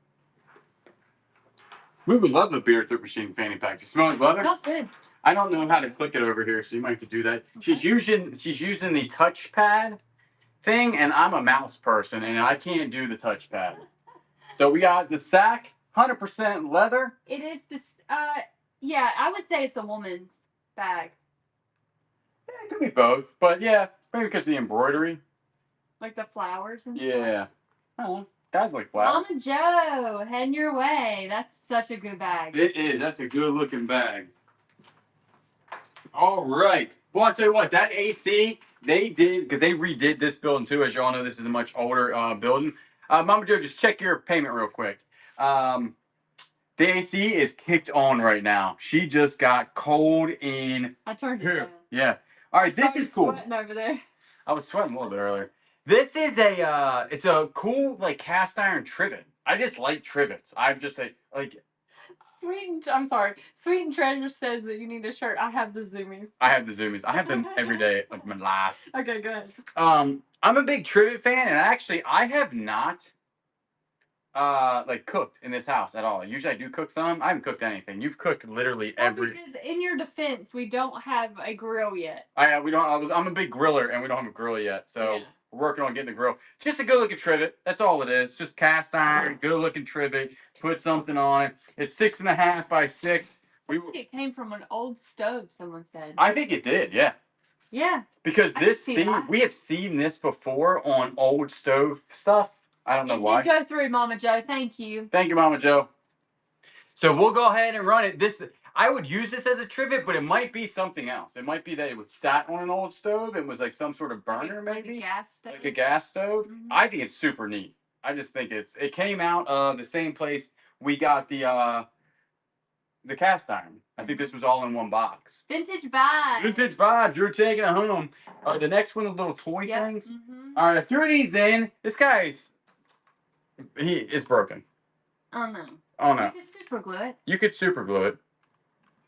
We would love the beer throat machine fanny pack. You smell like leather? It smells good. I don't know how to click it over here, so you might have to do that. Okay. She's using the touchpad thing, and I'm a mouse person, and I can't do the touchpad. So we got the sack, 100% leather. It is, yeah, I would say it's a woman's bag. Yeah, it could be both, but yeah, maybe because of the embroidery. Like the flowers and stuff. Yeah. I don't know. Guys like flowers. Mama Joe, heading your way. That's such a good bag. It is. That's a good looking bag. All right. Well, I'll tell you what, that AC, they did, because they redid this building too. As you all know, this is a much older building. Mama Joe, just check your payment real quick. The AC is kicked on right now. She just got cold in. I turned it down. Yeah. All right, this is cool. Sweating over there. I was sweating a little bit earlier. This is it's a cool like cast iron trivet. I just like trivets. I'm just like. Sweet and Treasure says that you need a shirt. I have the zoomies. I have the zoomies. I have them every day of my life. Okay, good. I'm a big trivet fan, and actually, I have not like cooked in this house at all. Usually, I do cook some. I haven't cooked anything. You've cooked literally every. Because in your defense, we don't have a grill yet. We don't. I'm a big griller, and we don't have a grill yet. So. Yeah. We're working on getting a grill. Just a good looking trivet. That's all it is. Just cast iron, good looking trivet. Put something on it. It's 6.5 by 6. I think it came from an old stove, someone said. I think it did, yeah. Yeah. Because we have seen this before on old stove stuff. I don't know why. Go through, Mama Joe. Thank you. Thank you, Mama Joe. So we'll go ahead and run it. I would use this as a trivet, but it might be something else. It might be that it was sat on an old stove. It was like some sort of burner, maybe. Like a gas stove. Like a gas stove. Mm-hmm. I think it's super neat. I just think it came out of the same place we got the cast iron. I think this was all in one box. Vintage vibes. Vintage vibes. You're taking it home. The next one, the little toy things. Mm-hmm. All right, I threw these in. This guy's it's broken. Oh no. Oh no. You could super glue it. You could super glue it.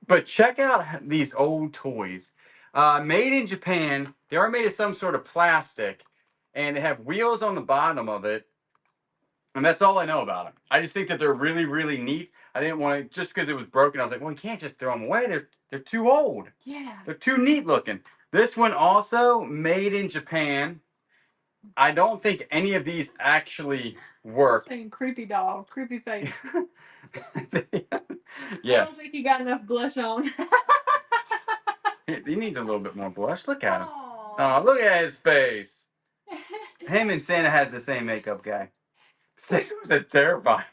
But check out these old toys. Made in Japan. They are made of some sort of plastic. And they have wheels on the bottom of it. And that's all I know about them. I just think that they're really, really neat. I didn't want to, just because it was broken, I was like, well, you can't just throw them away. They're too old. Yeah. They're too neat looking. This one also made in Japan. I don't think any of these actually work. Saying creepy dog, creepy face. Yeah. I don't think he got enough blush on. He needs a little bit more blush. Look at him. Oh, look at his face. Him and Santa has the same makeup guy. Six was terrifying.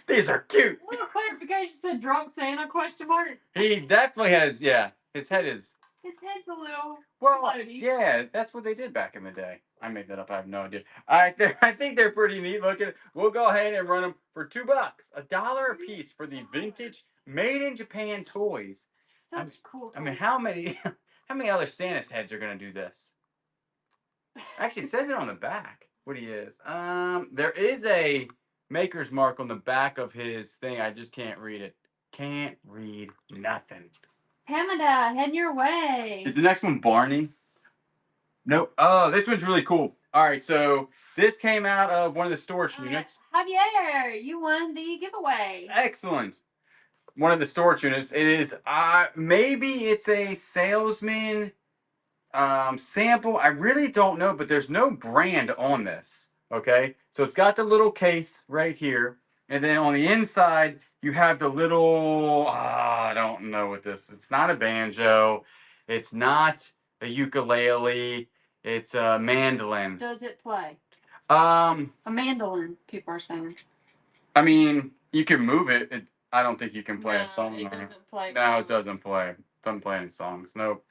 These are cute. Little clarification said drunk Santa question mark. He definitely has, yeah. His head is his head's a little floaty. Yeah, that's what they did back in the day. I made that up. I have no idea. I think they're pretty neat looking. We'll go ahead and run them for $2, $1 a piece for the vintage made in Japan toys. Such cool toys. I mean, how many other Santa's heads are gonna do this? Actually, it says it on the back what he is. There is a maker's mark on the back of his thing. I just can't read it. Can't read nothing. Pamela, head your way. Is the next one Barney? Nope. Oh, this one's really cool. All right, so this came out of one of the storage units. Javier, you won the giveaway. Excellent. One of the storage units. It is maybe it's a salesman sample. I really don't know, but there's no brand on this. Okay, so it's got the little case right here, and then on the inside you have the little I don't know what this. It's not a banjo. It's not a ukulele. It's a mandolin. Does it play? A mandolin, people are saying. I mean, you can move it. I don't think you can play a song. It doesn't play. No, it doesn't play. It doesn't play any songs. Nope.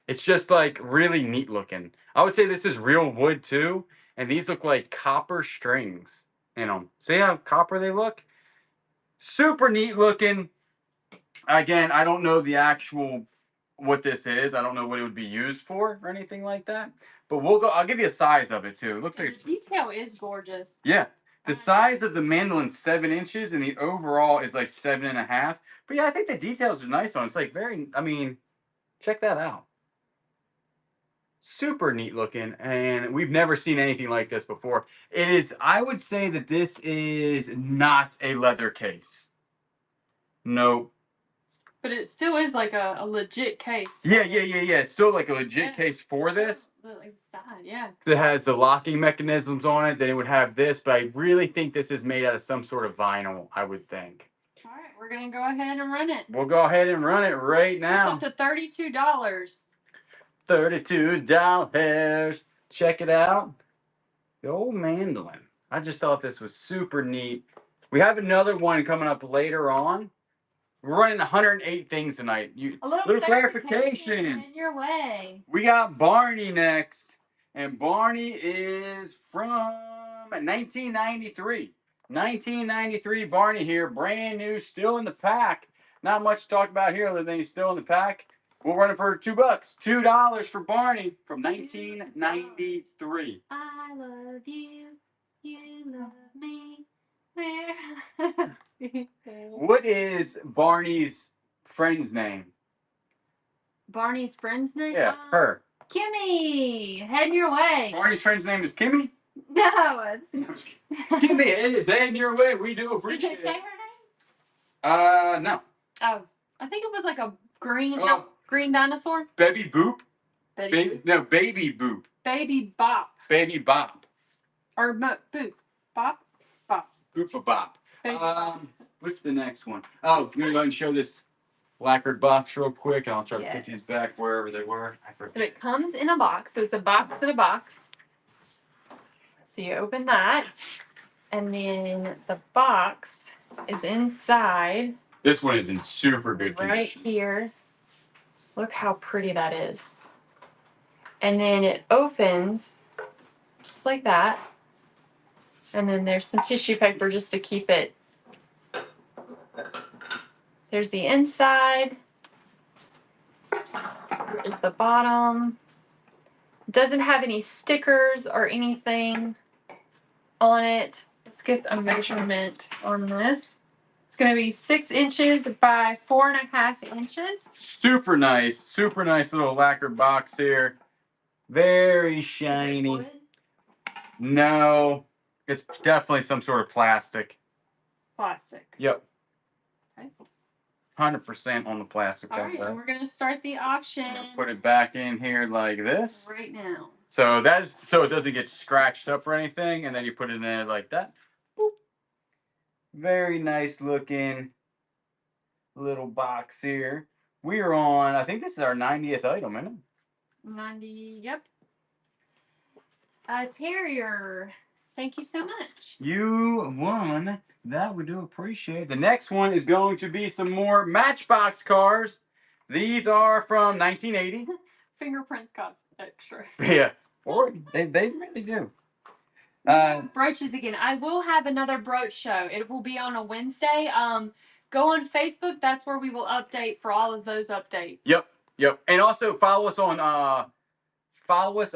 It's just like really neat looking. I would say this is real wood too, and these look like copper strings in them. See how copper they look? Super neat looking. Again, I don't know the actual what this is. I don't know what it would be used for or anything like that. But I'll give you a size of it too. It looks like the detail is gorgeous. Yeah. The size of the mandolin's 7 inches, and the overall is like 7.5. But yeah, I think the details are nice on it. It's like check that out. Super neat looking, and we've never seen anything like this before. I would say that this is not a leather case. No. But it still is like a legit case. Yeah. It's still like a legit case for this. Like the side, yeah. It has the locking mechanisms on it. Then it would have this, but I really think this is made out of some sort of vinyl, I would think. All right, we're going to go ahead and run it. We'll go ahead and run it right now. It's up to $32. $32. Check it out. The old mandolin. I just thought this was super neat. We have another one coming up later on. We're running 108 things tonight. A little clarification in your way. We got Barney next. And Barney is from 1993. 1993 Barney here. Brand new, still in the pack. Not much to talk about here other than he's still in the pack. We'll run it for $2. $2 for Barney from 1993. I love you. You love me. Where? What is Barney's friend's name? Barney's friend's name? Yeah, her. Kimmy! Head your way. Barney's friend's name is Kimmy? No, it's... Kimmy, it is heading your way. We do appreciate it. Did it say her name? No. Oh, I think it was like a green dinosaur. Baby Boop? Boop. No, Baby Boop. Baby Bop. Baby Bop. Or Boop. Bop? Bop. Bop. What's the next one? Oh, I'm going to go ahead and show this lacquered box real quick, and I'll try to put these back wherever they were. So it comes in a box. So it's a box in a box. So you open that, and then the box is inside. This one is in super good condition. Right here. Look how pretty that is. And then it opens just like that. And then there's some tissue paper just to keep it. There's the inside. Here is the bottom. It doesn't have any stickers or anything on it. Let's get a measurement on this. It's going to be 6 inches by 4.5 inches. Super nice little lacquer box here. Very shiny. Is it wood? No, it's definitely some sort of plastic. Plastic. Yep. Okay. 100% on the plastic. All right, and we're going to start the auction. Put it back in here like this. Right now. So it doesn't get scratched up or anything, and then you put it in there like that. Boop. Very nice looking little box here. We are on, I think this is our 90th item, isn't it? 90, yep. A terrier. Thank you so much. You won. That we do appreciate. The next one is going to be some more Matchbox cars. These are from 1980. Fingerprints cost extra. Yeah, or they really do. Brooches again. I will have another brooch show. It will be on a Wednesday. Go on Facebook. That's where we will update for all of those updates. Yep. And also follow us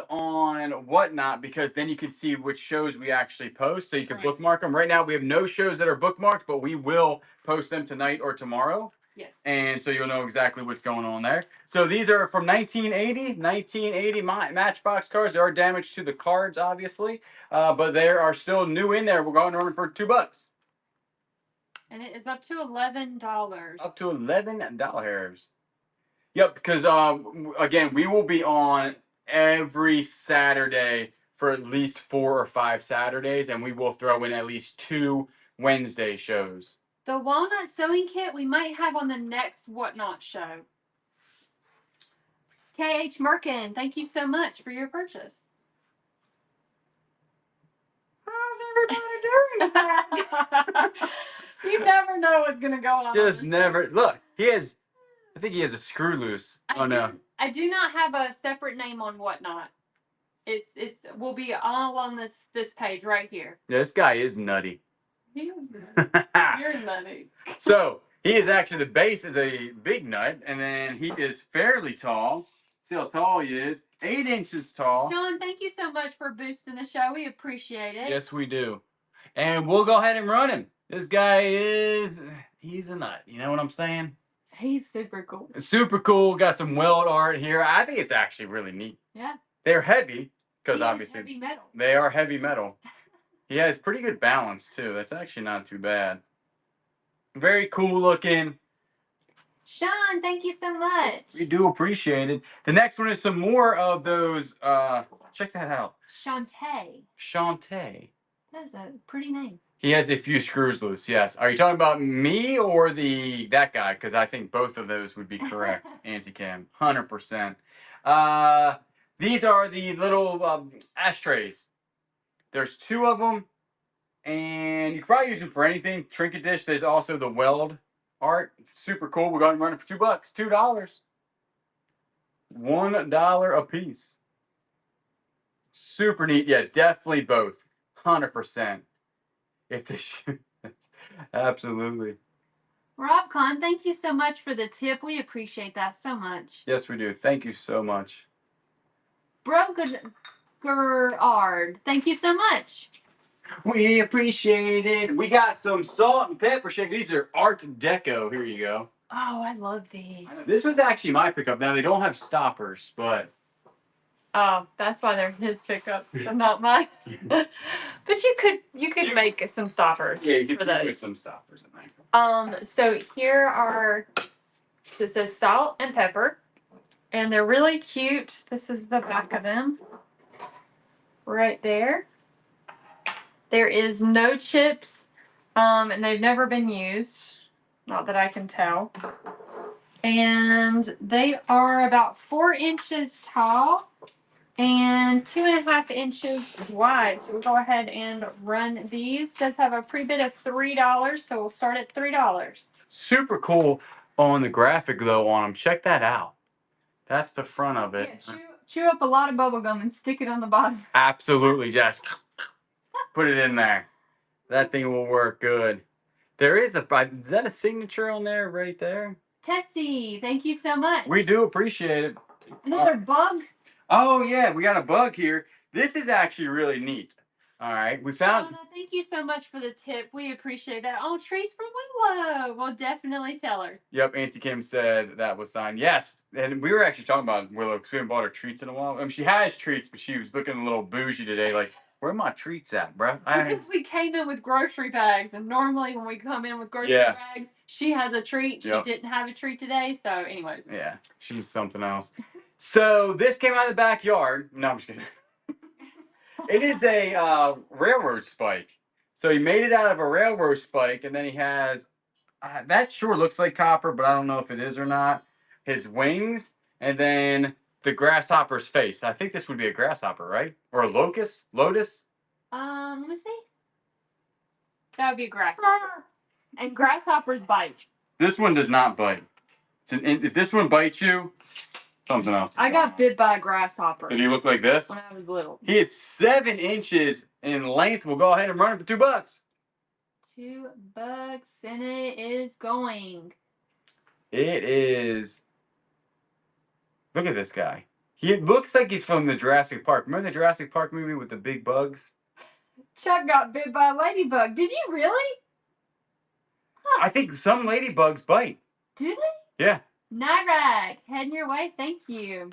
on Whatnot, because then you can see which shows we actually post, so you can bookmark them. Right now we have no shows that are bookmarked, but we will post them tonight or tomorrow. Yes. And so you'll know exactly what's going on there. So these are from 1980 Matchbox cards. There are damage to the cards, obviously, but they are still new in there. We're going to run for $2. And it is up to $11. Up to $11. Yep, because again, we will be on every Saturday for at least 4 or 5 Saturdays, and we will throw in at least 2 Wednesday shows. The walnut sewing kit we might have on the next Whatnot show. KH Merkin, thank you so much for your purchase. How's everybody doing? You never know what's gonna go on. Just never. Look, I think he has a screw loose. No. I do not have a separate name on Whatnot. Will be all on this page right here. Yeah, this guy is nutty. He is nutty. You're nutty. So he is actually, the base is a big nut, and then he is fairly tall. See how tall he is. 8 inches tall. Sean, thank you so much for boosting the show. We appreciate it. Yes, we do. And we'll go ahead and run him. This guy he's a nut. You know what I'm saying? He's super cool. Super cool. Got some weld art here. I think it's actually really neat. Yeah. They're heavy, because obviously heavy metal. They are heavy metal. He has pretty good balance too. That's actually not too bad. Very cool looking. Sean, thank you so much. We do appreciate it. The next one is some more of those. Check that out. Shantae. That's a pretty name. He has a few screws loose. Yes. Are you talking about me or that guy? Because I think both of those would be correct. Anti-cam, 100%. These are the little ashtrays. There's 2 of them, and you can probably use them for anything. Trinket dish. There's also the weld art. Super cool. We're going to run it for $2. $2. $1 a piece. Super neat. Yeah, definitely both. 100%. If the shoe. Absolutely. RobCon, thank you so much for the tip. We appreciate that so much. Yes, we do. Thank you so much. Gerard, thank you so much. We appreciate it. We got some salt and pepper shakers. These are Art Deco. Here you go. Oh, I love these. This was actually my pickup. Now, they don't have stoppers, but... Oh, that's why they're his pickup, not mine. But you could make some stoppers. Yeah, you could put some stoppers in there. So here are, this says salt and pepper, and they're really cute. This is the back of them. Right there. There is no chips, and they've never been used. Not that I can tell. And they are about 4 inches tall and 2.5 inches wide. So we'll go ahead and run these. Does have a pre-bid of $3, so we'll start at $3. Super cool on the graphic though on them. Check that out. That's the front of it. Yeah, chew up a lot of bubble gum and stick it on the bottom. Absolutely, just put it in there. That thing will work good. There is is that a signature on there right there? Tessie, thank you so much. We do appreciate it. Another bug? Oh yeah, we got a bug here. This is actually really neat. All right, we found. Shauna, thank you so much for the tip. We appreciate that. Oh, treats from Willow. We'll definitely tell her. Yep, Auntie Kim said that was signed. Yes, and we were actually talking about Willow because we haven't bought her treats in a while. I mean, she has treats, but she was looking a little bougie today. Like, where are my treats at, bro? Because we came in with grocery bags, and normally when we come in with grocery bags, she has a treat. She didn't have a treat today, so anyways. Yeah, she's something else. So this came out of the backyard. No, I'm just kidding. It is a railroad spike. So he made it out of a railroad spike, and then he has, that sure looks like copper, but I don't know if it is or not. His wings, and then the grasshopper's face. I think this would be a grasshopper, right? Or a locust? Lotus? Let me see. That would be a grasshopper. And grasshoppers bite. This one does not bite. If this one bites you, something else. I got bit by a grasshopper. Did he look like this? When I was little. He is 7 inches in length. We'll go ahead and run it for $2. $2, and it is going. It is. Look at this guy. He looks like he's from the Jurassic Park. Remember the Jurassic Park movie with the big bugs? Chuck got bit by a ladybug. Did you really? I think some ladybugs bite. Do they? Yeah. Nyrak, heading your way. Thank you.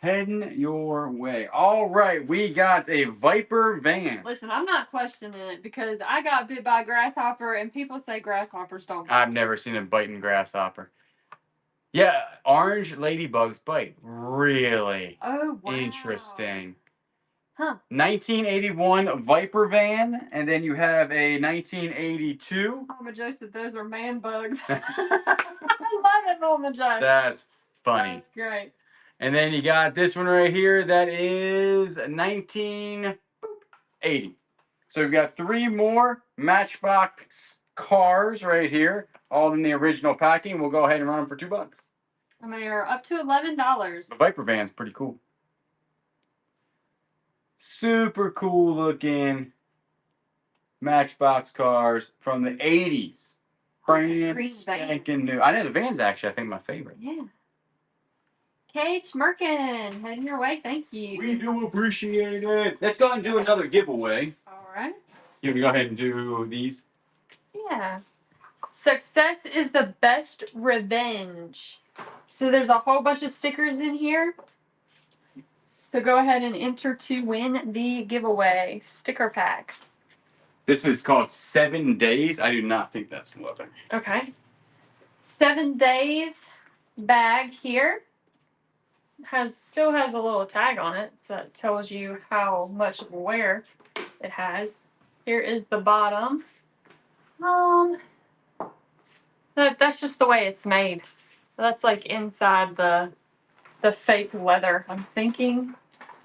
Heading your way. All right, we got a Viper van. Listen, I'm not questioning it because I got bit by a grasshopper and people say grasshoppers don't bite. I've never seen a biting grasshopper. Yeah, orange ladybugs bite. Really? Oh, wow. Interesting. Huh. 1981 Viper van, and then you have a 1982. Mama Joe said those are man bugs. I love it, Mama Joe. That's funny. That's great. And then you got this one right here that is 1980. So we've got 3 more Matchbox cars right here, all in the original packing. We'll go ahead and run them for $2. And they are up to $11. The Viper van's pretty cool. Super cool looking Matchbox cars from the 80s. Brand spanking new. I know the van's actually, I think, my favorite. Yeah. Kate Merkin, heading your way. Thank you. We do appreciate it. Let's go ahead and do another giveaway. All right. You want to go ahead and do these? Yeah. Success is the best revenge. So there's a whole bunch of stickers in here. So go ahead and enter to win the giveaway sticker pack. This is called 7 Days. I do not think that's leather. Okay. 7 days bag here. Still has a little tag on it, so it tells you how much wear it has. Here is the bottom. That's just the way it's made. That's like inside the fake leather. I'm thinking.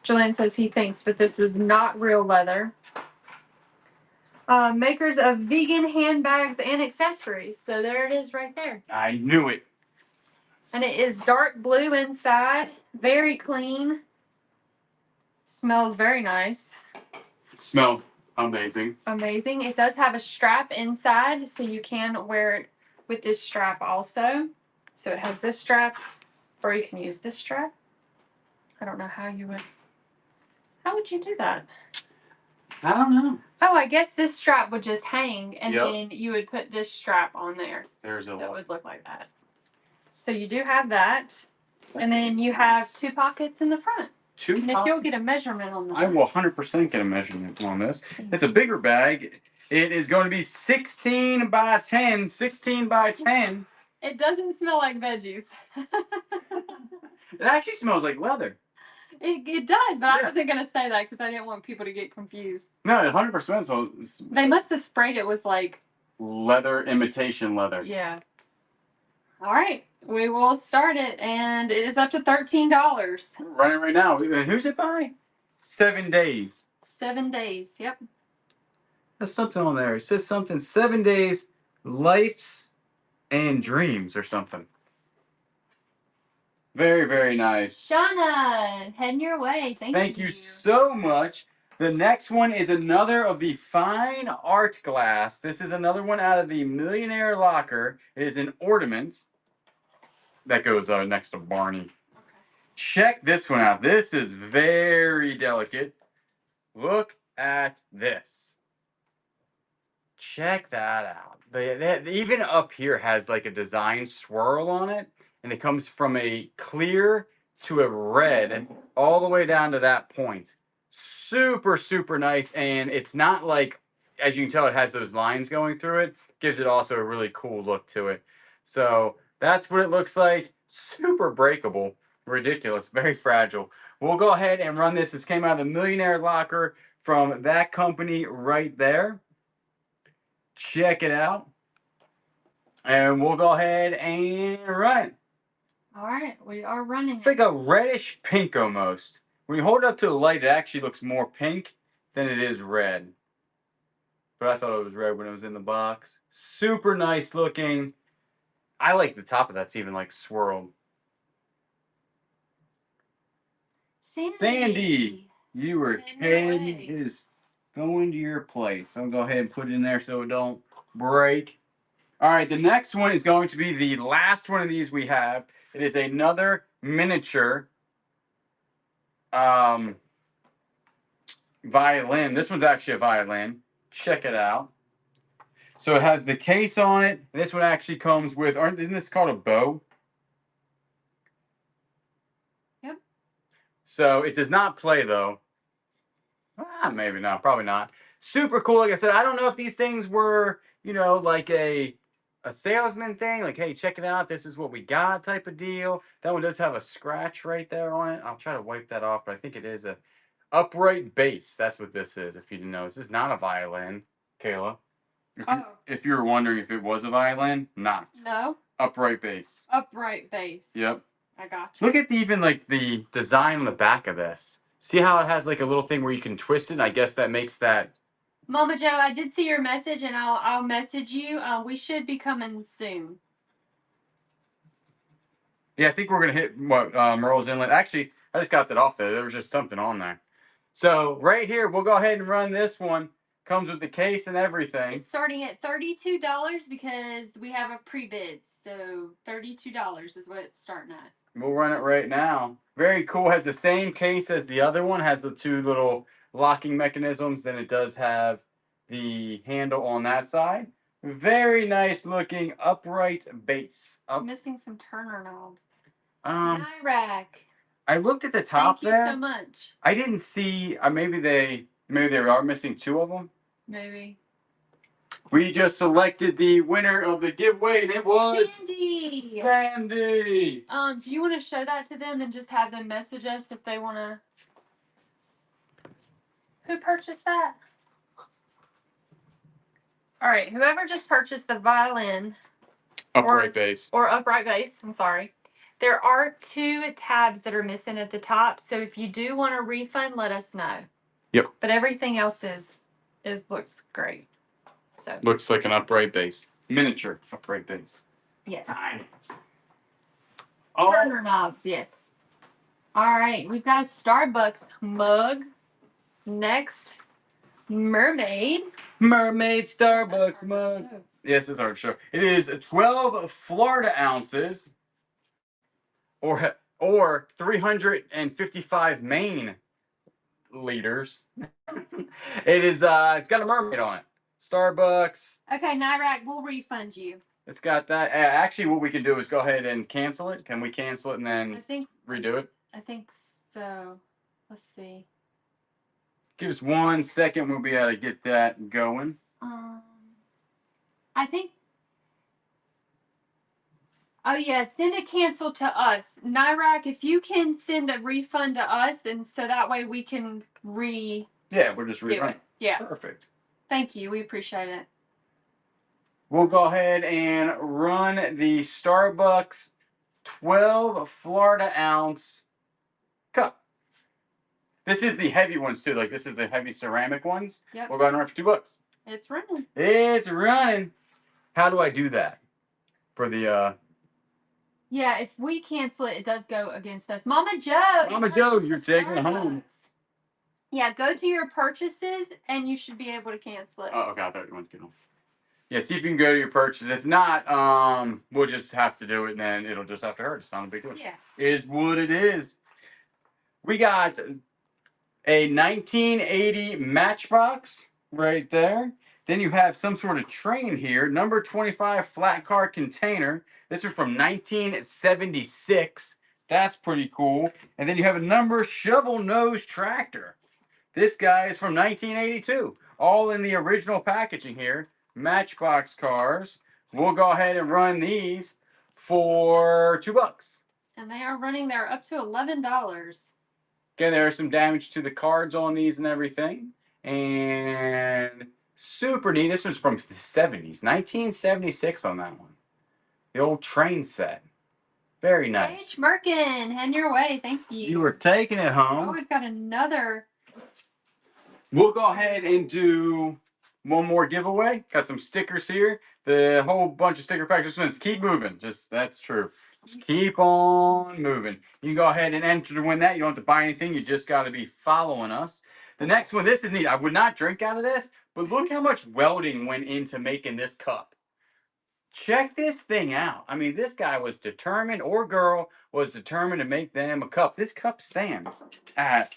Julian says he thinks that this is not real leather. Makers of vegan handbags and accessories. So there it is right there. I knew it. And it is dark blue inside. Very clean. Smells very nice. Smells amazing. Amazing. It does have a strap inside, so you can wear it with this strap also. So it has this strap, or you can use this strap. I don't know how you would. How would you do that? I don't know. Oh, I guess this strap would just hang, and Yep. then you would put this strap on there. There's a So it lot. would look like that. So you do have that. And then you have 2 pockets in the front. 2 And if you'll get a measurement on that. I will 100% get a measurement on this. It's a bigger bag. It is going to be 16 by 10. 16 by 10. It doesn't smell like veggies. It actually smells like leather. It does, but I Yeah. wasn't going to say that because I didn't want people to get confused. No, 100%. So it's They must have sprayed it with like... leather, imitation leather. Yeah. All right. We will start it, and it is up to $13. We're running right now. And who's it by? 7 days. 7 days. Yep. There's something on there. It says something. 7 days, lifes and dreams or something. Very, very nice. Shauna, heading your way. Thank you so much. The next one is another of the fine art glass. This is another one out of the Millionaire Locker. It is an ornament. That goes next to Barney. Okay. Check this one out. This is very delicate. Look at this. Check that out. Even up here has like a design swirl on it. And it comes from a clear to a red all the way down to that point. Super, super nice. And it's not like, as you can tell, it has those lines going through it. Gives it also a really cool look to it. So that's what it looks like. Super breakable. Ridiculous. Very fragile. We'll go ahead and run this. This came out of the Millionaire Locker from that company right there. Check it out. And we'll go ahead and run it. All right, we are running. It's like a reddish pink almost. When you hold it up to the light, it actually looks more pink than it is red. But I thought it was red when it was in the box. Super nice looking. I like the top of that's even like swirled. Sandy, your keg is going to your place. I'll go ahead and put it in there so it don't break. All right, the next one is going to be the last one of these we have. It is another miniature violin. This one's actually a violin. Check it out. So it has the case on it. This one actually comes with, isn't this called a bow? Yep. So it does not play though. Maybe not, probably not. Super cool. Like I said, I don't know if these things were, you know, like a salesman thing, like, hey, check it out, this is what we got type of deal. That one does have a scratch right there on it. I'll try to wipe that off, but I think it is a upright bass. That's what this is, if you didn't know. This is not a violin, Kayla. If you were wondering if it was a violin, not. No. Upright bass. Upright bass. Yep. I got you. Look at even like the design on the back of this. See how it has like a little thing where you can twist it? I guess that makes that. Mama Joe, I did see your message, and I'll message you. We should be coming soon. Yeah, I think we're gonna hit what Merle's Inlet. Actually, I just got that off there. There was just something on there. So right here, we'll go ahead and run this one. Comes with the case and everything. It's starting at $32 because we have a pre-bid. So $32 is what it's starting at. We'll run it right now. Very cool. Has the same case as the other one. Has the two little locking mechanisms. Then it does have the handle on that side. Very nice looking upright base. It's missing some turner knobs. rack. I looked at the top there. Thank you so much. I didn't see. Maybe they are missing two of them. Maybe. We just selected the winner of the giveaway, and it was Sandy. Sandy. Do you want to show that to them and just have them message us if they want to? Who purchased that? All right, whoever just purchased the violin. Upright bass. Or upright bass, I'm sorry. There are 2 tabs that are missing at the top, so if you do want a refund, let us know. Yep. But everything else looks great. So looks like an upright bass. Miniature upright bass. Yes. Tiny. Turner knobs, yes. All right, we've got a Starbucks mug. Next, mermaid. Mermaid Starbucks mug. Yes, this is our show. It is 12 Florida ounces, or 355 Maine liters. It is. It's got a mermaid on it. Starbucks. Okay, Nyrack, we'll refund you. It's got that. Actually, what we can do is go ahead and cancel it. Can we cancel it and then redo it? I think so. Let's see. Give us 1 second. We'll be able to get that going. I think. Oh yeah, send a cancel to us, Nyrack. If you can send a refund to us, and so that way we can Yeah, we're just rerunning. Yeah. Perfect. Thank you. We appreciate it. We'll go ahead and run the Starbucks 12 Florida ounce cup. This is the heavy ones too. Like this is the heavy ceramic ones. Yep. We'll go ahead and run for $2. It's running. It's running. How do I do that? For the Yeah, if we cancel it, it does go against us. Mama Joe. Mama Joe, you're taking it home. Yeah, go to your purchases and you should be able to cancel it. Oh, okay. I thought you wanted to get home. Yeah, see if you can go to your purchases. If not, we'll just have to do it, and then it'll just have to hurt. It's not a big deal. Yeah. It is what it is. We got a 1980 Matchbox right there. Then you have some sort of train here. Number 25 flat car container. This is from 1976. That's pretty cool. And then you have a number shovel nose tractor. This guy is from 1982. All in the original packaging here. Matchbox cars. We'll go ahead and run these for $2. And they are running there up to $11. Okay, there's some damage to the cards on these and everything. And super neat. This was from the 70s. 1976 on that one. The old train set. Very nice. Paige Merkin, heading your way. Thank you. You were taking it home. Oh, we've got another. We'll go ahead and do one more giveaway. Got some stickers here. The whole bunch of sticker packs. Just ones. Keep moving. That's true. Just keep on moving. You can go ahead and enter to win that. You don't have to buy anything. You just got to be following us. The next one, this is neat. I would not drink out of this, but look how much welding went into making this cup. Check this thing out. I mean, this guy was determined, or girl was determined to make them a cup. This cup stands at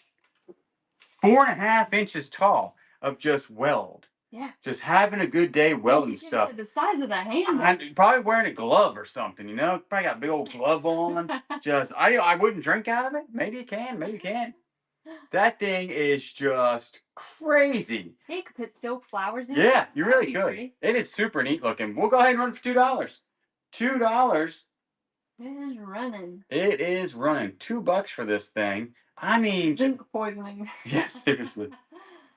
4.5 inches tall of just weld. Yeah. Just having a good day welding stuff. The size of the handle. I'm probably wearing a glove or something, you know? Probably got a big old glove on. I wouldn't drink out of it. Maybe you can, maybe you can't. That thing is just crazy. Yeah, you could put silk flowers in it. Yeah, you really could. Pretty. It is super neat looking. We'll go ahead and run for $2. $2. It is running. It is running. $2 for this thing. I mean, zinc poisoning. Yeah, seriously.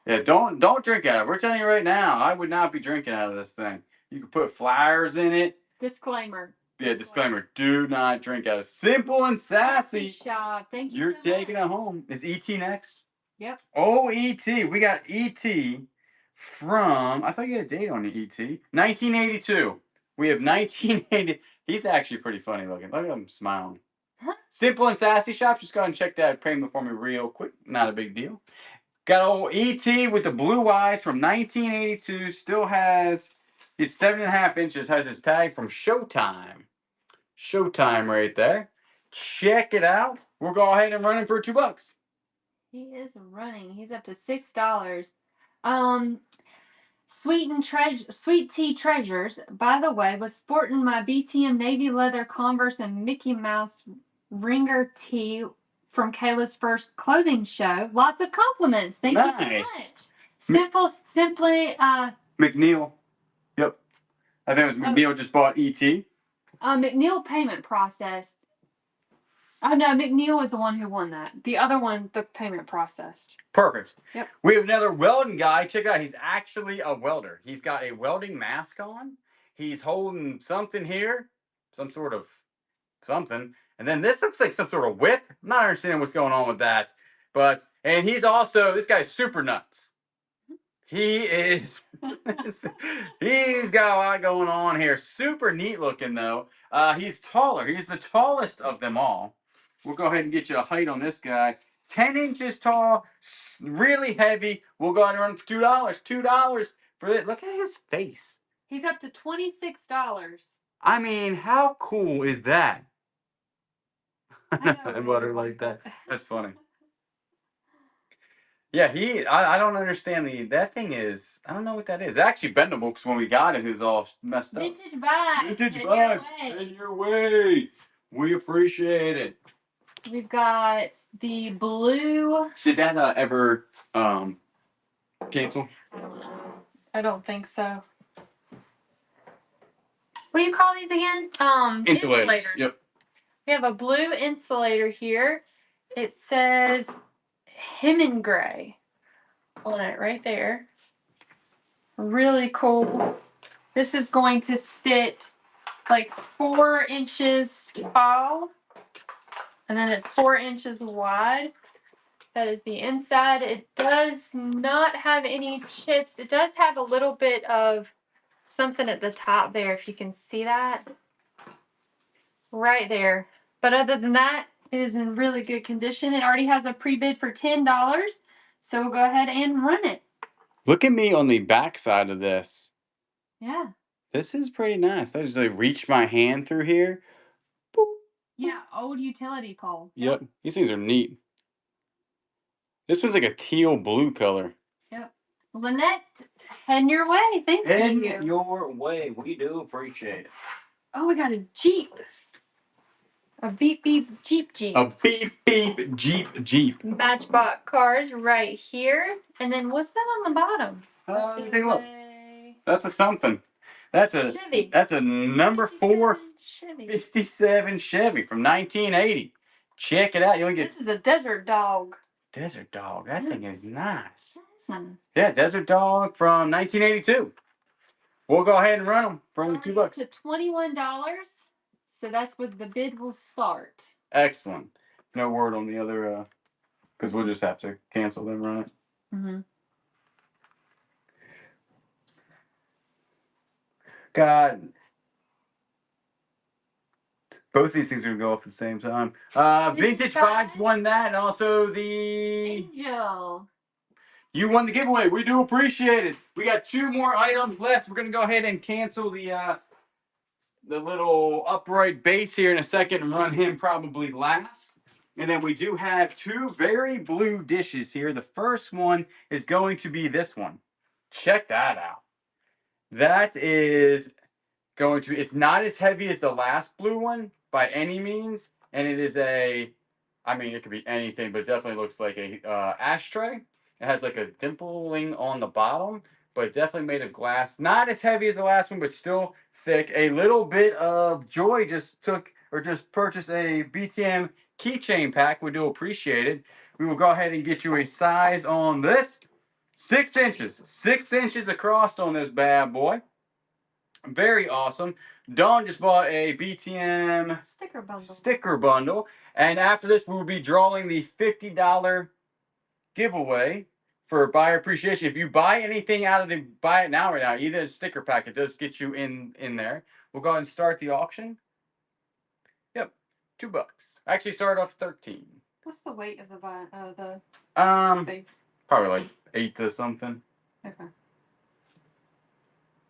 Yeah, don't drink out of it. We're telling you right now, I would not be drinking out of this thing. You can put flowers in it. Disclaimer. Yeah, disclaimer. Do not drink out of it. Simple and sassy. Shop. Thank you. You're taking it home. Is E.T. next? Yep. Oh, E.T. We got E.T. from, I thought you had a date on the E.T. 1982. We have 1980. He's actually pretty funny looking. Look at him smiling. Simple and sassy shops. Just go ahead and check that payment for me real quick. Not a big deal. Got old E.T. with the blue eyes from 1982. Still has his 7.5 inches. Has his tag from Showtime. Showtime right there. Check it out. We'll go ahead and run him for $2. He is running. He's up to $6. Sweet Tea Treasures, by the way, was sporting my BTM Navy leather Converse and Mickey Mouse ringer tee from Kayla's first clothing show. Lots of compliments. Thank you so much. Simply McNeil. Yep. I think it was McNeil just bought E.T. McNeil payment processed. Oh no, McNeil was the one who won that. The other one, the payment processed. Perfect. Yep. We have another welding guy. Check it out. He's actually a welder. He's got a welding mask on. He's holding something here. Some sort of something. And then this looks like some sort of whip. I'm not understanding what's going on with that. And he's also, this guy's super nuts. He is, he's got a lot going on here. Super neat looking though. He's taller. He's the tallest of them all. We'll go ahead and get you a height on this guy. 10 inches tall, really heavy. We'll go ahead and run for $2. $2 for it. Look at his face. He's up to $26. I mean, how cool is that? And butter like that. That's funny. Yeah, I don't understand that thing is, I don't know what that is. Actually, bendable, because when we got it, it was all messed up. Vintage vibes. Vintage vibes. In your way. We appreciate it. We've got the blue. Did that ever cancel? I don't think so. What do you call these again? Insulators. Yep. We have a blue insulator here. It says Hemingray on it right there. Really cool. This is going to sit like 4 inches tall. And then it's 4 inches wide. That is the inside. It does not have any chips. It does have a little bit of something at the top there, if you can see that. Right there. But other than that, it is in really good condition. It already has a pre-bid for $10. So we'll go ahead and run it. Look at me on the back side of this. Yeah. This is pretty nice. I just reach my hand through here. Boop. Yeah, old utility pole. Yep. These things are neat. This one's like a teal blue color. Yep. Lynette, heading your way. Thank you. Heading your way. We do appreciate it. Oh, we got a Jeep. A beep beep Jeep. A beep beep Jeep. Matchbox cars right here. And then what's that on the bottom? Take a look. That's a something. That's a Chevy. That's a number 4 Chevy. 57 Chevy from 1980. Check it out. You only get This is a Desert Dog. Desert Dog. That thing is nice. That's nice. Yeah, Desert Dog from 1982. We'll go ahead and run them for only $2. To $21. So that's where the bid will start. Excellent. No word on the other, because we'll just have to cancel them, run it. Mm-hmm. got both these things are gonna go off at the same time. Vintage Vibes won that, and also the Angel. You won the giveaway. We do appreciate it. We got 2 more items left. We're gonna go ahead and cancel the little upright base here in a second and run him probably last. And then we do have 2 very blue dishes here. The first one is going to be this one. Check that out. That is going to be, it's not as heavy as the last blue one by any means. And it is I mean, it could be anything, but it definitely looks like a ashtray. It has like a dimpling on the bottom, but definitely made of glass. Not as heavy as the last one, but still thick. A little bit of Joy just purchased a BTM keychain pack. We do appreciate it. We will go ahead and get you a size on this. 6 inches. 6 inches across on this bad boy. Very awesome. Dawn just bought a BTM sticker bundle. And after this, we will be drawing the $50 giveaway for buyer appreciation. If you buy anything out of the buy it now right now, either a sticker pack, it does get you in there. We'll go ahead and start the auction. Yep, $2. Actually, started off 13. What's the weight of the base? Probably like 8 to something. Okay.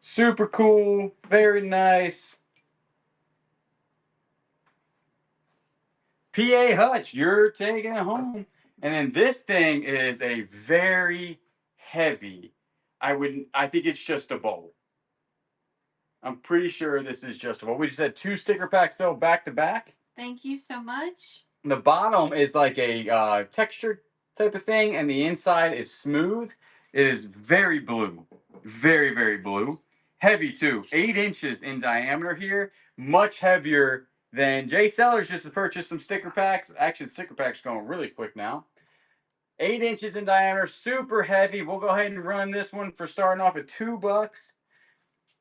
Super cool, very nice. PA Hutch, you're taking it home. And then this thing is a very heavy. I think it's just a bowl. I'm pretty sure this is just a bowl. We just had 2 sticker packs though back to back. Thank you so much. The bottom is like a textured type of thing, and the inside is smooth. It is very blue. Very, very blue. Heavy too. 8 inches in diameter here. Much heavier than Jay Sellers just purchased some sticker packs. Actually, the sticker packs are going really quick now. 8 inches in diameter. Super heavy. We'll go ahead and run this one for starting off at $2.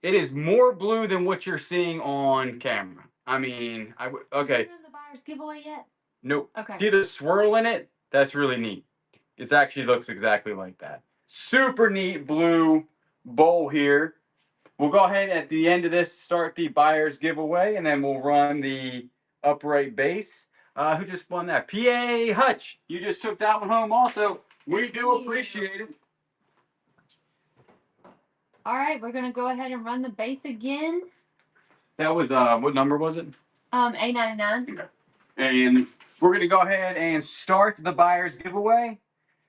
It is more blue than what you're seeing on camera. I mean, okay. Did you run the buyer's giveaway yet? Nope. Okay. See the swirl in it? That's really neat. It actually looks exactly like that. Super neat blue bowl here. We'll go ahead at the end of this start the buyer's giveaway, and then we'll run the upright base. Who just won that? PA Hutch. You just took that one home also. We do appreciate it. All right, we're going to go ahead and run the base again. That was, what number was it? A99. Okay. And we're going to go ahead and start the buyer's giveaway.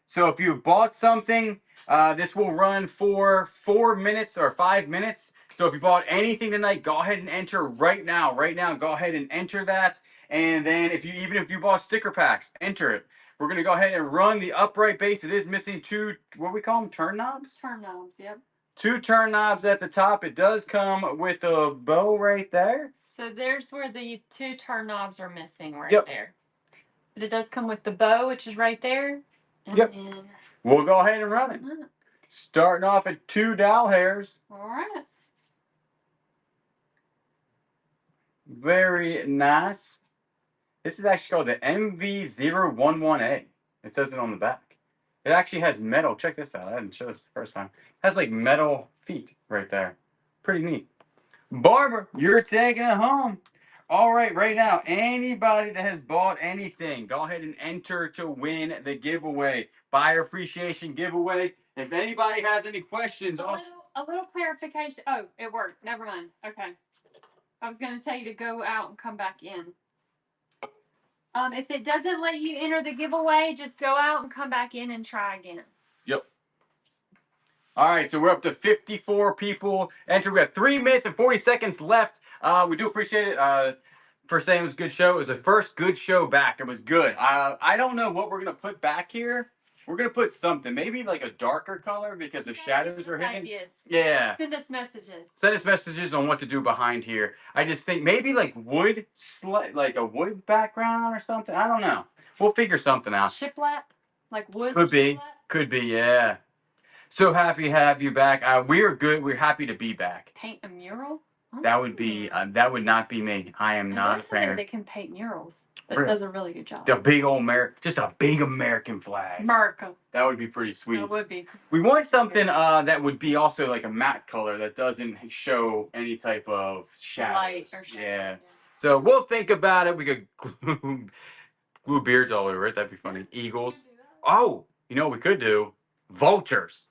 So if you've bought something, this will run for 4 minutes or 5 minutes. So if you bought anything tonight, go ahead and enter right now. Right now, go ahead and enter that. And then even if you bought sticker packs, enter it. We're going to go ahead and run the upright base. It is missing 2, what do we call them? Turn knobs? Turn knobs, yep. 2 turn knobs at the top. It does come with a bow right there. So there's where the 2 turn knobs are missing right Yep. there. But it does come with the bow, which is right there. And Yep. then, We'll go ahead and run it. Starting off at 2 dowel hairs. all right. Very nice. This is actually called the MV011A. It says it on the back. It actually has metal. Check this out. I didn't show this the first time. It has like metal feet right there. Pretty neat. Barbara, you're taking it home. All right, right now, anybody that has bought anything, go ahead and enter to win the giveaway. Buyer appreciation giveaway. If anybody has any questions, A little clarification. Oh, it worked. Never mind. Okay. I was going to tell you to go out and come back in. If it doesn't let you enter the giveaway, just go out and come back in and try again. Yep. All right, so we're up to 54 people entered. We have 3 minutes and 40 seconds left. We do appreciate it. For saying it was a good show. It was the first good show back. It was good. I don't know what we're going to put back here. We're going to put something. Maybe like a darker color because the shadows are hitting. Ideas. Yeah. Send us messages. Send us messages on what to do behind here. I just think maybe like wood, like a wood background or something. I don't know. We'll figure something out. Shiplap? Like wood? Could be. Shiplap? Could be, yeah. So happy to have you back. We're good. We're happy to be back. Paint a mural That would be that would not be me. I am not a fan. That can paint murals. That does a really good job. The big old just a big American flag. America. That would be pretty sweet. That would be. We want something that would be also like a matte color that doesn't show any type of shadows. Light or shadow. Yeah. So we'll think about it. We could glue beards all over it. That'd be funny. Eagles. Oh, you know what we could do? Vultures.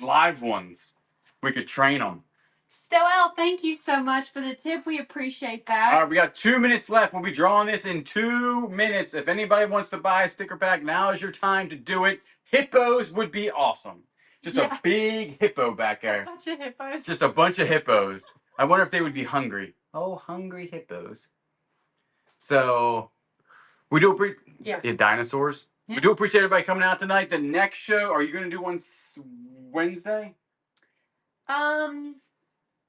Live ones. We could train them. Stowell, thank you so much for the tip. We appreciate that. All right, we got 2 minutes left. We'll be drawing this in 2 minutes. If anybody wants to buy a sticker pack, now is your time to do it. Hippos would be awesome. Just a big hippo back there. A bunch of hippos. Just a bunch of hippos. I wonder if they would be hungry. Oh, hungry hippos. So, we do appreciate dinosaurs. Yeah. We do appreciate everybody coming out tonight. The next show, are you going to do one Wednesday?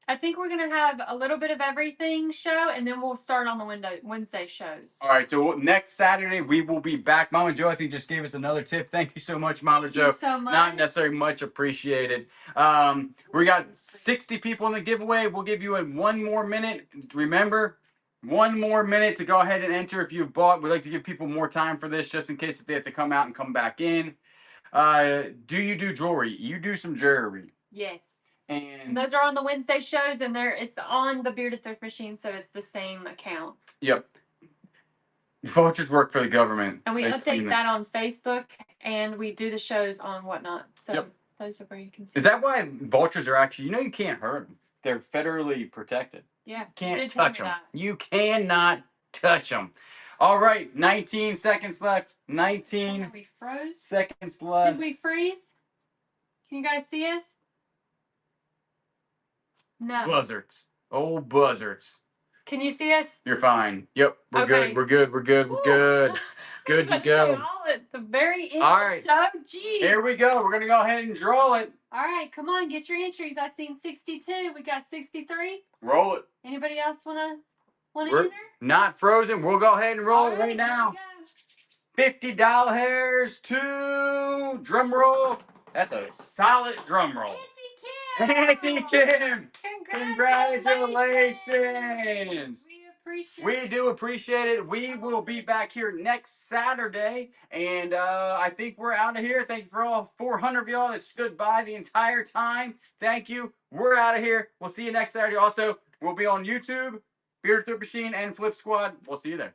I think we're going to have a little bit of everything show, and then we'll start on the Wednesday shows. All right, so next Saturday, we will be back. Mama Jo, I think, just gave us another tip. Thank you so much, Mama Jo. Thank you so much. Not necessarily much appreciated. We got 60 people in the giveaway. We'll give you one more minute. Remember, 1 more minute to go ahead and enter if you've bought. We'd like to give people more time for this, just in case if they have to come out and come back in. Do you do jewelry? You do some jewelry. Yes. And those are on the Wednesday shows, and it's on the Bearded Thrift Machine, so it's the same account. Yep. The vultures work for the government. And we update that on Facebook, and we do the shows on Whatnot. So those are where you can see. Is that why vultures are actually, you can't hurt them. They're federally protected. Yeah. Can't touch them. You cannot touch them. All right, 19 seconds left. 19 we froze? Seconds left. Did we freeze? Can you guys see us? No. Buzzards. Oh, buzzards. Can you see us? You're fine. Yep. We're good. We're good. We're good. We're good. Good to go. All at the very end all right. Of the show. Jeez. Here we go. We're going to go ahead and draw it. All right. Come on. Get your entries. I seen 62. We got 63. Roll it. Anybody else want to enter? Not frozen. We'll go ahead and roll it right now. $50 to drum roll. That's a solid drum roll. Auntie Kim! Congratulations! We do appreciate it. We will be back here next Saturday. And I think we're out of here. Thank you for all 400 of y'all that stood by the entire time. Thank you. We're out of here. We'll see you next Saturday. Also, we'll be on YouTube, Bearded Thrift Machine, and Flip Squad. We'll see you there.